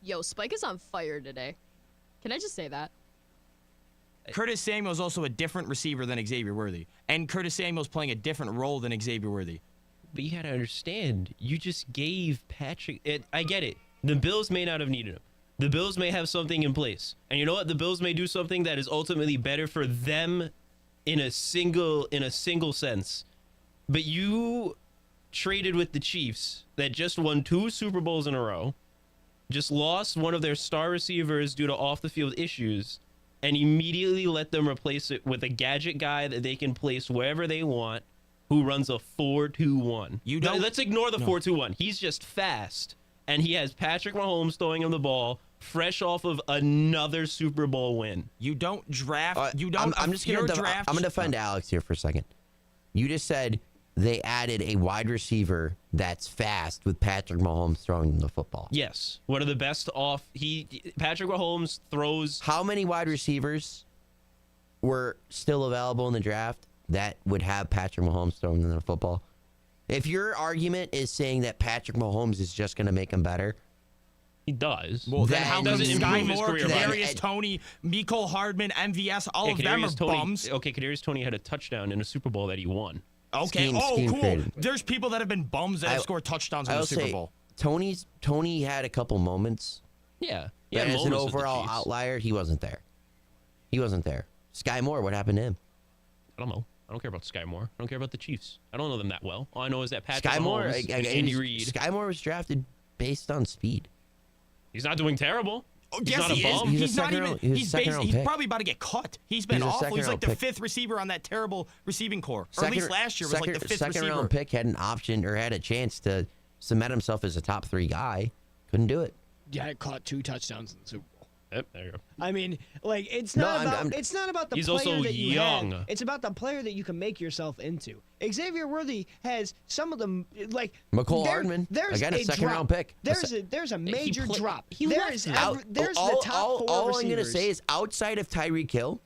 [SPEAKER 5] Yo, Spike is on fire today. Can I just say that?
[SPEAKER 8] Curtis Samuel is also a different receiver than Xavier Worthy, and Curtis Samuel's playing a different role than Xavier Worthy.
[SPEAKER 7] But you got to understand, you just gave Patrick. I get it. The Bills may not have needed him. The Bills may have something in place. And you know what? The Bills may do something that is ultimately better for them in a single sense. But you traded with the Chiefs that just won 2 Super Bowls in a row, just lost one of their star receivers due to off-the-field issues, and immediately let them replace it with a gadget guy that they can place wherever they want, who runs a 4-2-1. Let's ignore the 4-2-1. He's just fast. and he has Patrick Mahomes throwing him the ball, fresh off of another Super Bowl win.
[SPEAKER 8] You don't draft. You don't.
[SPEAKER 10] I'm just gonna.
[SPEAKER 8] draft.
[SPEAKER 10] I'm gonna defend Alex here for a second. You just said they added a wide receiver that's fast with Patrick Mahomes throwing the football.
[SPEAKER 7] Yes, one of the best off. Patrick Mahomes throws.
[SPEAKER 10] How many wide receivers were still available in the draft that would have Patrick Mahomes throwing the football? If your argument is saying that Patrick Mahomes is just going to make him better,
[SPEAKER 7] he does.
[SPEAKER 8] Well, then how
[SPEAKER 7] doesn't
[SPEAKER 8] come Sky
[SPEAKER 7] improve his
[SPEAKER 8] Moore,
[SPEAKER 7] career.
[SPEAKER 8] Kadarius Toney, Mecole Hardman, MVS, all of them are bums?
[SPEAKER 7] Okay, Kadarius Toney had a touchdown in a Super Bowl that he won.
[SPEAKER 8] Okay.
[SPEAKER 10] Scheme
[SPEAKER 8] Cool.
[SPEAKER 10] created.
[SPEAKER 8] There's people that have been bums that have scored touchdowns in the Super Bowl.
[SPEAKER 10] Tony had a couple moments.
[SPEAKER 7] Yeah.
[SPEAKER 10] But as an overall outlier, he wasn't there. Sky Moore, what happened to him?
[SPEAKER 7] I don't know. I don't care about Sky Moore. I don't care about the Chiefs. I don't know them that well. All I know is that Patrick Mahomes and Andy Reid.
[SPEAKER 10] Sky Moore was drafted based on speed.
[SPEAKER 7] He's not doing terrible.
[SPEAKER 8] He's
[SPEAKER 7] not a bum.
[SPEAKER 8] He's not even. He's probably about to get cut. He's been awful. He's like the fifth receiver on that terrible receiving core. Or at least last year was like the fifth receiver.
[SPEAKER 10] Second round pick had an option or had a chance to cement himself as a top 3 guy. Couldn't do it.
[SPEAKER 1] Yeah, it caught 2 touchdowns in the Super Bowl.
[SPEAKER 7] Yep, there you go.
[SPEAKER 1] I mean, like it's not it's not about the
[SPEAKER 7] he's
[SPEAKER 1] player
[SPEAKER 7] also
[SPEAKER 1] that you
[SPEAKER 7] young.
[SPEAKER 1] have. It's about the player that you can make yourself into. Xavier Worthy has some of them like
[SPEAKER 10] Mecole Hardman.
[SPEAKER 1] There's
[SPEAKER 10] again, a second round pick.
[SPEAKER 1] There's a major drop.
[SPEAKER 10] There's
[SPEAKER 1] the top 4
[SPEAKER 10] all
[SPEAKER 1] receivers.
[SPEAKER 10] I'm gonna say is outside of Tyreek Hill,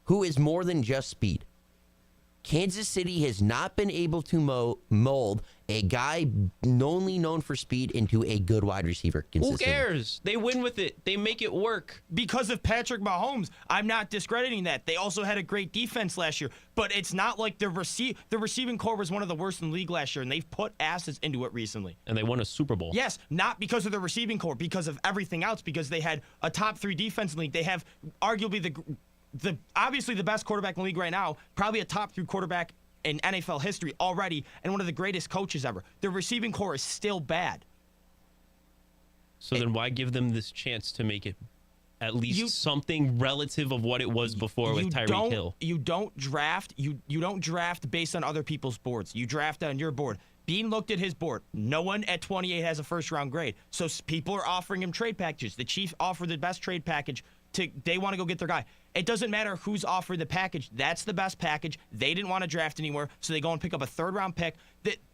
[SPEAKER 10] who is more than just speed. Kansas City has not been able to mold a guy only known for speed into a good wide receiver consistently.
[SPEAKER 7] Who cares? They win with it. They make it work.
[SPEAKER 8] Because of Patrick Mahomes. I'm not discrediting that. They also had a great defense last year. But it's not like the receiving core was one of the worst in the league last year, and they've put assets into it recently.
[SPEAKER 7] And they won a Super Bowl.
[SPEAKER 8] Yes, not because of the receiving core, because of everything else, because they had a top 3 defense in the league. They have arguably obviously the best quarterback in the league right now, probably a top 3 quarterback in NFL history already, and one of the greatest coaches ever. The receiving core is still bad.
[SPEAKER 7] So then why give them this chance to make it at least something relative of what it was before with Tyreek Hill?
[SPEAKER 8] You don't draft. You don't draft based on other people's boards. You draft on your board. Bean looked at his board. No one at 28 has a first-round grade. So people are offering him trade packages. The Chiefs offer the best trade package. They want to go get their guy. It doesn't matter who's offered the package. That's the best package. They didn't want to draft anywhere, so they go and pick up a 3rd-round pick.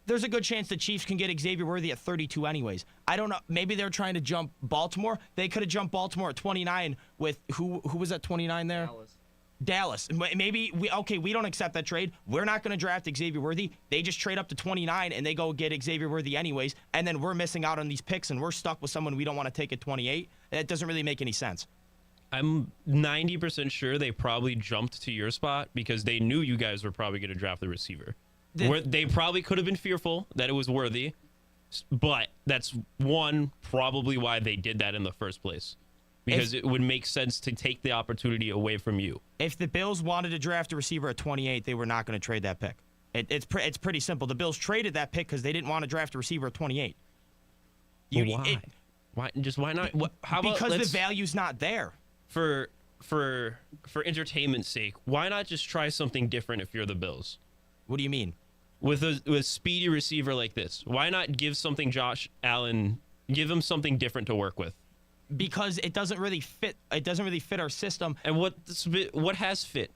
[SPEAKER 8] There's a good chance the Chiefs can get Xavier Worthy at 32 anyways. I don't know. Maybe they're trying to jump Baltimore. They could have jumped Baltimore at 29 with who was at 29 there? Dallas. Maybe we don't accept that trade. We're not going to draft Xavier Worthy. They just trade up to 29 and they go get Xavier Worthy anyways, and then we're missing out on these picks and we're stuck with someone we don't want to take at 28. That doesn't really make any sense.
[SPEAKER 7] I'm 90% sure they probably jumped to your spot because they knew you guys were probably going to draft the receiver. They probably could have been fearful that it was Worthy, but that's probably why they did that in the first place. Because it would make sense to take the opportunity away from you.
[SPEAKER 8] If the Bills wanted to draft a receiver at 28, they were not going to trade that pick. It's pretty simple. The Bills traded that pick because they didn't want to draft a receiver at 28.
[SPEAKER 7] Why? Why not?
[SPEAKER 8] Because the value's not there.
[SPEAKER 7] For entertainment's sake, why not just try something different if you're the Bills?
[SPEAKER 8] What do you mean?
[SPEAKER 7] With a speedy receiver like this, why not give Josh Allen, give him something different to work with?
[SPEAKER 8] Because it doesn't really fit. It doesn't really fit our system.
[SPEAKER 7] And what has fit?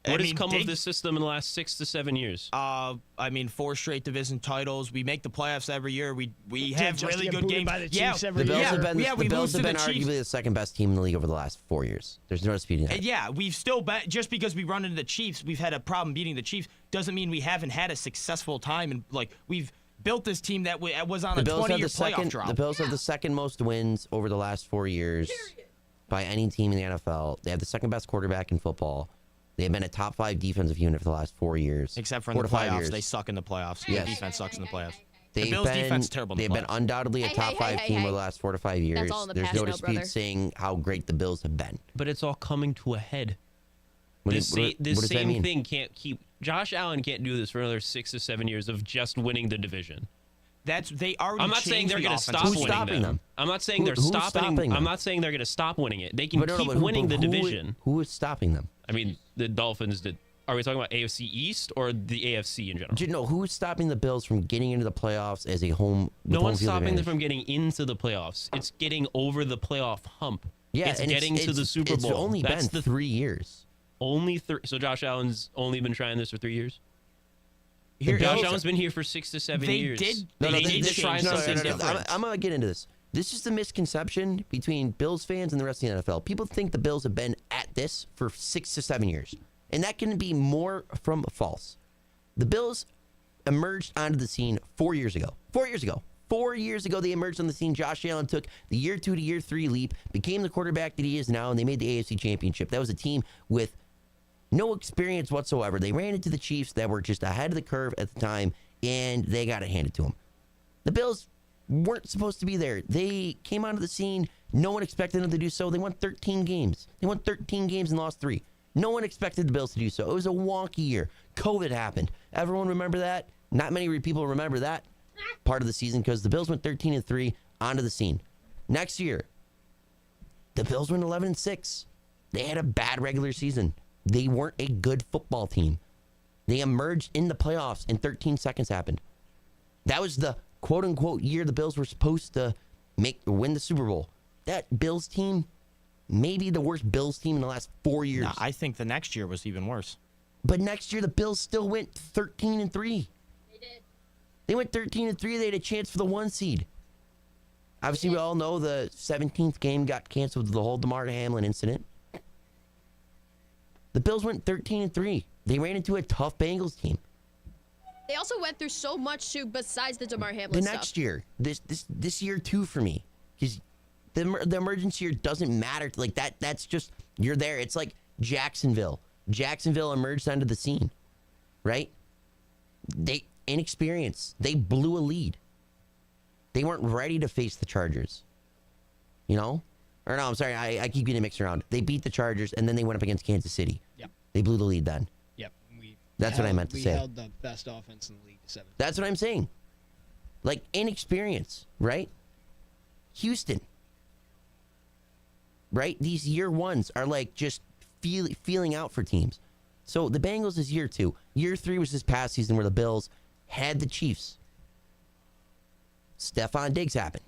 [SPEAKER 7] What has come of this system in the last 6 to 7 years?
[SPEAKER 8] 4 straight division titles. We make the playoffs every year. We have really good games.
[SPEAKER 10] The Bills have been arguably the second best team in the league over the last 4 years. There's no disputing that.
[SPEAKER 8] Yeah, we've still been, just because we run into the Chiefs, we've had a problem beating the Chiefs. Doesn't mean we haven't had a successful time. And we've built this team that was on a 20-year playoff drought.
[SPEAKER 10] The Bills have the second most wins over the last 4 years by any team in the NFL. They have the second best quarterback in football. They have been a top 5 defensive unit for the last 4 years.
[SPEAKER 8] Except for in the playoffs. They suck in the playoffs.
[SPEAKER 10] Yes.
[SPEAKER 8] The defense sucks in the playoffs.
[SPEAKER 10] The
[SPEAKER 8] Bills' defense is terrible in the
[SPEAKER 10] They've been undoubtedly a top 5 team over the last 4 to 5 years. There's no dispute saying how great the Bills have been.
[SPEAKER 7] But it's all coming to a head.
[SPEAKER 10] What
[SPEAKER 7] This
[SPEAKER 10] does that
[SPEAKER 7] same
[SPEAKER 10] mean?
[SPEAKER 7] thing can't keep. Josh Allen can't do this for another 6 to 7 years of just winning the division.
[SPEAKER 8] They already.
[SPEAKER 7] I'm not saying they're going to stop
[SPEAKER 10] Who's
[SPEAKER 7] winning
[SPEAKER 10] stopping them?
[SPEAKER 7] I'm not saying they're
[SPEAKER 10] Who's
[SPEAKER 7] stopping
[SPEAKER 10] them?
[SPEAKER 7] I'm not saying they're going to stop winning it. They can keep winning the division.
[SPEAKER 10] Who is stopping them?
[SPEAKER 7] I mean, the Dolphins did Are we talking about AFC East or the AFC in general?
[SPEAKER 10] Do you know who's stopping the Bills from getting into the playoffs as a home?
[SPEAKER 7] No
[SPEAKER 10] home
[SPEAKER 7] one's
[SPEAKER 10] field
[SPEAKER 7] stopping them
[SPEAKER 10] advantage?
[SPEAKER 7] from getting into the playoffs. It's getting over the playoff hump.
[SPEAKER 10] Yeah,
[SPEAKER 7] it's
[SPEAKER 10] and
[SPEAKER 7] getting to the Super Bowl.
[SPEAKER 10] It's only
[SPEAKER 7] That's
[SPEAKER 10] been 3 years.
[SPEAKER 7] Only 3. So Josh Allen's only been trying this for 3 years.
[SPEAKER 10] Here-
[SPEAKER 7] Josh Allen's been here for 6 to 7 years.
[SPEAKER 10] No,
[SPEAKER 7] They did try something different.
[SPEAKER 10] I'm gonna get into this. This is the misconception between Bills fans and the rest of the NFL. People think the Bills have been at this for 6 to 7 years, and that can be more from false. The Bills emerged onto the scene 4 years ago. 4 years ago. 4 years ago, they emerged on the scene. Josh Allen took the year 2 to year 3 leap, became the quarterback that he is now, and they made the AFC Championship. That was a team with no experience whatsoever. They ran into the Chiefs that were just ahead of the curve at the time, and they got it handed to them. The Bills weren't supposed to be there. They came onto the scene. No one expected them to do so. They won 13 games. They won 13 games and lost 3. No one expected the Bills to do so. It was a wonky year. COVID happened. Everyone remember that? Not many people remember that part of the season because the Bills went 13-3 onto the scene. Next year, the Bills went 11-6. They had a bad regular season. They weren't a good football team. They emerged in the playoffs and 13 seconds happened. That was the quote-unquote year the Bills were supposed to win the Super Bowl. That Bills team, maybe the worst Bills team in the last 4 years.
[SPEAKER 8] No, I think the next year was even worse.
[SPEAKER 10] But next year, the Bills still went 13-3. They did. They went 13-3. They had a chance for the 1 seed. Obviously, we all know the 17th game got canceled with the whole DeMar Hamlin incident. The Bills went 13-3. They ran into a tough Bengals team.
[SPEAKER 5] They also went through so much too besides the DeMar Hamlin
[SPEAKER 10] The
[SPEAKER 5] stuff.
[SPEAKER 10] next year, this year too for me, because the emergency year doesn't matter. Like that's just you're there. It's like Jacksonville. Jacksonville emerged onto the scene, right? They inexperienced. They blew a lead. They weren't ready to face the Chargers. You know, or no, I'm sorry, I keep getting mixed around. They beat the Chargers and then they went up against Kansas City.
[SPEAKER 1] Yep.
[SPEAKER 10] They blew the lead then.
[SPEAKER 1] Yep.
[SPEAKER 10] That's what I meant to say.
[SPEAKER 1] We held the best offense in the league to 7.
[SPEAKER 10] That's what I'm saying. Like inexperience, right? Houston, right? These year ones are like just feeling out for teams. So the Bengals is year 2. Year 3 was this past season where the Bills had the Chiefs. Stephon Diggs happened,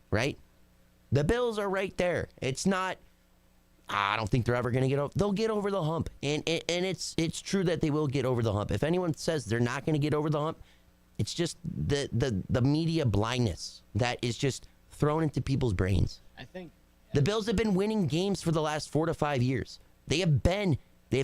[SPEAKER 10] right? The Bills are right there. It's not. I don't think they're ever going to get over. They'll get over the hump, and it's true that they will get over the hump. If anyone says they're not going to get over the hump, it's just the media blindness that is just thrown into people's brains.
[SPEAKER 1] I think
[SPEAKER 10] the Bills have been winning games for the last 4 to 5 years. They've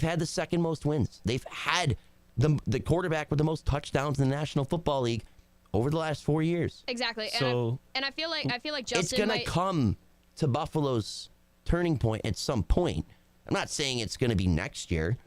[SPEAKER 10] had the second most wins. They've had the quarterback with the most touchdowns in the National Football League over the last 4 years.
[SPEAKER 5] Exactly.
[SPEAKER 10] So
[SPEAKER 5] and I feel like Justin
[SPEAKER 10] it's going to come to Buffalo's turning point at some point. I'm not saying it's going to be next year.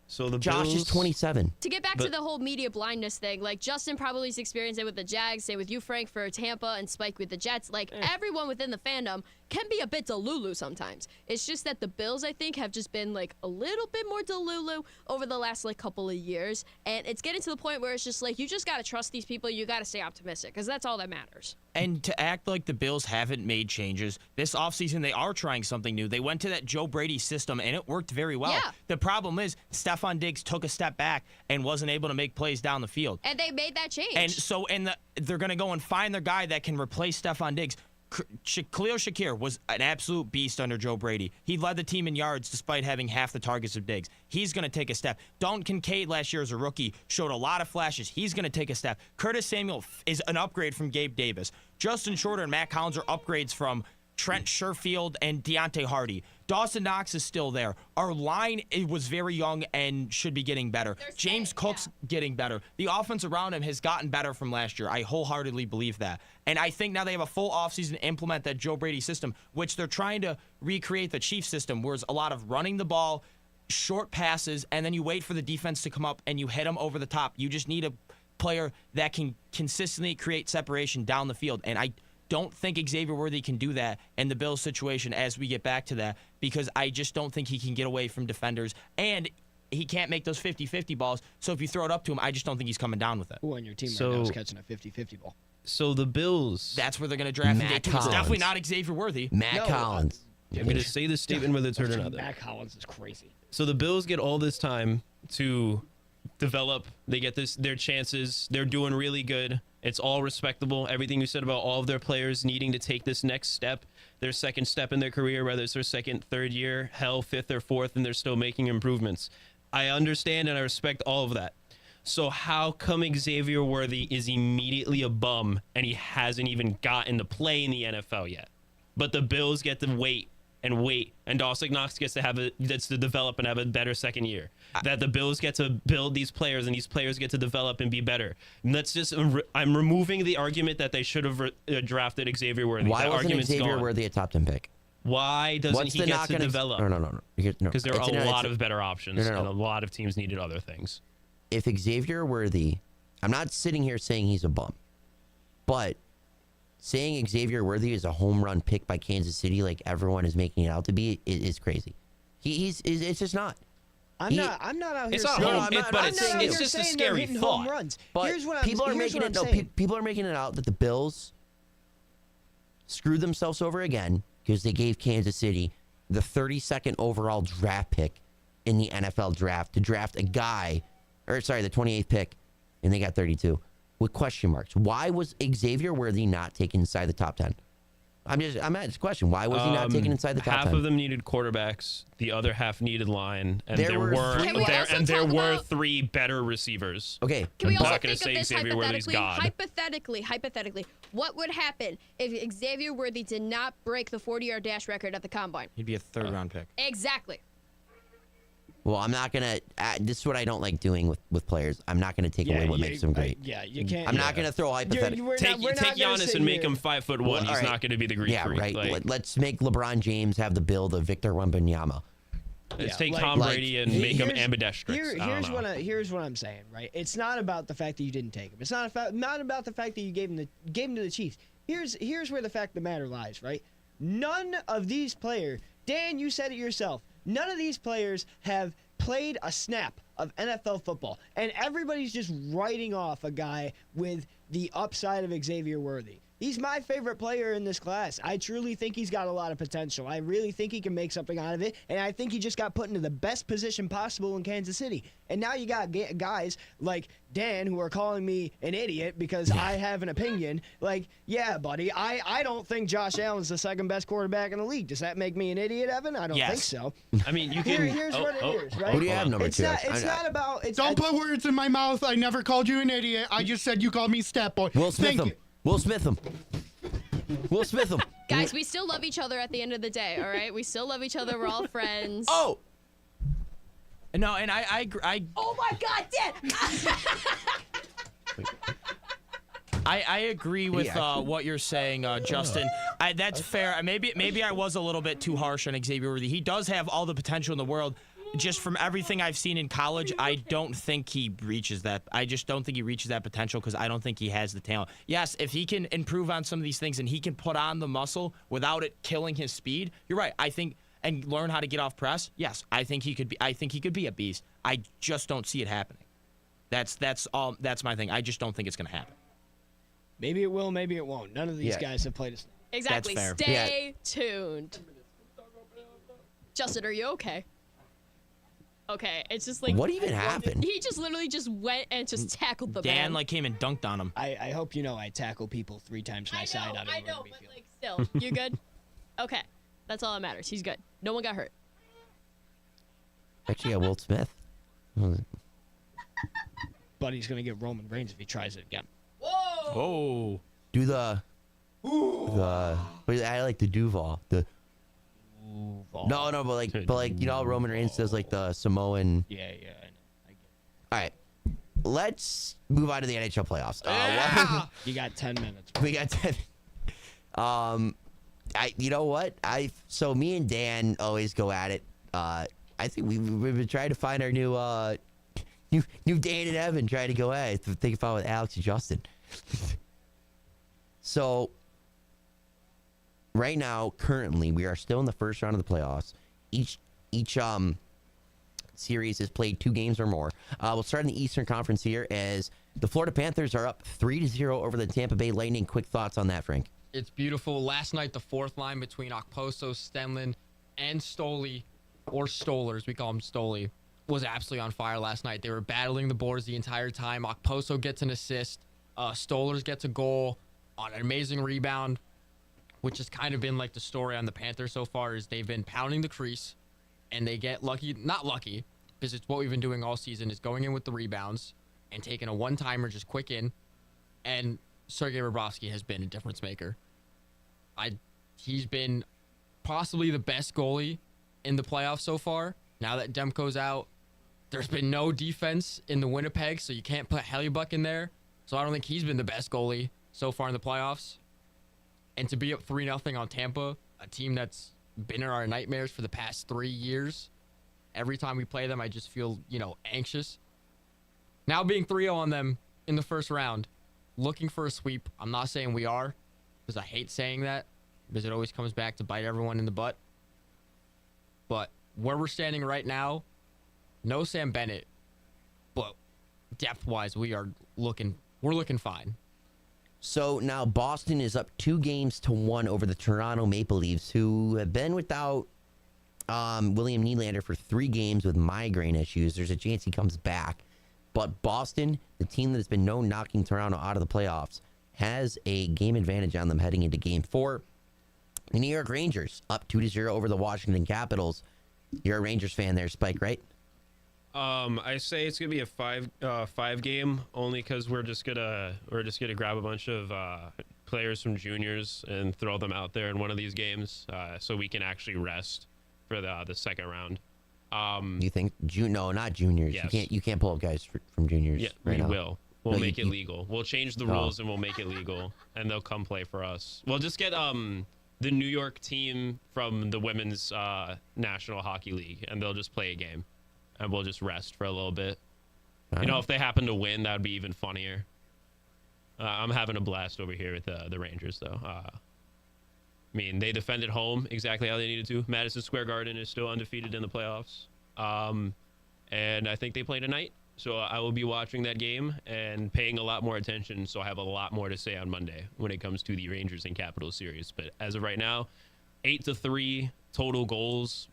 [SPEAKER 7] So the
[SPEAKER 10] Josh
[SPEAKER 7] Bills,
[SPEAKER 10] is 27.
[SPEAKER 5] To get back to the whole media blindness thing, like Justin probably has experienced it with the Jags, same with you, Frank, for Tampa, and Spike with the Jets. Like, everyone within the fandom can be a bit delulu sometimes. It's just that the Bills, I think, have just been, like, a little bit more delulu over the last, like, couple of years. And it's getting to the point where it's just, like, you just got to trust these people. You got to stay optimistic, because that's all that matters.
[SPEAKER 8] And to act like the Bills haven't made changes, this offseason they are trying something new. They went to that Joe Brady system, and it worked very well.
[SPEAKER 5] Yeah.
[SPEAKER 8] The problem is Stephon Diggs took a step back and wasn't able to make plays down the field.
[SPEAKER 5] And they made that change.
[SPEAKER 8] And so they're going to go and find their guy that can replace Stephon Diggs. Khalil Shakir was an absolute beast under Joe Brady. He led the team in yards despite having half the targets of Diggs. He's going to take a step. Dalton Kincaid last year as a rookie showed a lot of flashes. He's going to take a step. Curtis Samuel is an upgrade from Gabe Davis. Justin Shorter and Matt Collins are upgrades from Trent Sherfield and Deontay Hardy. Dawson Knox is still there. Our line was very young and should be getting better. James Cook's getting better. The offense around him has gotten better from last year. I wholeheartedly believe that. And I think now they have a full offseason to implement that Joe Brady system, which they're trying to recreate the Chiefs system, where it's a lot of running the ball, short passes, and then you wait for the defense to come up and you hit them over the top. You just need a player that can consistently create separation down the field. And I don't think Xavier Worthy can do that in the Bills situation as we get back to that, because I just don't think he can get away from defenders, and he can't make those 50-50 balls. So if you throw it up to him, I just don't think he's coming down with it.
[SPEAKER 1] Who on your team right now is catching a 50-50 ball?
[SPEAKER 7] So the Bills.
[SPEAKER 8] That's where they're going to draft him. It's definitely not Xavier Worthy.
[SPEAKER 10] Matt Collins.
[SPEAKER 7] I'm going to say this statement whether it's heard or not.
[SPEAKER 1] Matt Collins is crazy.
[SPEAKER 7] So the Bills get all this time to develop. They get their chances. They're doing really good. It's all respectable. Everything you said about all of their players needing to take this next step, their second step in their career, whether it's their second, third year, fifth or fourth, and they're still making improvements. I understand and I respect all of that. So how come Xavier Worthy is immediately a bum and he hasn't even gotten to play in the NFL yet? But the Bills get to wait, and Dawson Knox gets to develop and have a better second year. That the Bills get to build these players, and these players get to develop and be better. And I'm removing the argument that they should have drafted Xavier Worthy.
[SPEAKER 10] Why wasn't Xavier Worthy a top 10 pick?
[SPEAKER 7] Why doesn't he get to develop?
[SPEAKER 10] No.
[SPEAKER 7] Because there are a lot of better options, and a lot of teams needed other things.
[SPEAKER 10] If Xavier Worthy, I'm not sitting here saying he's a bum, but saying Xavier Worthy is a home run pick by Kansas City like everyone is making it out to be is crazy. It's just not.
[SPEAKER 1] I'm not out here
[SPEAKER 7] saying it's just a scary thought.
[SPEAKER 1] Runs.
[SPEAKER 10] But people are making it out that the Bills screwed themselves over again because they gave Kansas City the 32nd overall draft pick in the NFL draft to draft a guy, the 28th pick, and they got 32 with question marks. Why was Xavier Worthy not taken inside the top 10? I'm at this question. Why was he not taken inside the top 10?
[SPEAKER 7] Half of them needed quarterbacks. The other half needed line. And there were three better receivers.
[SPEAKER 10] Okay.
[SPEAKER 5] Can we
[SPEAKER 7] I'm
[SPEAKER 5] also
[SPEAKER 7] not going to say Xavier Worthy's God.
[SPEAKER 5] Hypothetically, what would happen if Xavier Worthy did not break the 40-yard dash record at the Combine?
[SPEAKER 8] He'd be a third-round pick.
[SPEAKER 5] Exactly.
[SPEAKER 10] Well, I'm not going to... this is what I don't like doing with players. I'm not going to take away what makes them great.
[SPEAKER 1] You can't...
[SPEAKER 10] I'm not going to throw hypothetical...
[SPEAKER 7] Take Giannis and make him 5'1". He's not going to be the Greek freak.
[SPEAKER 10] Yeah, right. Let's make LeBron James have the build of Victor Wembanyama.
[SPEAKER 7] Let's take Tom Brady and make him ambidextrous.
[SPEAKER 1] Here's what I'm saying, right? It's not about the fact that you didn't take him. It's not about the fact that you gave him to the Chiefs. Here's where the fact of the matter lies, right? None of these players... Dan, you said it yourself. None of these players have played a snap of NFL football, and everybody's just writing off a guy with the upside of Xavier Worthy. He's my favorite player in this class. I truly think he's got a lot of potential. I really think he can make something out of it, and I think he just got put into the best position possible in Kansas City. And now you got guys like Dan who are calling me an idiot because I have an opinion. Like, yeah, buddy, I don't think Josh Allen's the second best quarterback in the league. Does that make me an idiot, Evan? I don't think so.
[SPEAKER 7] I mean, you can...
[SPEAKER 1] Here's what it is, right?
[SPEAKER 10] Who do you have, number two?
[SPEAKER 1] It's not about...
[SPEAKER 3] Don't put words in my mouth. I never called you an idiot. I just said you called me stat boy.
[SPEAKER 10] Will Smith him. Will Smith him. Will Smith him.
[SPEAKER 5] Guys, we still love each other at the end of the day, all right? We still love each other. We're all friends.
[SPEAKER 10] Oh!
[SPEAKER 8] No, and I
[SPEAKER 5] Oh, my God, Dan!
[SPEAKER 8] I agree with what you're saying, Justin. That's fair. Maybe I was a little bit too harsh on Xavier Worthy. He does have all the potential in the world. Just from everything I've seen in college, I don't think he reaches that. I just don't think he reaches that potential because I don't think he has the talent. Yes, if he can improve on some of these things and he can put on the muscle without it killing his speed, you're right. I think and learn how to get off press. Yes, I think he could be a beast. I just don't see it happening. That's my thing. I just don't think it's going to happen.
[SPEAKER 1] Maybe it will, maybe it won't. None of these guys have played a snap.
[SPEAKER 5] Exactly.
[SPEAKER 8] That's fair.
[SPEAKER 5] Stay tuned. Justin, are you okay? Okay, it's just like...
[SPEAKER 10] What even happened?
[SPEAKER 5] He just literally just went and just tackled the man.
[SPEAKER 8] Dan came and dunked on him.
[SPEAKER 1] I hope you know I tackle people 3 times my side out of the rugby
[SPEAKER 5] but
[SPEAKER 1] field.
[SPEAKER 5] like still, you good? Okay, that's all that matters. He's good. No one got hurt.
[SPEAKER 10] Actually, got Will Smith.
[SPEAKER 1] But he's going to get Roman Reigns if he tries it again.
[SPEAKER 8] Whoa!
[SPEAKER 10] Do the I like the Duval. No, but like you know how Roman Reigns does like the Samoan.
[SPEAKER 1] Yeah, I know. I get it.
[SPEAKER 10] All right, let's move on to the NHL playoffs.
[SPEAKER 1] You got 10 minutes.
[SPEAKER 10] We got 10. You know what? So me and Dan always go at it. I think we've been trying to find our new Dan and Evan trying to go at it. Think about with Alex and Justin. So right now, currently, we are still in the first round of the playoffs. Each series has played 2 games or more. We'll start in the Eastern Conference here as the Florida Panthers are up 3-0 over the Tampa Bay Lightning. Quick thoughts on that, Frank?
[SPEAKER 4] It's beautiful. Last night, the fourth line between Okposo, Stenlund, and Stoli or Stolers, we call him Stoli, was absolutely on fire last night. They were battling the boards the entire time. Okposo gets an assist. Stolers gets a goal on an amazing rebound, which has kind of been like the story on the Panthers so far, is they've been pounding the crease, and they get lucky. Not lucky, because it's what we've been doing all season, is going in with the rebounds and taking a one-timer just quick in. And Sergei Bobrovsky has been a difference maker. He's been possibly the best goalie in the playoffs so far. Now that Demko's out, there's been no defense in the Winnipeg, so you can't put Hellebuyck in there. So I don't think he's been the best goalie so far in the playoffs. And to be up 3-0 on Tampa, a team that's been in our nightmares for the past 3 years, every time we play them, I just feel, anxious. Now being 3-0 on them in the first round, looking for a sweep. I'm not saying we are, because I hate saying that, because it always comes back to bite everyone in the butt. But where we're standing right now, no Sam Bennett, but depth-wise, we're looking fine.
[SPEAKER 10] So now Boston is up 2-1 over the Toronto Maple Leafs, who have been without William Nylander for 3 games with migraine issues. There's a chance he comes back. But Boston, the team that has been known knocking Toronto out of the playoffs, has a game advantage on them heading into Game 4. The New York Rangers up 2-0 over the Washington Capitals. You're a Rangers fan there, Spike, right?
[SPEAKER 7] I say it's gonna be a 5 game, only because we're just gonna grab a bunch of players from juniors and throw them out there in one of these games, so we can actually rest for the second round.
[SPEAKER 10] You think no, not juniors?
[SPEAKER 7] Yes.
[SPEAKER 10] You can't pull up guys from juniors.
[SPEAKER 7] Yeah,
[SPEAKER 10] right
[SPEAKER 7] we
[SPEAKER 10] now.
[SPEAKER 7] will. We'll make it legal. We'll change the rules and we'll make it legal, and they'll come play for us. We'll just get the New York team from the women's National Hockey League, and they'll just play a game, and we'll just rest for a little bit. If they happen to win, that would be even funnier. I'm having a blast over here with the Rangers, though. They defended home exactly how they needed to. Madison Square Garden is still undefeated in the playoffs. And I think they play tonight. So I will be watching that game and paying a lot more attention, so I have a lot more to say on Monday when it comes to the Rangers and Capitals series. But as of right now, 8-3 total goals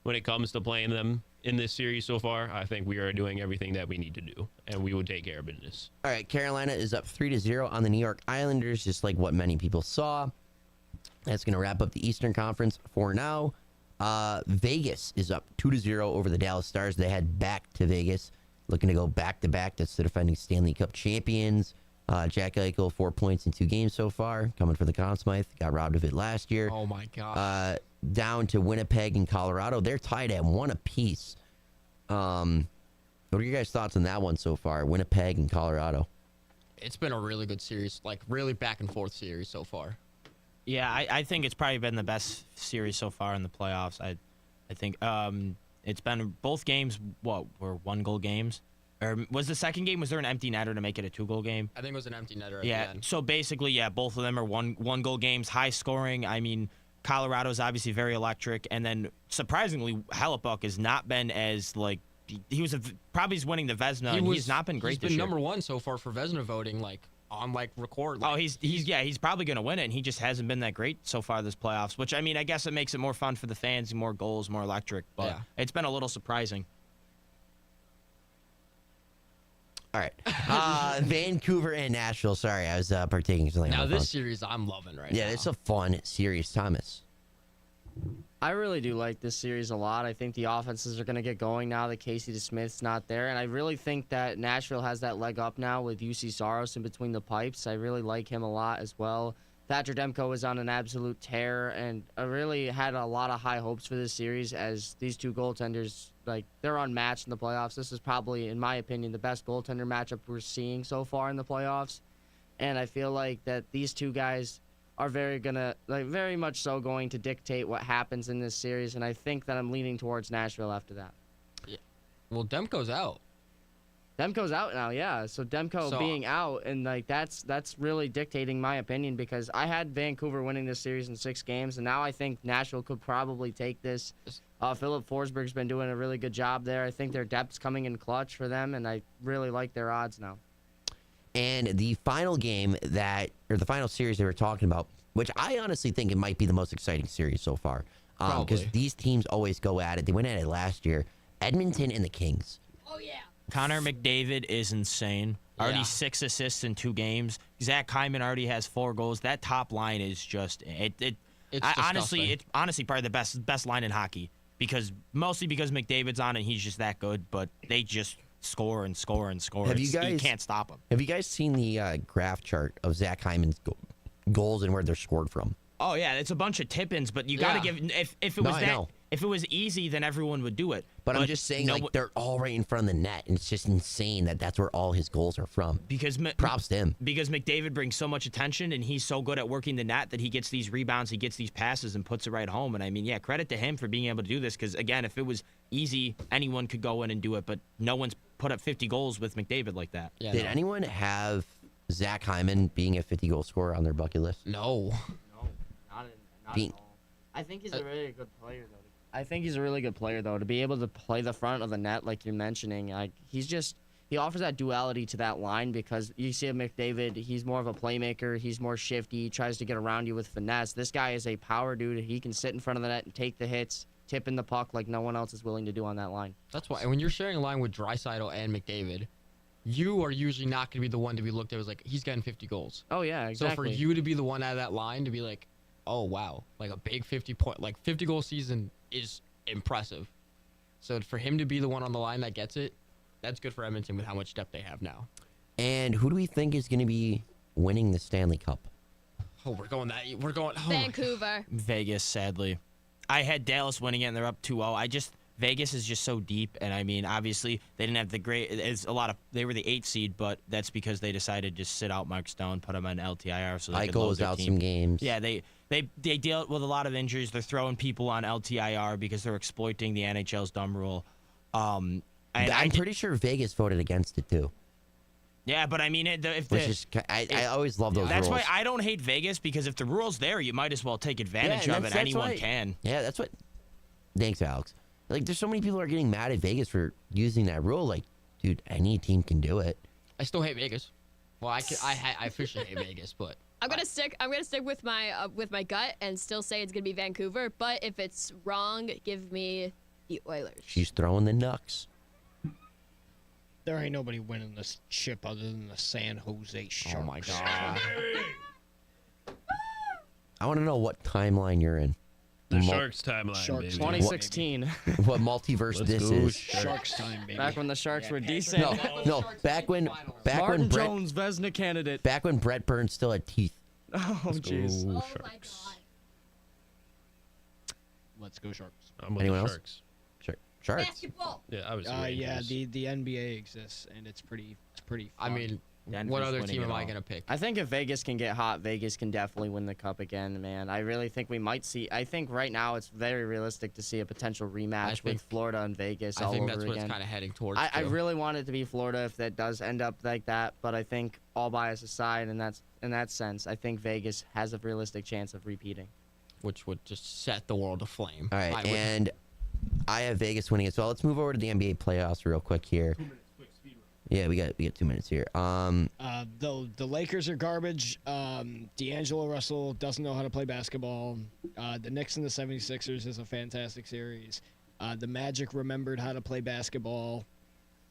[SPEAKER 7] when it comes to playing them in this series so far. I think we are doing everything that we need to do, and we will take care of business.
[SPEAKER 10] All right, Carolina is up 3-0 on the New York Islanders, just like what many people saw. That's going to wrap up the Eastern Conference for now. Vegas is up 2-0 over the Dallas Stars. They head back to Vegas, looking to go back-to-back. That's the defending Stanley Cup champions. Jack Eichel, 4 points in 2 games so far, coming for the Conn Smythe. Got robbed of it last year.
[SPEAKER 4] Oh, my gosh.
[SPEAKER 10] Down to Winnipeg and Colorado. They're tied at 1 apiece. What are your guys' thoughts on that one so far, Winnipeg and Colorado?
[SPEAKER 4] It's been a really good series, like really back-and-forth series so far.
[SPEAKER 8] Yeah, I think it's probably been the best series so far in the playoffs. I think it's been both games, were 1-goal games? Or was the second game, was there an empty netter to make it a 2-goal game?
[SPEAKER 4] I think it was an empty netter at
[SPEAKER 8] the
[SPEAKER 4] end.
[SPEAKER 8] So basically, both of them are one-goal games, high scoring. Colorado's obviously very electric. And then, surprisingly, Hellebuyck has not been as, he was probably winning the Vezina, and he's not been great this year.
[SPEAKER 4] He's been number 1 so far for Vezina voting, on record.
[SPEAKER 8] He's probably going to win it, and he just hasn't been that great so far this playoffs, which, I guess it makes it more fun for the fans, more goals, more electric, but it's been a little surprising.
[SPEAKER 10] All right. Vancouver and Nashville. Sorry, I was partaking in something.
[SPEAKER 4] Now, this series I'm loving right now.
[SPEAKER 10] Yeah, it's a fun series, Thomas.
[SPEAKER 11] I really do like this series a lot. I think the offenses are going to get going now that Casey DeSmith's not there. And I really think that Nashville has that leg up now with UC Saros in between the pipes. I really like him a lot as well. Thatcher Demko is on an absolute tear, and I really had a lot of high hopes for this series as these two goaltenders, they're unmatched in the playoffs. This is probably, in my opinion, the best goaltender matchup we're seeing so far in the playoffs. And I feel like that these two guys are very much so going to dictate what happens in this series, and I think that I'm leaning towards Nashville after that.
[SPEAKER 4] Yeah. Well, Demko's out.
[SPEAKER 11] Demko's out now, yeah. So Demko being out, and that's really dictating my opinion, because I had Vancouver winning this series in 6 games, and now I think Nashville could probably take this. Philip Forsberg's been doing a really good job there. I think their depth's coming in clutch for them, and I really like their odds now.
[SPEAKER 10] And the final game the final series they were talking about, which I honestly think it might be the most exciting series so far, Because
[SPEAKER 4] Probably.
[SPEAKER 10] these teams always go at it. They went at it last year. Edmonton and the Kings.
[SPEAKER 5] Oh yeah.
[SPEAKER 8] Connor McDavid is insane. Already
[SPEAKER 4] Yeah.
[SPEAKER 8] 6 assists in 2 games. Zach Hyman already has 4 goals. That top line is just honestly, it's honestly probably the best line in hockey mostly because McDavid's on and he's just that good. But they just score and score and score. You can't stop them.
[SPEAKER 10] Have you guys seen the graph chart of Zach Hyman's goals and where they're scored from?
[SPEAKER 8] Oh yeah, it's a bunch of tip-ins, but you got to give if it was if it was easy, then everyone would do it.
[SPEAKER 10] But I'm just saying, they're all right in front of the net, and it's just insane that that's where all his goals are from.
[SPEAKER 8] Because
[SPEAKER 10] props to him.
[SPEAKER 8] Because McDavid brings so much attention, and he's so good at working the net that he gets these rebounds, he gets these passes, and puts it right home. And I mean, yeah, credit to him for being able to do this. Because again, if it was easy, anyone could go in and do it. But no one's put up 50 goals with McDavid like that.
[SPEAKER 10] Yeah, Did anyone have Zach Hyman being a 50-goal scorer on their bucket list?
[SPEAKER 4] No.
[SPEAKER 11] Not at all. I think he's a really good player, though. I think he's a really good player, though, to be able to play the front of the net like you're mentioning. He offers that duality to that line because you see McDavid, he's more of a playmaker. He's more shifty. He tries to get around you with finesse. This guy is a power dude. He can sit in front of the net and take the hits, tip in the puck like no one else is willing to do on that line.
[SPEAKER 4] That's why when you're sharing a line with Draisaitl and McDavid, you are usually not going to be the one to be looked at as like, he's getting 50 goals.
[SPEAKER 11] Oh, yeah, exactly.
[SPEAKER 4] So for you to be the one out of that line to be like, oh, wow, like a big 50-goal season is impressive. So for him to be the one on the line that gets it, that's good for Edmonton with how much depth they have now.
[SPEAKER 10] And who do we think is going to be winning the Stanley Cup?
[SPEAKER 4] Oh, we're going.
[SPEAKER 5] Vancouver.
[SPEAKER 8] Vegas, sadly. I had Dallas winning it, and they're up 2-0. Vegas is just so deep, and I mean, obviously, they didn't have the great. They were the 8th seed, but that's because they decided to sit out Mark Stone, put him on LTIR, so they could load their
[SPEAKER 10] out
[SPEAKER 8] team.
[SPEAKER 10] some games.
[SPEAKER 8] Yeah, they deal with a lot of injuries. They're throwing people on LTIR because they're exploiting the NHL's dumb rule.
[SPEAKER 10] I'm pretty sure Vegas voted against it too.
[SPEAKER 8] Yeah, but I mean,
[SPEAKER 10] I always love those
[SPEAKER 8] That's
[SPEAKER 10] rules.
[SPEAKER 8] why I don't hate Vegas, because if the rule's there, you might as well take advantage of it. Anyone can.
[SPEAKER 10] Yeah, that's what. Thanks, Alex. Like, there's so many people who are getting mad at Vegas for using that rule. Like, dude, any team can do it.
[SPEAKER 4] I still hate Vegas. Well, I officially hate Vegas, but
[SPEAKER 5] I'm gonna stick with my gut and still say it's gonna be Vancouver. But if it's wrong, give me the Oilers.
[SPEAKER 10] She's throwing the Nucks.
[SPEAKER 1] There ain't nobody winning this ship other than the San Jose Sharks.
[SPEAKER 8] Oh my god!
[SPEAKER 10] I want to know what timeline you're in.
[SPEAKER 6] The Sharks timeline, baby.
[SPEAKER 11] 2016.
[SPEAKER 10] What multiverse this is?
[SPEAKER 1] Sharks time, baby.
[SPEAKER 11] Back when the Sharks were decent.
[SPEAKER 10] No, back when
[SPEAKER 11] Martin
[SPEAKER 10] Brett
[SPEAKER 11] Jones, Vezina candidate.
[SPEAKER 10] Back when Brett Burns still had teeth.
[SPEAKER 11] Oh jeez.
[SPEAKER 1] Oh my god. Let's go Sharks.
[SPEAKER 6] I'm with
[SPEAKER 10] Anyone
[SPEAKER 6] the
[SPEAKER 10] else?
[SPEAKER 6] Sharks.
[SPEAKER 10] Sharks.
[SPEAKER 5] Basketball.
[SPEAKER 6] Yeah, I was.
[SPEAKER 1] Yeah, the NBA exists, and it's pretty fun.
[SPEAKER 4] I mean,
[SPEAKER 8] Denver's
[SPEAKER 4] what other
[SPEAKER 8] winning
[SPEAKER 4] team
[SPEAKER 8] it
[SPEAKER 4] am I
[SPEAKER 8] all.
[SPEAKER 4] gonna pick?
[SPEAKER 11] I think if Vegas can get hot, Vegas can definitely win the cup again, man. I really think we might see. I think right now it's very realistic to see a potential rematch with Florida and Vegas all over again.
[SPEAKER 4] I think that's what it's kind of heading towards.
[SPEAKER 11] I really want it to be Florida if that does end up like that, but I think all bias aside, and that's in that sense, I think Vegas has a realistic chance of repeating.
[SPEAKER 4] Which would just set the world aflame.
[SPEAKER 10] All right, and I have Vegas winning as well. Let's move over to the NBA playoffs real quick here. 2 minutes, quick speed run. Yeah, we got 2 minutes here.
[SPEAKER 1] The Lakers are garbage. D'Angelo Russell doesn't know how to play basketball. The Knicks and the 76ers is a fantastic series. The Magic remembered how to play basketball.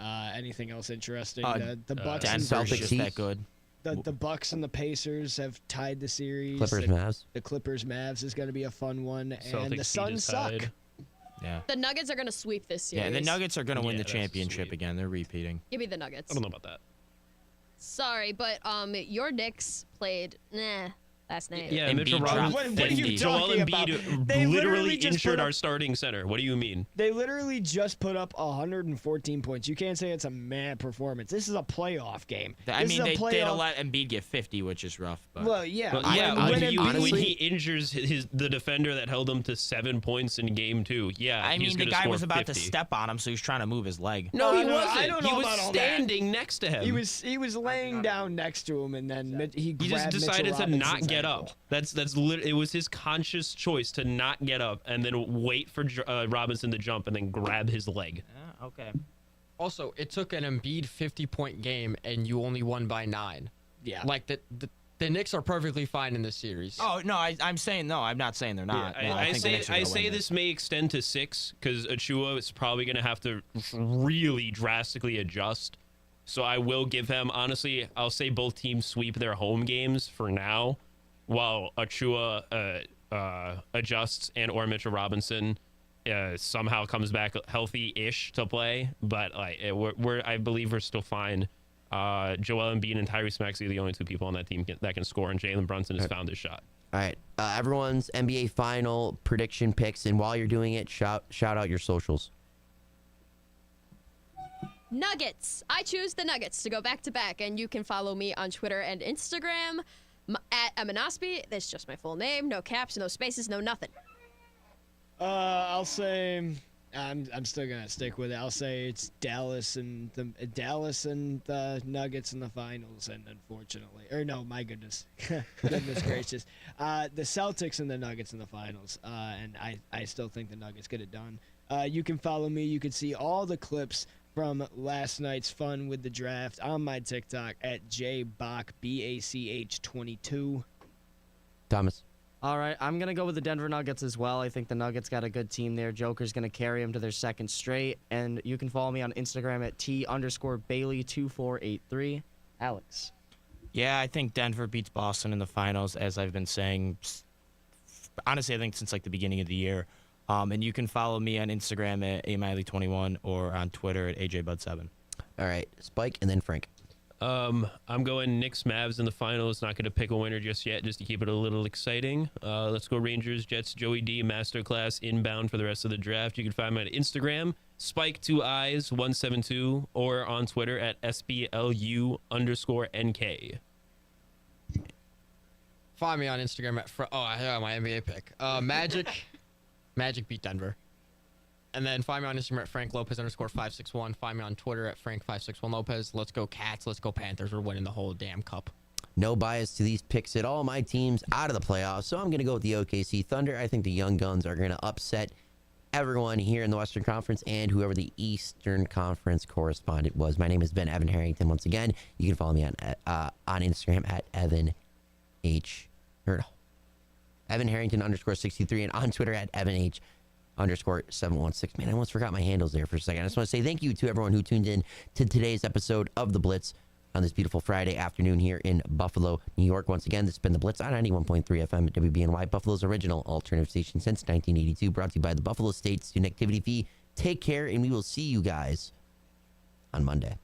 [SPEAKER 1] Anything else interesting? The Bucks and
[SPEAKER 8] Celtics just that good.
[SPEAKER 1] The Bucks and the Pacers have tied the series.
[SPEAKER 10] Mavs.
[SPEAKER 1] The Clippers Mavs is going to be a fun one, and
[SPEAKER 6] Celtics
[SPEAKER 1] the Suns suck.
[SPEAKER 8] Yeah.
[SPEAKER 5] The Nuggets are gonna sweep this series.
[SPEAKER 8] Yeah, the Nuggets are gonna win the championship again. They're repeating.
[SPEAKER 5] Give me the Nuggets.
[SPEAKER 6] I don't know about that.
[SPEAKER 5] Sorry, but your Knicks played last night.
[SPEAKER 7] Yeah,
[SPEAKER 8] Embiid
[SPEAKER 7] Mitchell
[SPEAKER 8] dropped
[SPEAKER 7] Robinson.
[SPEAKER 1] What are you
[SPEAKER 7] Joel
[SPEAKER 1] talking about?
[SPEAKER 7] Embiid
[SPEAKER 1] They
[SPEAKER 7] literally
[SPEAKER 1] just
[SPEAKER 7] injured
[SPEAKER 1] put up-
[SPEAKER 7] our starting center. What do you mean?
[SPEAKER 1] They literally just put up 114 points. You can't say it's a mad performance. This is a playoff game.
[SPEAKER 8] I
[SPEAKER 1] This
[SPEAKER 8] mean,
[SPEAKER 1] is a
[SPEAKER 8] they'd
[SPEAKER 1] playoff-
[SPEAKER 8] let Embiid get 50, which is rough. But
[SPEAKER 1] Well, yeah.
[SPEAKER 7] But yeah,
[SPEAKER 1] when
[SPEAKER 7] when he injures the defender that held him to 7 points in game 2, yeah,
[SPEAKER 8] I
[SPEAKER 7] he's
[SPEAKER 8] mean, the
[SPEAKER 7] gonna
[SPEAKER 8] guy
[SPEAKER 7] score
[SPEAKER 8] was about
[SPEAKER 7] 50.
[SPEAKER 8] to step on him, so he was trying to move his leg.
[SPEAKER 7] No, he
[SPEAKER 1] I
[SPEAKER 7] wasn't.
[SPEAKER 1] don't
[SPEAKER 7] He
[SPEAKER 1] know
[SPEAKER 7] was
[SPEAKER 1] about all
[SPEAKER 7] standing next to him.
[SPEAKER 1] He was laying down next to him, and then he
[SPEAKER 7] just decided to not get up. That's it was his conscious choice to not get up and then wait for Robinson to jump and then grab his leg.
[SPEAKER 8] Okay.
[SPEAKER 4] Also, it took an Embiid 50-point game, and you only won by 9.
[SPEAKER 1] Yeah.
[SPEAKER 4] Like The Knicks are perfectly fine in this series.
[SPEAKER 8] Oh no, I'm saying no. I'm not saying they're not.
[SPEAKER 7] Yeah,
[SPEAKER 8] No, I think the Knicks are
[SPEAKER 7] I
[SPEAKER 8] gonna
[SPEAKER 7] say
[SPEAKER 8] win
[SPEAKER 7] this may extend to 6 because Achua is probably going to have to really drastically adjust. So I will give him, honestly, I'll say both teams sweep their home games for now, while Achua adjusts and or Mitchell Robinson somehow comes back healthy-ish to play. But like I believe we're still fine. Joel Embiid and Tyrese Maxey are the only two people on that team that can score, and Jalen Brunson has found his shot.
[SPEAKER 10] All right. Everyone's NBA final prediction picks, and while you're doing it, shout out your socials.
[SPEAKER 5] Nuggets. I choose the Nuggets to go back to back, and you can follow me on Twitter and Instagram at Emanospi. That's just my full name. No caps, no spaces, no nothing.
[SPEAKER 1] I'll say I'm still gonna stick with it. I'll say it's Dallas and the Nuggets in the finals, and unfortunately, or no, my goodness, goodness gracious, the Celtics and the Nuggets in the finals. And I still think the Nuggets get it done. You can follow me. You can see all the clips from last night's fun with the draft on my TikTok at JBach, BACH22.
[SPEAKER 10] Thomas.
[SPEAKER 11] All right, I'm going to go with the Denver Nuggets as well. I think the Nuggets got a good team there. Joker's going to carry them to their second straight. And you can follow me on Instagram at T_Bailey2483. Alex.
[SPEAKER 8] Yeah, I think Denver beats Boston in the finals, as I've been saying. Honestly, I think since like the beginning of the year. And you can follow me on Instagram at amiley21 or on Twitter at AJBud7.
[SPEAKER 10] All right, Spike and then Frank.
[SPEAKER 7] I'm going Knicks Mavs in the finals. Not going to pick a winner just yet, just to keep it a little exciting. Let's go Rangers, Jets, Joey D, Masterclass, inbound for the rest of the draft. You can find me on Instagram, Spike2eyes172, or on Twitter at SBLU_NK.
[SPEAKER 4] Find me on Instagram at I have my NBA pick. Magic beat Denver. And then find me on Instagram at FrankLopez_561. Find me on Twitter at Frank561Lopez. Let's go Cats. Let's go Panthers. We're winning the whole damn cup.
[SPEAKER 10] No bias to these picks at all. My team's out of the playoffs, so I'm going to go with the OKC Thunder. I think the Young Guns are going to upset everyone here in the Western Conference and whoever the Eastern Conference correspondent was. My name is Ben Evan Harrington. Once again, you can follow me on Instagram at Evan Harrington_63 and on Twitter at EvanH_716. Man, I almost forgot my handles there for a second. I just want to say thank you to everyone who tuned in to today's episode of The Blitz on this beautiful Friday afternoon here in Buffalo, New York. Once again, this has been The Blitz on 91.3 FM at WBNY, Buffalo's original alternative station since 1982, brought to you by the Buffalo State Student Activity Fee. Take care, and we will see you guys on Monday.